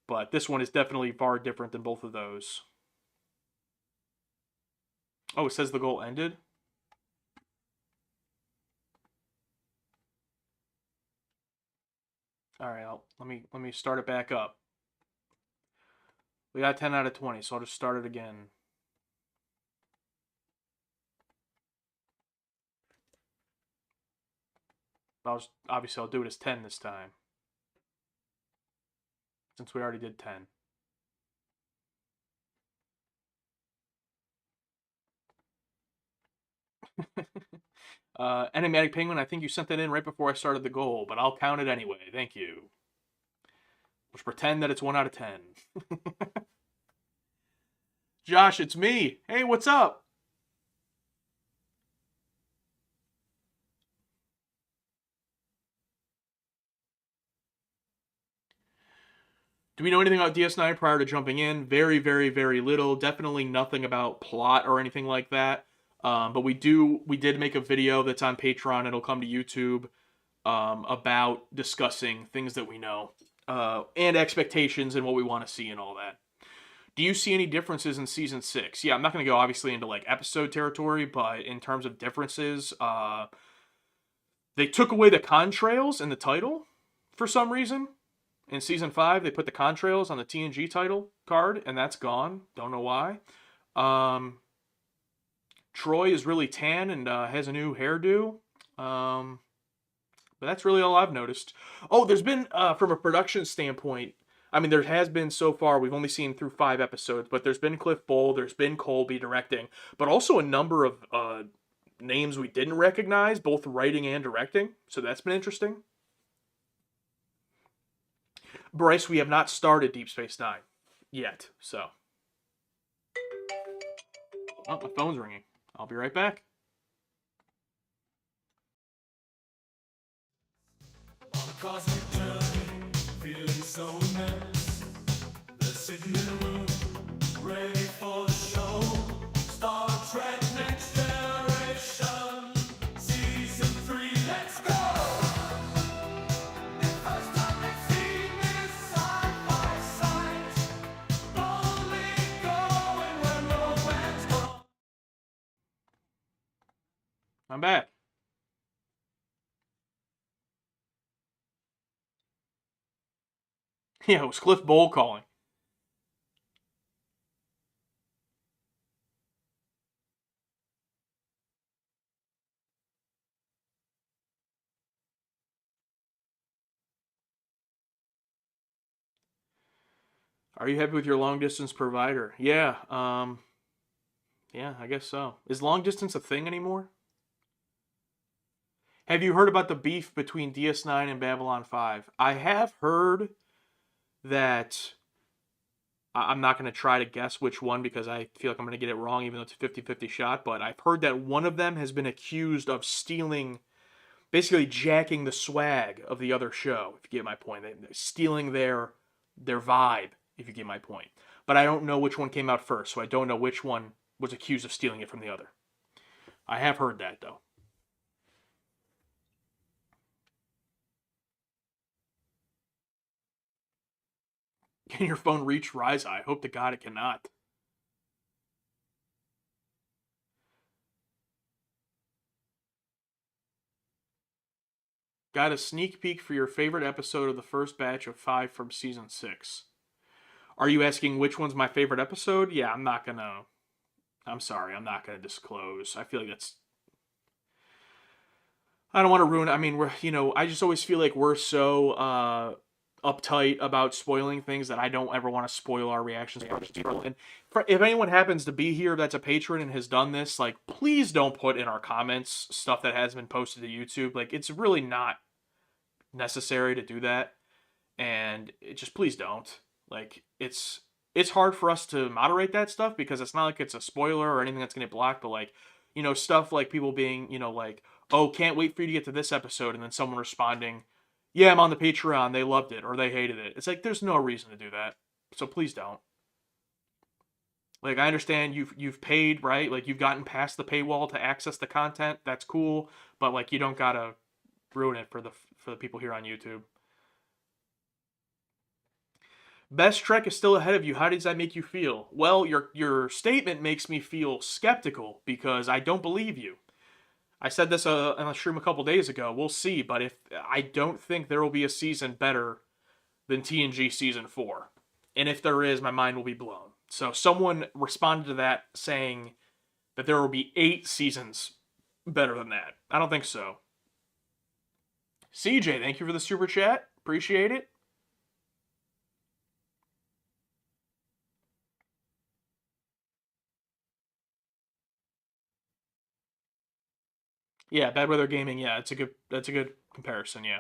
But this one is definitely far different than both of those. Oh, it says the goal ended? Alright, let me start it back up. We got 10 out of 20, so I'll just start it again. Obviously I'll do it as 10 this time, since we already did 10. Enigmatic Penguin, I think you sent that in right before I started the goal, but I'll count it anyway. Thank you. Let's pretend that it's 1 out of 10. Josh, it's me. Hey, what's up? Do we know anything about DS9 prior to jumping in? Very, very, very little. Definitely nothing about plot or anything like that. But we did make a video that's on Patreon. It'll come to YouTube about discussing things that we know and expectations and what we want to see and all that. Do you see any differences in season 6? Yeah, I'm not going to go obviously into like episode territory, but in terms of differences, they took away the contrails in the title for some reason. In season 5, they put the contrails on the TNG title card, and that's gone. Don't know why. Troy is really tan and has a new hairdo. But that's really all I've noticed. Oh, there's been, from a production standpoint, I mean, there has been so far, we've only seen through 5 episodes, but there's been Cliff Bole, there's been Colby directing, but also a number of names we didn't recognize, both writing and directing, so that's been interesting. Bryce, we have not started Deep Space Nine yet, so. Oh, my phone's ringing. I'll be right back. On a cosmic journey, feeling so immense. They're sitting in a room Trek Next Generation, Season 3, let's go! The first time they've seen this side by side, only going where no man's gone. I'm back. Yeah, it was Cliff Bowl calling. Are you happy with your long distance provider? Yeah, yeah, I guess so. Is long distance a thing anymore? Have you heard about the beef between DS9 and Babylon 5? I have heard that I'm not going to try to guess which one because I feel like I'm going to get it wrong even though it's a 50-50 shot, but I've heard that one of them has been accused of stealing, basically jacking the swag of the other show, if you get my point. They're stealing their vibe, if you get my point. But I don't know which one came out first, so I don't know which one was accused of stealing it from the other. I have heard that, though. Can your phone reach Ryza? I hope to God it cannot. Got a sneak peek for your favorite episode of the first batch of 5 from season 6. Are you asking which one's my favorite episode? Yeah, I'm sorry, I'm not gonna disclose. I feel like that's... I don't want to ruin it. I mean, I just always feel like we're so uptight about spoiling things that I don't ever want to spoil our reactions. And if anyone happens to be here that's a patron and has done this, like, please don't put in our comments stuff that has been posted to YouTube. Like, it's really not necessary to do that, and please don't. Like, it's hard for us to moderate that stuff because it's not like it's a spoiler or anything that's gonna get blocked, but like, stuff like people being, like, oh, can't wait for you to get to this episode, and then someone responding, yeah, I'm on the Patreon, they loved it or they hated it. It's like, there's no reason to do that, so please don't. Like, I understand you've paid, right? Like, you've gotten past the paywall to access the content. That's cool, but like, you don't gotta ruin it for the people here on YouTube. Best Trek is still ahead of you. How does that make you feel? Well, your statement makes me feel skeptical because I don't believe you. I said this on a stream a couple days ago. We'll see, but I don't think there will be a season better than TNG season 4. And if there is, my mind will be blown. So someone responded to that saying that there will be 8 seasons better than that. I don't think so. CJ, thank you for the super chat. Appreciate it. Yeah, Bad Weather Gaming. Yeah, that's a good comparison. Yeah,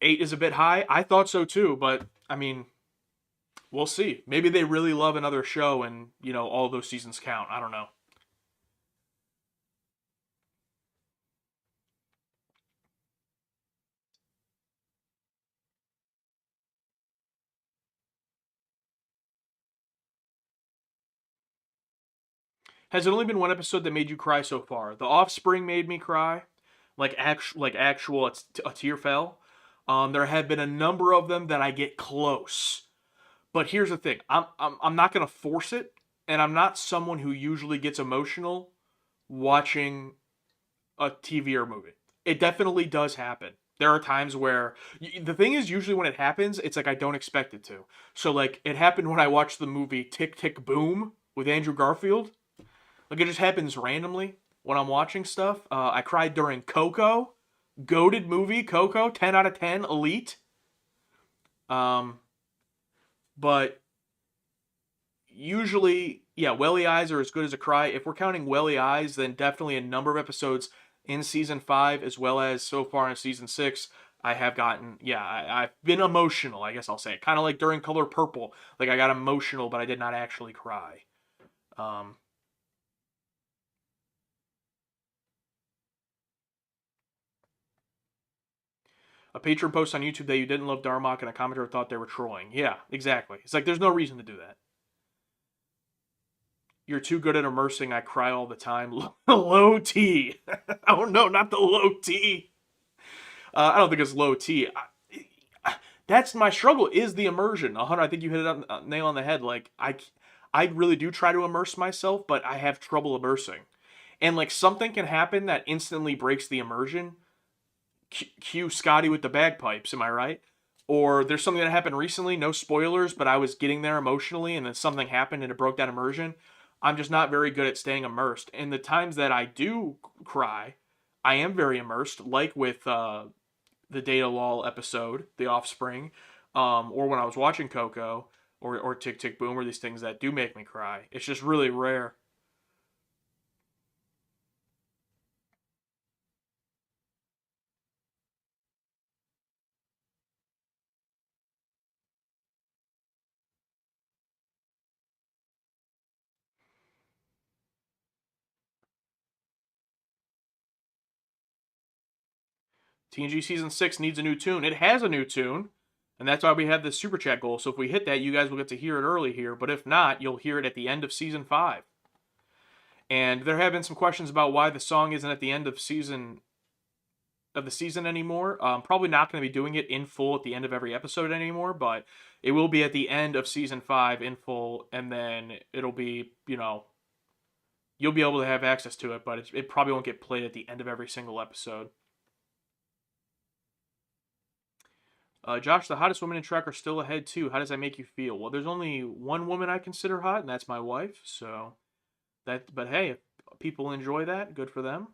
8 is a bit high. I thought so too, but I mean, we'll see. Maybe they really love another show, and all those seasons count. I don't know. Has it only been one episode that made you cry so far? The Offspring made me cry, like actual a tear fell. There have been a number of them that I get close, but here's the thing: I'm not gonna force it, and I'm not someone who usually gets emotional watching a TV or movie. It definitely does happen. There are times where the thing is, usually when it happens, it's like I don't expect it to. So like it happened when I watched the movie Tick Tick Boom with Andrew Garfield. Like, it just happens randomly when I'm watching stuff. I cried during Coco. Goated movie, Coco. 10 out of 10. Elite. But usually, yeah, Welly Eyes are as good as a cry. If we're counting Welly Eyes, then definitely a number of episodes in Season 5, as well as so far in Season 6, I have gotten, I've been emotional, I guess I'll say. Kind of like during Color Purple. Like, I got emotional, but I did not actually cry. A patron post on YouTube that you didn't love Darmok and a commenter thought they were trolling. Yeah, exactly. It's like there's no reason to do that. You're too good at immersing. I cry all the time. Low T. Oh no, not the low T. I don't think it's low T. That's my struggle. Is the immersion. I think you hit it on nail on the head. Like I really do try to immerse myself, but I have trouble immersing. And like something can happen that instantly breaks the immersion. Cue Scotty with the bagpipes. Am I right? Or there's something that happened recently. No spoilers, but I was getting there emotionally, and then something happened and it broke that immersion. I'm just not very good at staying immersed. And the times that I do cry, I am very immersed, like with the Data Lol episode, The Offspring, or when I was watching Coco, or Tick Tick Boom, or these things that do make me cry. It's just really rare. TNG Season 6 needs a new tune. It has a new tune, and that's why we have this Super Chat goal. So if we hit that, you guys will get to hear it early here. But if not, you'll hear it at the end of Season 5. And there have been some questions about why the song isn't at the end of the season anymore. Probably not going to be doing it in full at the end of every episode anymore, but it will be at the end of Season 5 in full, and then it'll be, you'll be able to have access to it, but it probably won't get played at the end of every single episode. Josh, the hottest women in Trek are still ahead too. How does that make you feel? Well, there's only one woman I consider hot, and that's my wife. So but hey, if people enjoy that, good for them.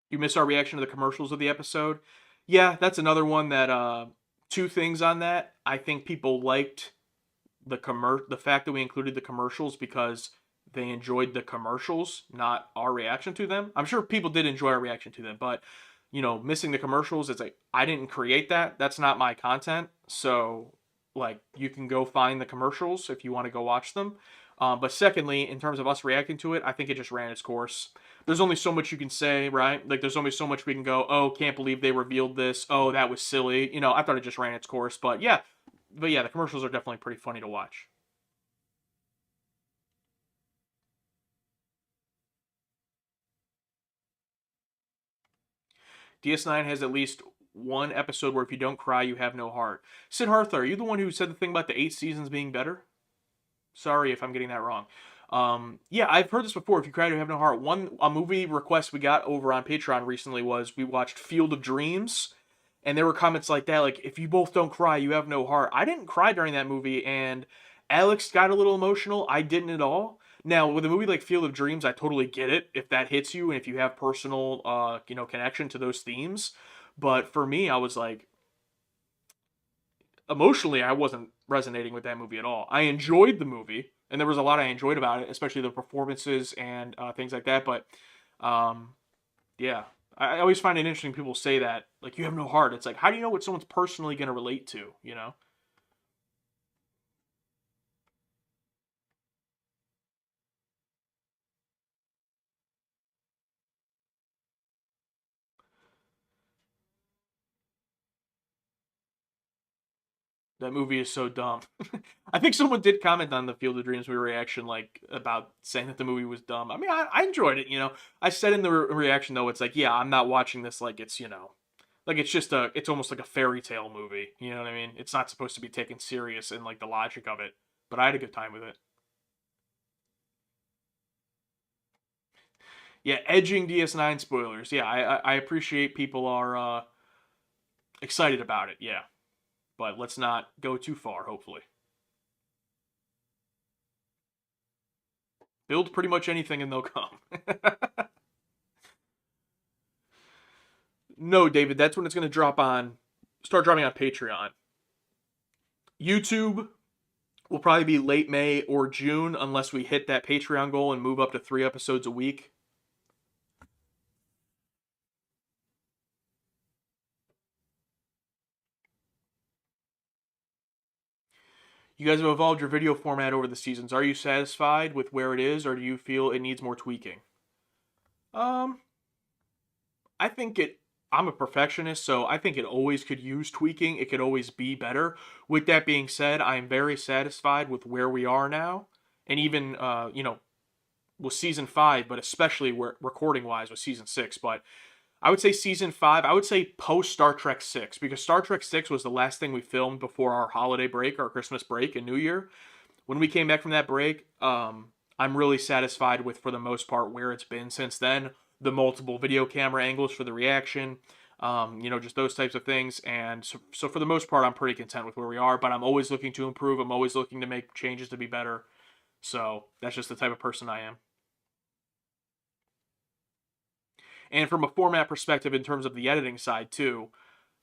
You missed our reaction to the commercials of the episode. Yeah, that's another one that two things on that. I think people liked the fact that we included the commercials because they enjoyed the commercials, not our reaction to them. I'm sure people did enjoy our reaction to them, but missing the commercials, it's like I didn't create that. That's not my content. So like you can go find the commercials if you want to go watch them. But secondly, in terms of us reacting to it, I think it just ran its course. There's only so much you can say, right? Like there's only so much we can go, oh, can't believe they revealed this. Oh, that was silly. I thought it just ran its course. But yeah, the commercials are definitely pretty funny to watch. DS9 has at least one episode where if you don't cry, you have no heart. Sid Harther, are you the one who said the thing about the 8 seasons being better? Sorry if I'm getting that wrong. Yeah, I've heard this before. If you cry, you have no heart. A movie request we got over on Patreon recently was we watched Field of Dreams, and there were comments like that, like, if you both don't cry, you have no heart. I didn't cry during that movie, and Alex got a little emotional. I didn't at all. Now, with a movie like Field of Dreams, I totally get it if that hits you and if you have personal, connection to those themes. But for me, I was like, emotionally, I wasn't resonating with that movie at all. I enjoyed the movie, and there was a lot I enjoyed about it, especially the performances and things like that. But yeah, I always find it interesting people say that, like, you have no heart. It's like, how do you know what someone's personally going to relate to, That movie is so dumb. I think someone did comment on the Field of Dreams reaction, like, about saying that the movie was dumb. I mean, I enjoyed it, I said in the reaction, though, it's like, yeah, I'm not watching this like it's, like it's just it's almost like a fairy tale movie. You know what I mean? It's not supposed to be taken serious in, like, the logic of it. But I had a good time with it. Yeah, edging DS9 spoilers. Yeah, I appreciate people are excited about it, yeah. But let's not go too far, hopefully. Build pretty much anything and they'll come. No, David, that's when it's going to start dropping on Patreon. YouTube will probably be late May or June unless we hit that Patreon goal and move up to 3 episodes a week. You guys have evolved your video format over the seasons. Are you satisfied with where it is, or do you feel it needs more tweaking? I think I'm a perfectionist, so I think it always could use tweaking. It could always be better. With that being said, I am very satisfied with where we are now, and even with season 5, but especially where recording wise with season 6. But I would say season 5. I would say post Star Trek 6, because Star Trek 6 was the last thing we filmed before our holiday break, our Christmas break and New Year. When we came back from that break, I'm really satisfied with, for the most part, where it's been since then. The multiple video camera angles for the reaction, just those types of things. And so for the most part, I'm pretty content with where we are, but I'm always looking to improve. I'm always looking to make changes to be better. So that's just the type of person I am. And from a format perspective, in terms of the editing side too,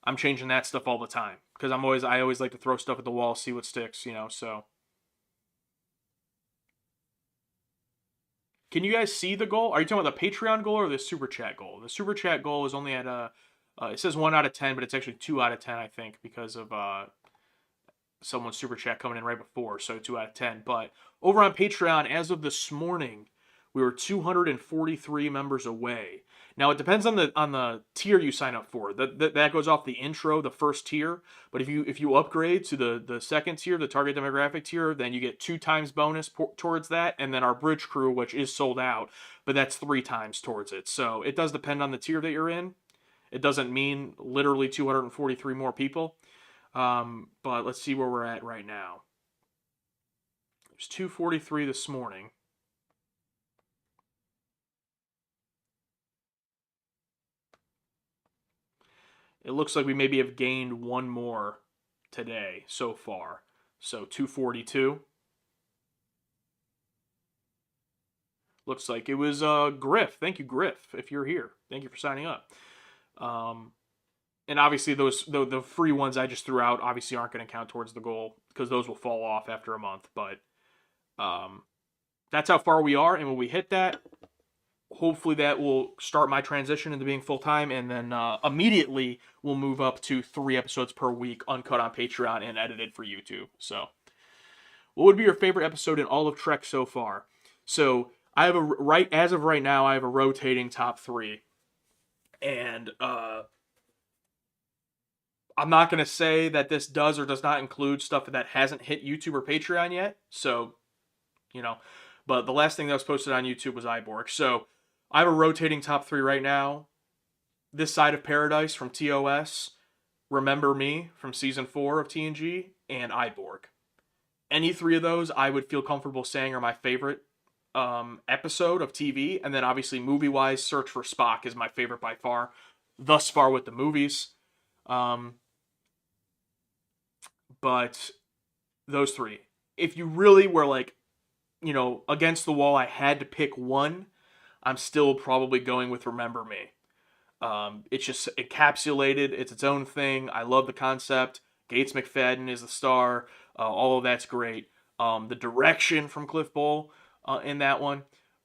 I'm changing that stuff all the time, because I always like to throw stuff at the wall, see what sticks, so. Can you guys see the goal? Are you talking about the Patreon goal or the Super Chat goal? The Super Chat goal is only at, it says 1 out of 10, but it's actually 2 out of 10, I think, because of someone's Super Chat coming in right before, so 2 out of 10. But over on Patreon, as of this morning, we were 243 members away. Now, it depends on the tier you sign up for. That goes off the intro, the first tier. But if you upgrade to the second tier, the target demographic tier, then you get 2 times bonus towards that. And then our bridge crew, which is sold out, but that's 3 times towards it. So it does depend on the tier that you're in. It doesn't mean literally 243 more people. But let's see where we're at right now. There's 243 this morning. It looks like we maybe have gained 1 more today so far. So 242. Looks like it was Griff. Thank you, Griff, if you're here. Thank you for signing up. And obviously the free ones I just threw out obviously aren't going to count towards the goal, because those will fall off after a month. But that's how far we are. And when we hit that, hopefully that will start my transition into being full-time, and then immediately we'll move up to 3 episodes per week, uncut on Patreon and edited for YouTube. So what would be your favorite episode in all of Trek so far? So I have as of right now, I have a rotating top 3. And I'm not going to say that this does or does not include stuff that hasn't hit YouTube or Patreon yet. So, but the last thing that was posted on YouTube was Iborg. So I have a rotating top 3 right now. This Side of Paradise from TOS, Remember Me from Season 4 of TNG, and Iborg. Any 3 of those I would feel comfortable saying are my favorite episode of TV. And then obviously movie-wise, Search for Spock is my favorite by far, thus far with the movies. But those 3. If you really were like, against the wall, I had to pick one, I'm still probably going with Remember Me. It's just encapsulated. It's its own thing. I love the concept. Gates McFadden is the star. All of that's great. The direction from Cliff Bole in that one.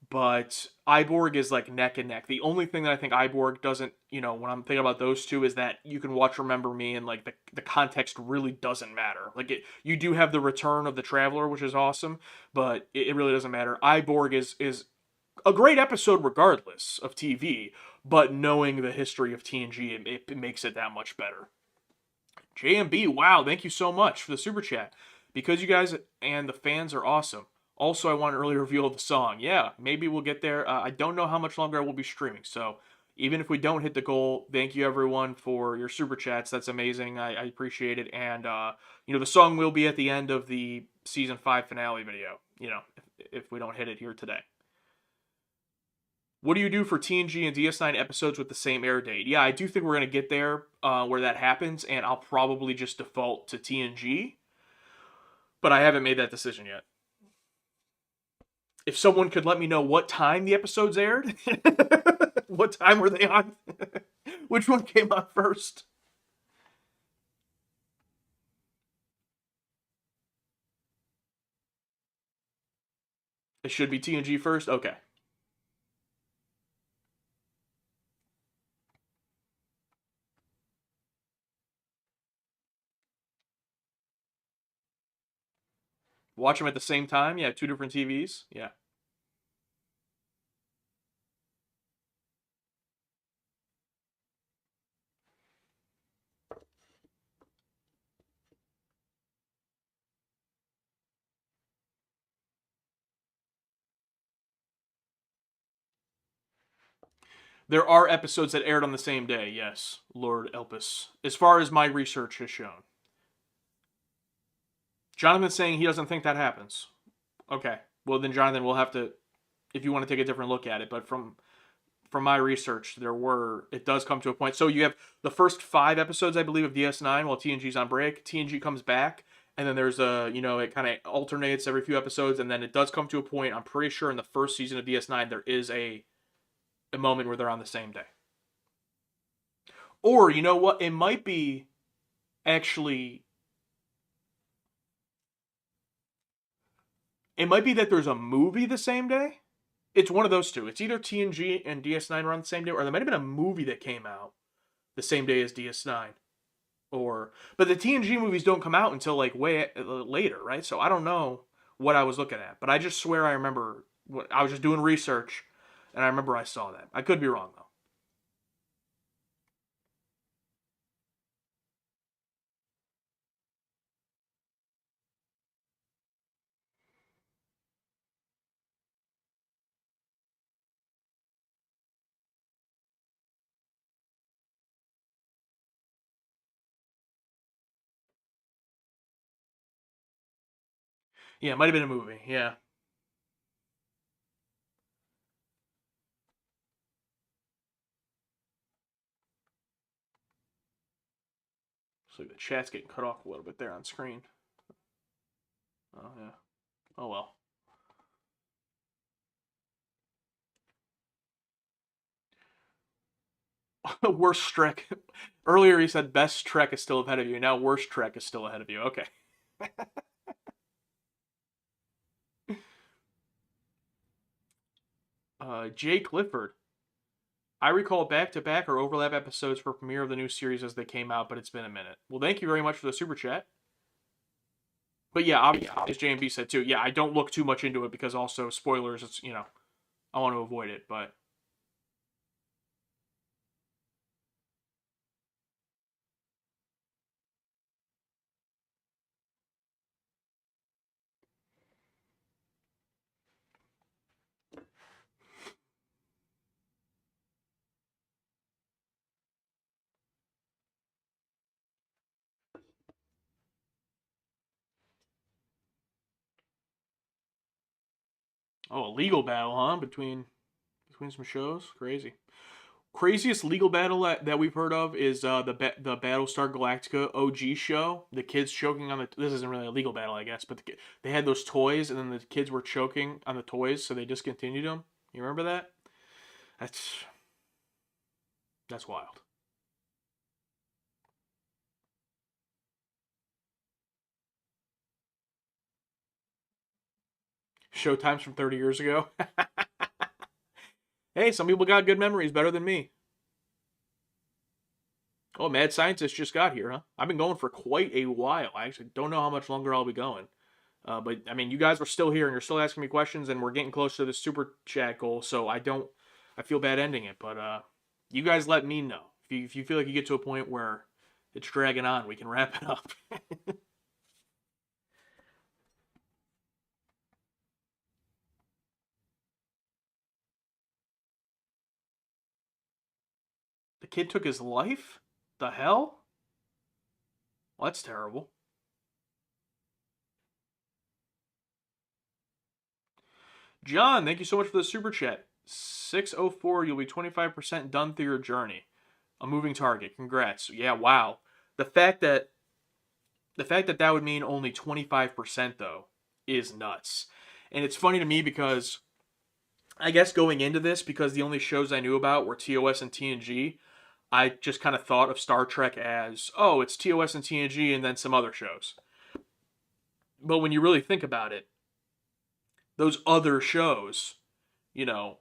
But Iborg is like neck and neck. The only thing that I think Iborg doesn't, when I'm thinking about those 2, is that you can watch Remember Me and like the context really doesn't matter. Like you do have the return of the Traveler, which is awesome, but it really doesn't matter. Iborg is a great episode regardless of TV, but knowing the history of TNG, it makes it that much better. JMB, wow, thank you so much for the super chat. Because you guys and the fans are awesome. Also, I want an early review of the song. Yeah, maybe we'll get there. I don't know how much longer I will be streaming, so even if we don't hit the goal, thank you everyone for your super chats. That's amazing. I appreciate it. And, the song will be at the end of the Season 5 finale video, if we don't hit it here today. What do you do for TNG and DS9 episodes with the same air date? Yeah, I do think we're going to get there where that happens, and I'll probably just default to TNG. But I haven't made that decision yet. If someone could let me know what time the episodes aired, what time were they on, which one came on first? It should be TNG first? Okay. Watch them at the same time? Yeah, 2 different TVs? Yeah. There are episodes that aired on the same day, yes, Lord Elpis. As far as my research has shown. Jonathan's saying he doesn't think that happens. Okay. Well, then, Jonathan, we'll have to, if you want to take a different look at it. But from my research, it does come to a point. So you have the first 5 episodes, I believe, of DS9 while TNG's on break. TNG comes back, and then there's it kind of alternates every few episodes, and then it does come to a point, I'm pretty sure in the first season of DS9, there is a moment where they're on the same day. Or, you know what? It might be actually... It might be that there's a movie the same day. It's one of those two. It's either TNG and DS9 are on the same day, or there might have been a movie that came out the same day as DS9. But the TNG movies don't come out until like way later, right? So I don't know what I was looking at, but I just swear I remember. I was just doing research, and I remember I saw that. I could be wrong though. Yeah, it might have been a movie. Yeah. So the chat's getting cut off a little bit there on screen. Oh yeah. Oh well. Worst Trek. Earlier he said best Trek is still ahead of you. Now worst Trek is still ahead of you. Okay. Jay Clifford. I recall back-to-back or overlap episodes for premiere of the new series as they came out, but it's been a minute. Well, thank you very much for the super chat. But yeah, obviously, as JMB said too, yeah, I don't look too much into it because also spoilers, it's, I want to avoid it, but... Oh, a legal battle, huh? Between some shows? Crazy. Craziest legal battle that we've heard of is the Battlestar Galactica OG show. The kids choking on the... This isn't really a legal battle, I guess, but they had those toys, and then the kids were choking on the toys, so they discontinued them. You remember that? That's wild. Showtime's from 30 years ago. Hey, some people got good memories, better than me. Oh, Mad Scientist just got here, huh? I've been going for quite a while. I actually don't know how much longer I'll be going. But, I mean, you guys are still here, and you're still asking me questions, and we're getting close to the super chat goal, so I feel bad ending it. But you guys let me know. If you feel like you get to a point where it's dragging on, we can wrap it up. The kid took his life? The hell? Well, that's terrible. John, thank you so much for the super chat. 604, you'll be 25% done through your journey. A moving target. Congrats. Yeah, wow. The fact that that would mean only 25% though is nuts. And it's funny to me because I guess going into this, because the only shows I knew about were TOS and TNG, I just kind of thought of Star Trek as, oh, it's TOS and TNG and then some other shows. But when you really think about it, those other shows,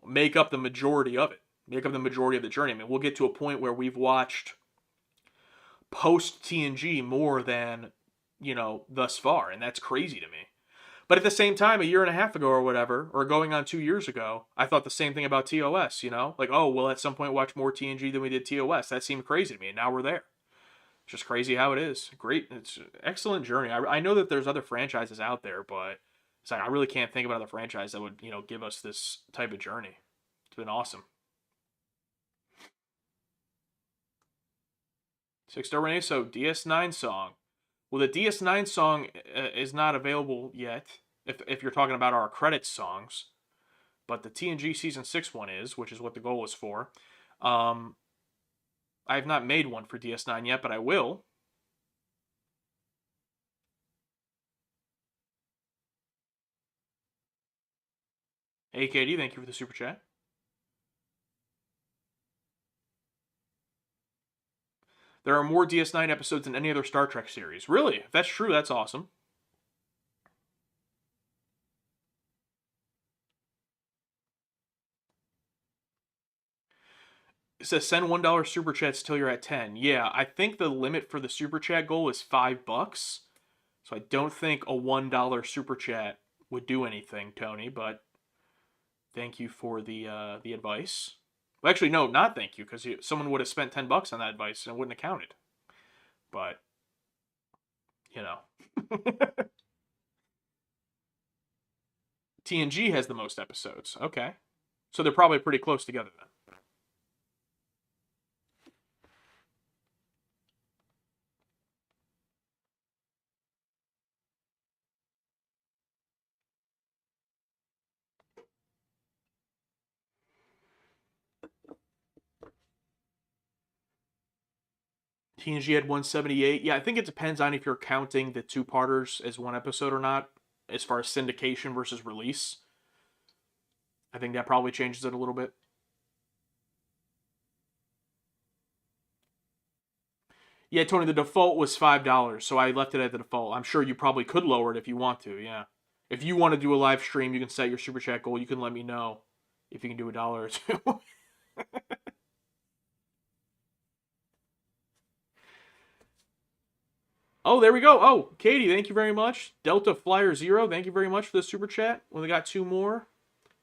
make up the majority of it. Make up the majority of the journey. I mean, we'll get to a point where we've watched post TNG more than, thus far, and that's crazy to me. But at the same time, a year and a half ago or whatever, or going on 2 years ago, I thought the same thing about TOS, Like, oh, we'll at some point watch more TNG than we did TOS. That seemed crazy to me, and now we're there. It's just crazy how it is. Great. It's an excellent journey. I know that there's other franchises out there, but it's like I really can't think of another franchise that would, give us this type of journey. It's been awesome. 6-star Renee. So DS9 song. Well, the DS9 song is not available yet, if you're talking about our credits songs. But the TNG Season 6 one is, which is what the goal was for. I have not made one for DS9 yet, but I will. Hey, Katie, thank you for the super chat. There are more DS9 episodes than any other Star Trek series. Really? If that's true, that's awesome. It says send $1 super chats till you're at 10. Yeah, I think the limit for the super chat goal is $5. So I don't think a $1 super chat would do anything, Tony, but thank you for the advice. Well, actually, no, not thank you, because someone would have spent $10 on that advice and it wouldn't have counted. But, you know. TNG has the most episodes. Okay. So they're probably pretty close together then. TNG had 178. Yeah, I think it depends on if you're counting the two-parters as one episode or not, as far as syndication versus release. I think that probably changes it a little bit. Yeah, Tony, the default was $5, so I left it at the default. I'm sure you probably could lower it if you want to, yeah. If you want to do a live stream, you can set your super chat goal. You can let me know if you can do $1 or $2. Oh, there we go. Oh, Katie, thank you very much. Delta Flyer 0, thank you very much for the super chat. We only got 2 more.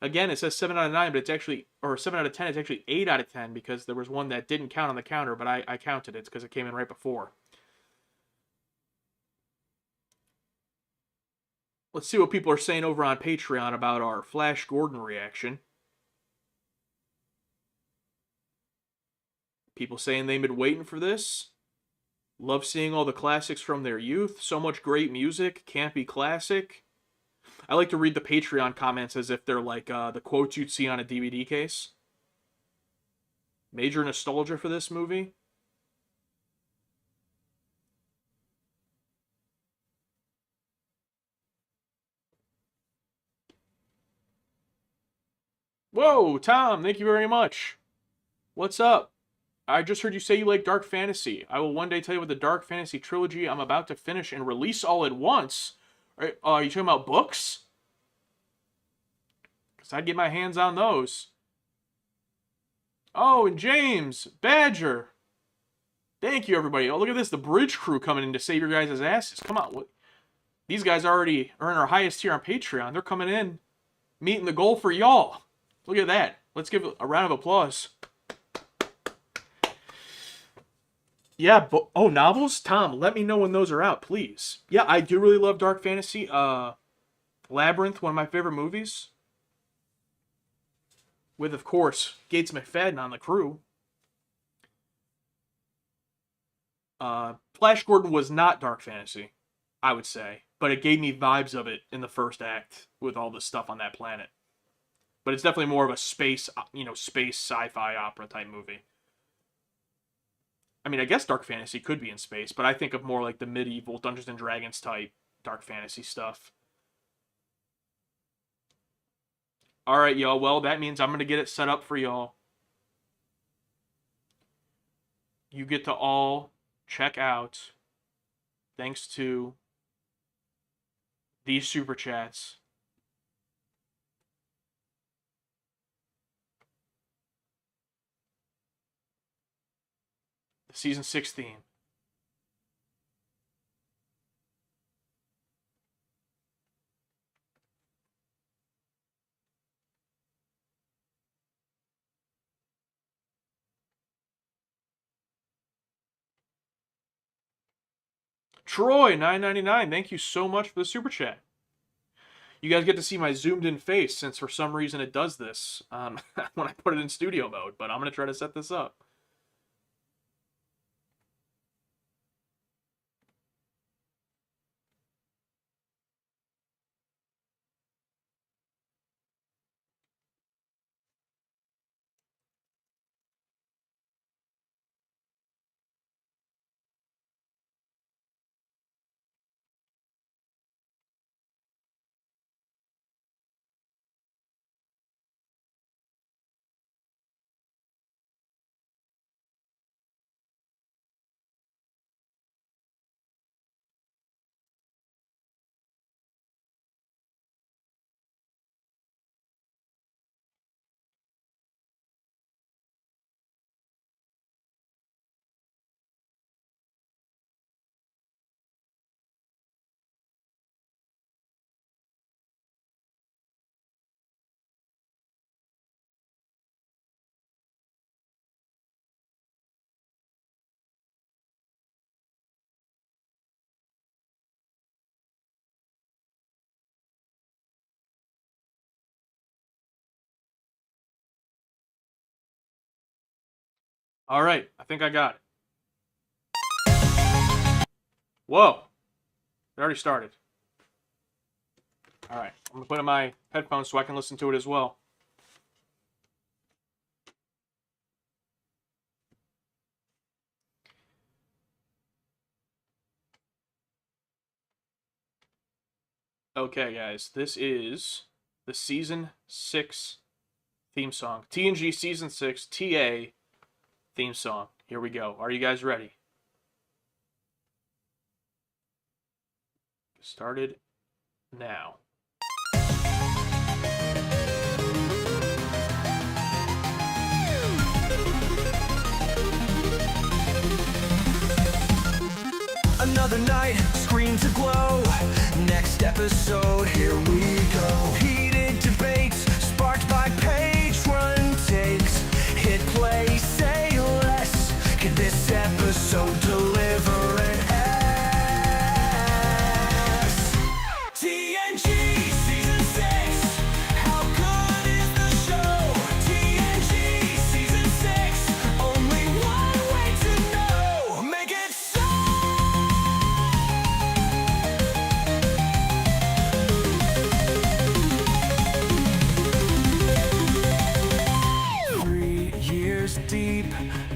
Again, it says 7 out of 9, but it's actually, or 7 out of 10, it's actually 8 out of 10 because there was one that didn't count on the counter, but I counted it because it came in right before. Let's see what people are saying over on Patreon about our Flash Gordon reaction. People saying they've been waiting for this. Love seeing all the classics from their youth. So much great music. Can't be classic. I like to read the Patreon comments as if they're like the quotes you'd see on a DVD case. Major nostalgia for this movie. Whoa, Tom, thank you very much. What's up? I just heard you say you like dark fantasy. I will one day tell you what the dark fantasy trilogy I'm about to finish and release all at once. Are you talking about books? Because I'd get my hands on those. Oh, and James, Badger. Thank you, everybody. Oh, look at this. The bridge crew coming in to save your guys' asses. Come on. What? These guys already earn our highest tier on Patreon. They're coming in, meeting the goal for y'all. Look at that. Let's give a round of applause. Yeah, but novels? Tom, let me know when those are out, please. Yeah, I do really love dark fantasy. Labyrinth, one of my favorite movies. With, of course, Gates McFadden on the crew. Flash Gordon was not dark fantasy, I would say. But it gave me vibes of it in the first act with all the stuff on that planet. But it's definitely more of a space sci-fi opera type movie. I mean, I guess dark fantasy could be in space, but I think of more like the medieval Dungeons and Dragons type dark fantasy stuff. Alright, y'all. Well, that means I'm going to get it set up for y'all. You get to all check out, thanks to these super chats, the Season 6 theme. Troy, $9.99. Thank you so much for the super chat. You guys get to see my zoomed in face since for some reason it does this when I put it in studio mode, but I'm going to try to set this up. All right, I think I got it. Whoa. It already started. All right, I'm going to put in my headphones so I can listen to it as well. Okay, guys, this is the Season 6 theme song. TNG Season 6 TA theme song. Here we go. Are you guys ready? Started now. Another night, screens aglow. Next episode, here we go. Heated debates, sparked by page run takes. Hit play, say less. Can this episode deliver an S? TNG Season 6. How good is the show? TNG Season 6. Only one way to know. Make it so. 3 years deep,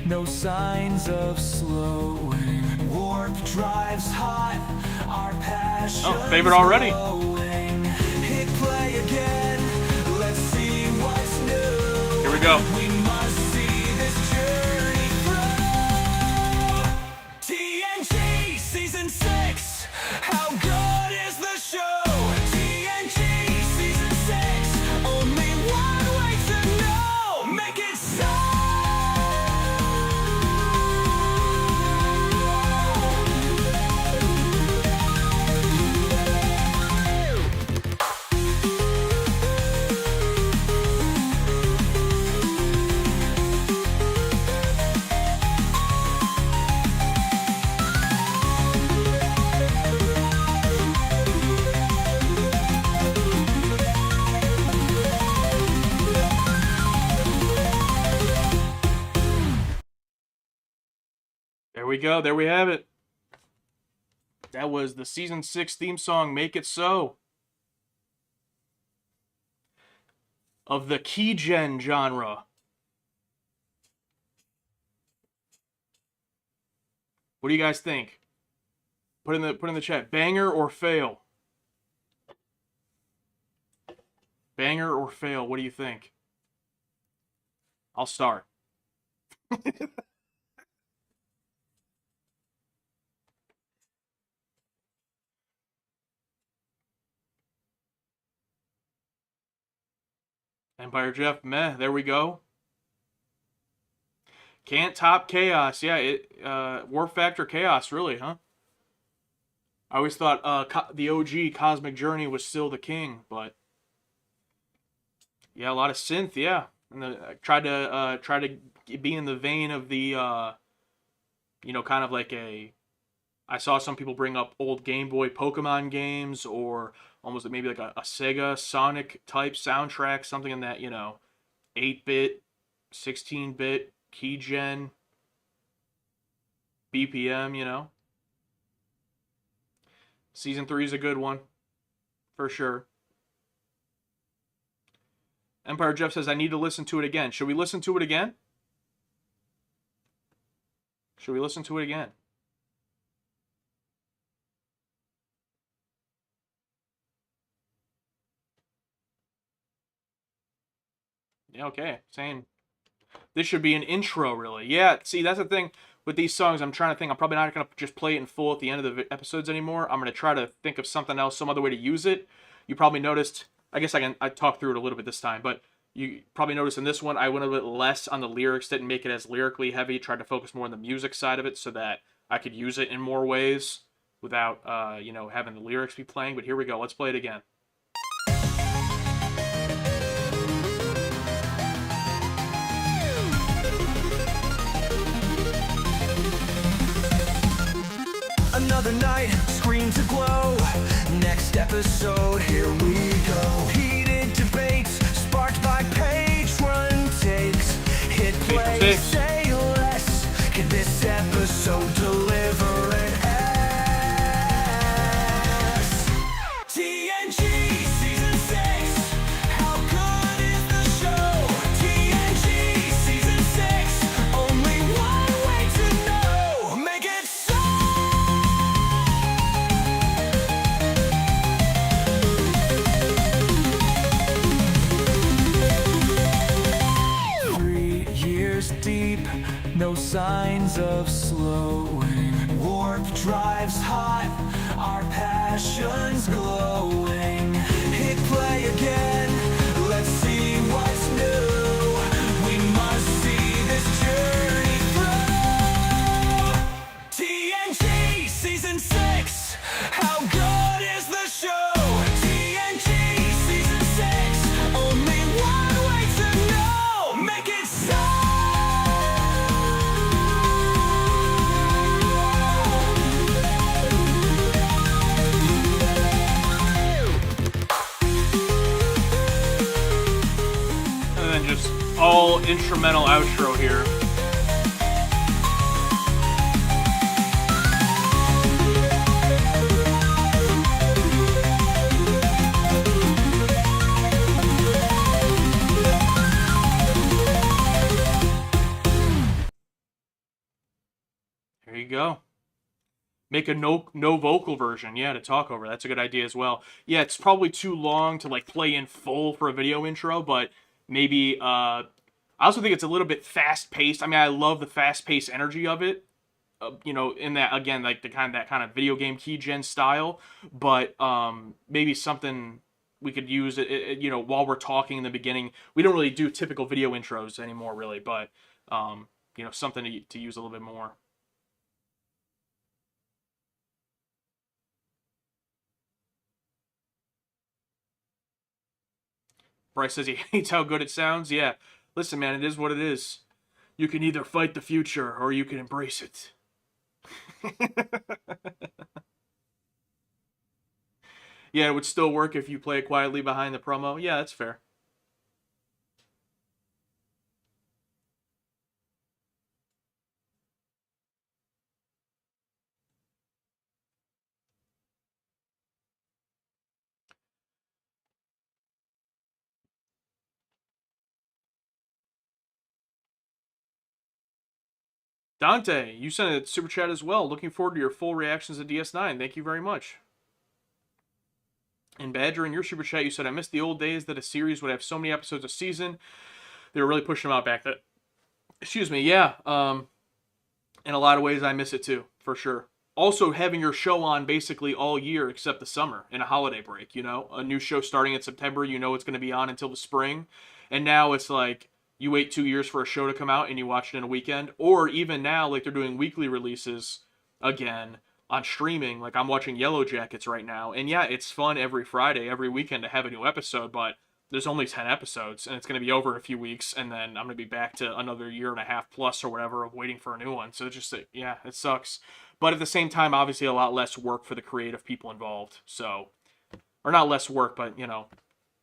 no signs of slowing. Warp drives hot, our passion. Oh, favorite already. Hit play again, let's see what's new. Here we go. We must see this journey through. TNG Season 6. How good is the show? TNG Season 6. Only one way to know. Make it so. There we go. There we have it. That was the Season 6 theme song, Make It So. Of the key gen genre. What do you guys think? Put in the chat. Banger or fail? Banger or fail? What do you think? I'll start. Empire Jeff, meh. There we go. Can't top Chaos. Yeah, Warp Factor Chaos, really, huh? I always thought the OG Cosmic Journey was still the king, but yeah, a lot of synth, yeah. And I tried to be in the vein of the, kind of like I saw some people bring up old Game Boy Pokemon games, or almost maybe like a Sega Sonic type soundtrack, something in that, 8-bit, 16-bit, key gen, BPM, Season 3 is a good one, for sure. Empire Jeff says, I need to listen to it again. Should we listen to it again? Should we listen to it again? Yeah, okay. Saying this should be an intro, really. Yeah, see, that's the thing with these songs. I'm trying to think. I'm probably not going to just play it in full at the end of the episodes anymore. I'm going to try to think of something else, some other way to use it. You probably noticed, I guess I talked through it a little bit this time, but you probably noticed in this one, I went a bit less on the lyrics, didn't make it as lyrically heavy, tried to focus more on the music side of it so that I could use it in more ways without, having the lyrics be playing. But here we go. Let's play it again. Another night, screens aglow. Next episode, here we go. Heated debates, sparked by page run takes. Hit play, say less. this episode deliver an S. TNG Season 6. How good is the show? TNG Season 6. Only one way to know. Make it so. 3 years deep, no signs of slowing. Warp drives hot, our passions glowing. Hit play again, let's see what's new. We must see this journey through. TNG Season 6. How good is the show? TNG Season 6. Only one way to know. Make it so. And then just all instrumental outro here. There you go. Make a no vocal version, yeah, to talk over. That's a good idea as well. Yeah, it's probably too long to like play in full for a video intro, but maybe I also think it's a little bit fast paced. I mean, I love the fast paced energy of it. You know, in that again, like that kind of video game key gen style, but maybe something we could use it, you know, while we're talking in the beginning. We don't really do typical video intros anymore, really, but you know, something to use a little bit more. Bryce says he hates how good it sounds. Yeah, listen, man, it is what it is. You can either fight the future or you can embrace it. Yeah, it would still work if you play it quietly behind the promo. Yeah, that's fair. Dante, you sent a super chat as well. Looking forward to your full reactions to DS9. Thank you very much. And Badger, in your super chat, you said, I missed the old days that a series would have so many episodes a season. They were really pushing them out back then. Excuse me, yeah. In a lot of ways, I miss it too, for sure. Also, having your show on basically all year except the summer in a holiday break, you know? A new show starting in September, you know it's going to be on until the spring. And now it's like, you wait 2 years for a show to come out and you watch it in a weekend. Or even now, like they're doing weekly releases again on streaming. Like I'm watching Yellow Jackets right now. And yeah, it's fun every Friday, every weekend to have a new episode, but there's only 10 episodes and it's going to be over in a few weeks. And then I'm going to be back to another year and a half plus or whatever of waiting for a new one. So it's just, yeah, it sucks. But at the same time, obviously a lot less work for the creative people involved. So, or not less work, but, you know,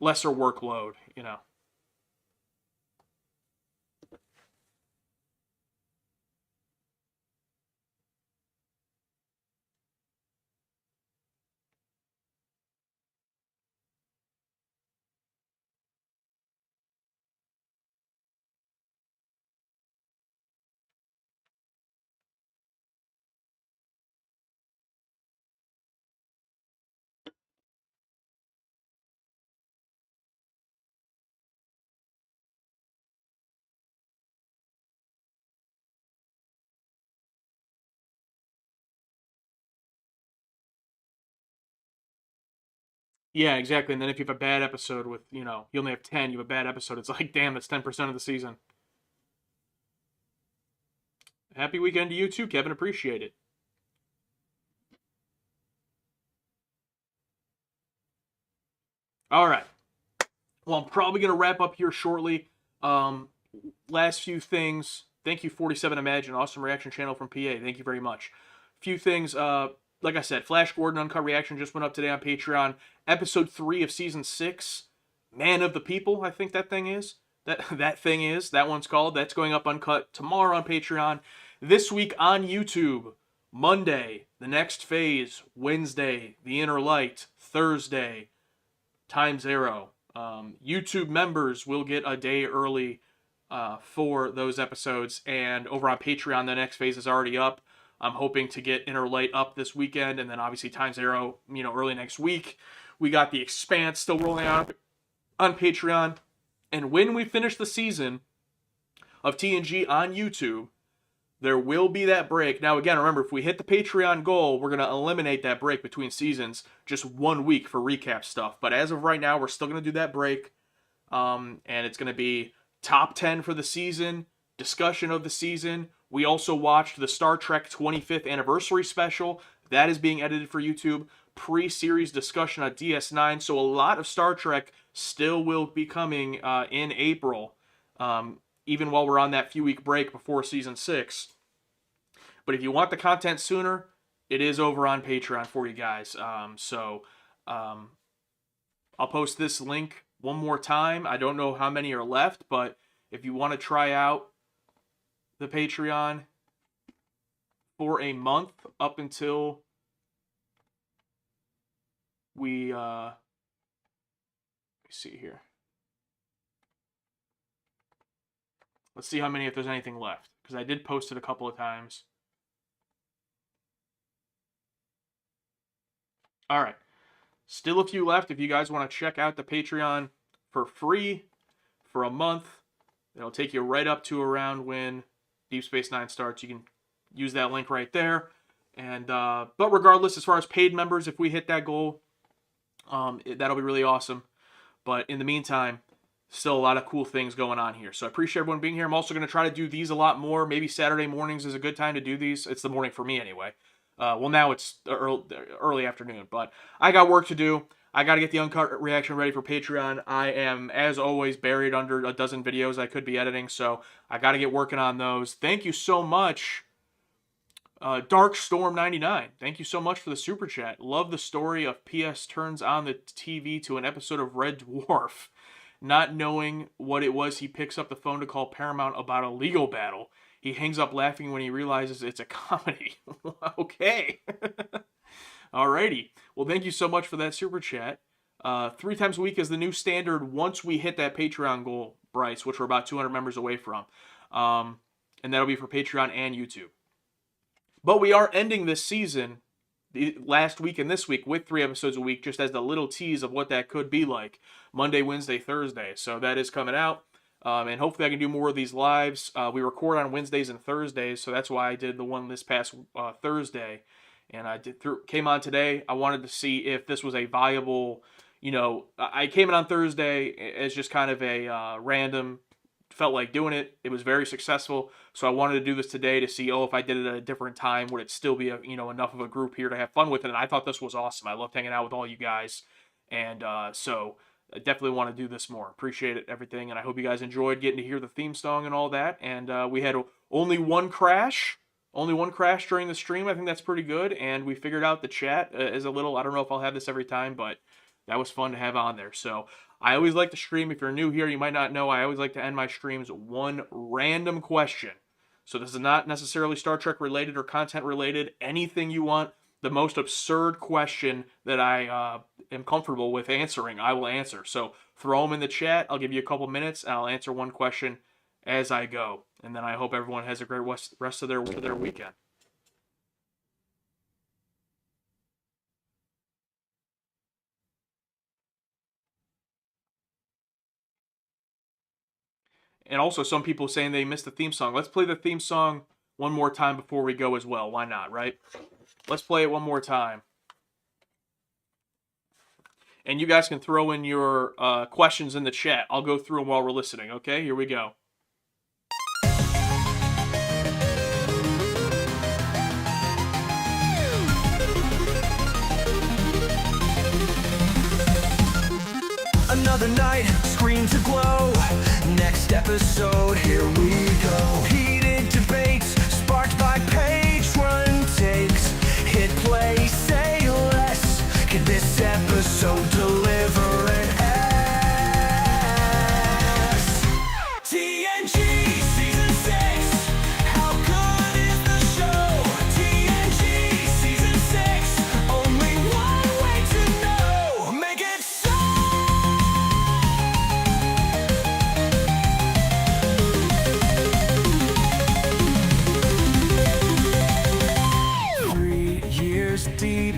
lesser workload, you know. Yeah, exactly. And then if you have a bad episode with, you know, you only have 10, you have a bad episode, it's like, damn, that's 10% of the season. Happy weekend to you too, Kevin. Appreciate it. All right. Well, I'm probably going to wrap up here shortly. Last few things. Thank you, 47 Imagine. Awesome reaction channel from PA. Thank you very much. Few things. Like I said, Flash Gordon Uncut Reaction just went up today on Patreon. Episode 3 of Season 6. Man of the People, I think that thing is. That thing is. That one's called. That's going up uncut tomorrow on Patreon. This week on YouTube, Monday, The Next Phase, Wednesday, The Inner Light, Thursday, Time Zero. YouTube members will get a day early for those episodes, and over on Patreon, The Next Phase is already up. I'm hoping to get Inner Light up this weekend, and then obviously Time Zero, early next week. We got The Expanse still rolling out on Patreon, and when we finish the season of TNG on YouTube, there will be that break. Now, again, remember, if we hit the Patreon goal, we're going to eliminate that break between seasons, just 1 week for recap stuff. But as of right now, we're still going to do that break. And it's going to be top 10 for the season, discussion of the season. We also watched the Star Trek 25th anniversary special. That is being edited for YouTube. Pre-series discussion on DS9. So a lot of Star Trek still will be coming in April. Even while we're on that few-week break before Season 6. But if you want the content sooner, it is over on Patreon for you guys. I'll post this link one more time. I don't know how many are left, but if you want to try out the Patreon for a month up until we... let me see here. Let's see how many, if there's anything left. Because I did post it a couple of times. Alright. Still a few left. If you guys want to check out the Patreon for free for a month, it'll take you right up to around when Deep Space Nine starts. You can use that link right there. And but regardless, as far as paid members, if we hit that goal, that'll be really awesome. But in the meantime, still a lot of cool things going on here. So I appreciate everyone being here. I'm also going to try to do these a lot more. Maybe Saturday mornings is a good time to do these. It's the morning for me anyway. Well, now it's early afternoon. But I got work to do. I got to get the uncut reaction ready for Patreon. I am, as always, buried under a dozen videos I could be editing. So I got to get working on those. Thank you so much, Darkstorm99. Thank you so much for the super chat. Love the story of PS turns on the TV to an episode of Red Dwarf. Not knowing what it was, he picks up the phone to call Paramount about a legal battle. He hangs up laughing when he realizes it's a comedy. Okay. Alrighty. Well, thank you so much for that super chat. 3 times a week is the new standard once we hit that Patreon goal, Bryce, which we're about 200 members away from. And that'll be for Patreon and YouTube. But we are ending this season last week and this week with 3 episodes a week, just as the little tease of what that could be like. Monday, Wednesday, Thursday. So that is coming out. And hopefully I can do more of these lives. We record on Wednesdays and Thursdays, so that's why I did the one this past Thursday. And I came on today. I wanted to see if this was a viable, I came in on Thursday as just kind of a random, felt like doing it. It was very successful. So I wanted to do this today to see, if I did it at a different time, would it still be, enough of a group here to have fun with it? And I thought this was awesome. I loved hanging out with all you guys. And so I definitely want to do this more. Appreciate it, everything. And I hope you guys enjoyed getting to hear the theme song and all that. And we had only one crash during the stream. I think that's pretty good. And we figured out the chat is a little, I don't know if I'll have this every time, but that was fun to have on there. So I always like to stream. If you're new here, you might not know, I always like to end my streams with one random question. So this is not necessarily Star Trek related or content related. Anything you want. The most absurd question that I am comfortable with answering, I will answer. So throw them in the chat. I'll give you a couple minutes, and I'll answer one question as I go. And then I hope everyone has a great rest of their weekend. And also some people saying they missed the theme song. Let's play the theme song one more time before we go as well. Why not, right? Let's play it one more time. And you guys can throw in your questions in the chat. I'll go through them while we're listening, okay? Here we go. Another night, screens aglow. Next episode, here we go. Heated debates, sparked by page run takes. Hit play, say less. Can this episode deliver an S? TNG Season 6. How good is years deep,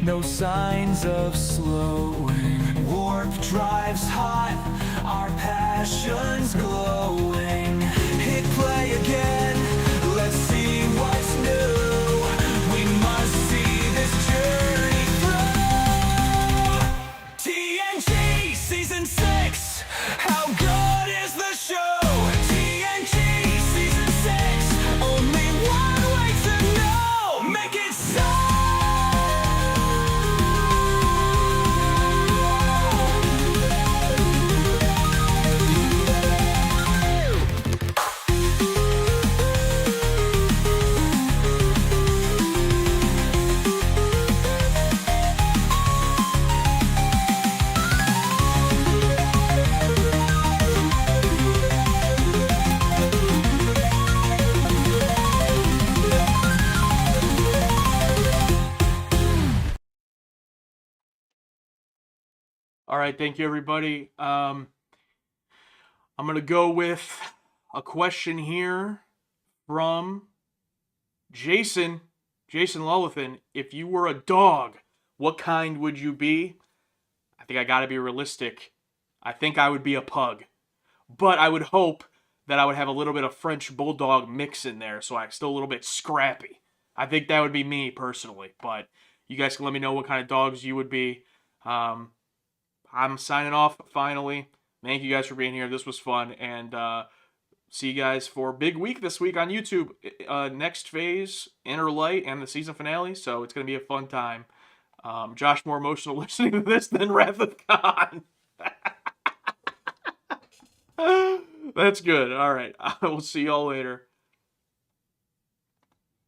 no signs of slowing. Warp drives hot, our passions glowing. Hit play again, let's see what's new. We must see this journey through. TNG Season 6, how good is the show? TNG Season 6, only one way to know. Make it so. All right, thank you, everybody. I'm going to go with a question here from Jason Lullithan. If you were a dog, what kind would you be? I think I got to be realistic. I think I would be a pug. But I would hope that I would have a little bit of French bulldog mix in there, so I'm still a little bit scrappy. I think that would be me, personally. But you guys can let me know what kind of dogs you would be. I'm signing off, finally. Thank you guys for being here. This was fun. And see you guys for big week this week on YouTube. Next phase, Inner Light, and the season finale. So it's going to be a fun time. Josh, more emotional listening to this than Wrath of Khan. That's good. All right. I will see y'all later.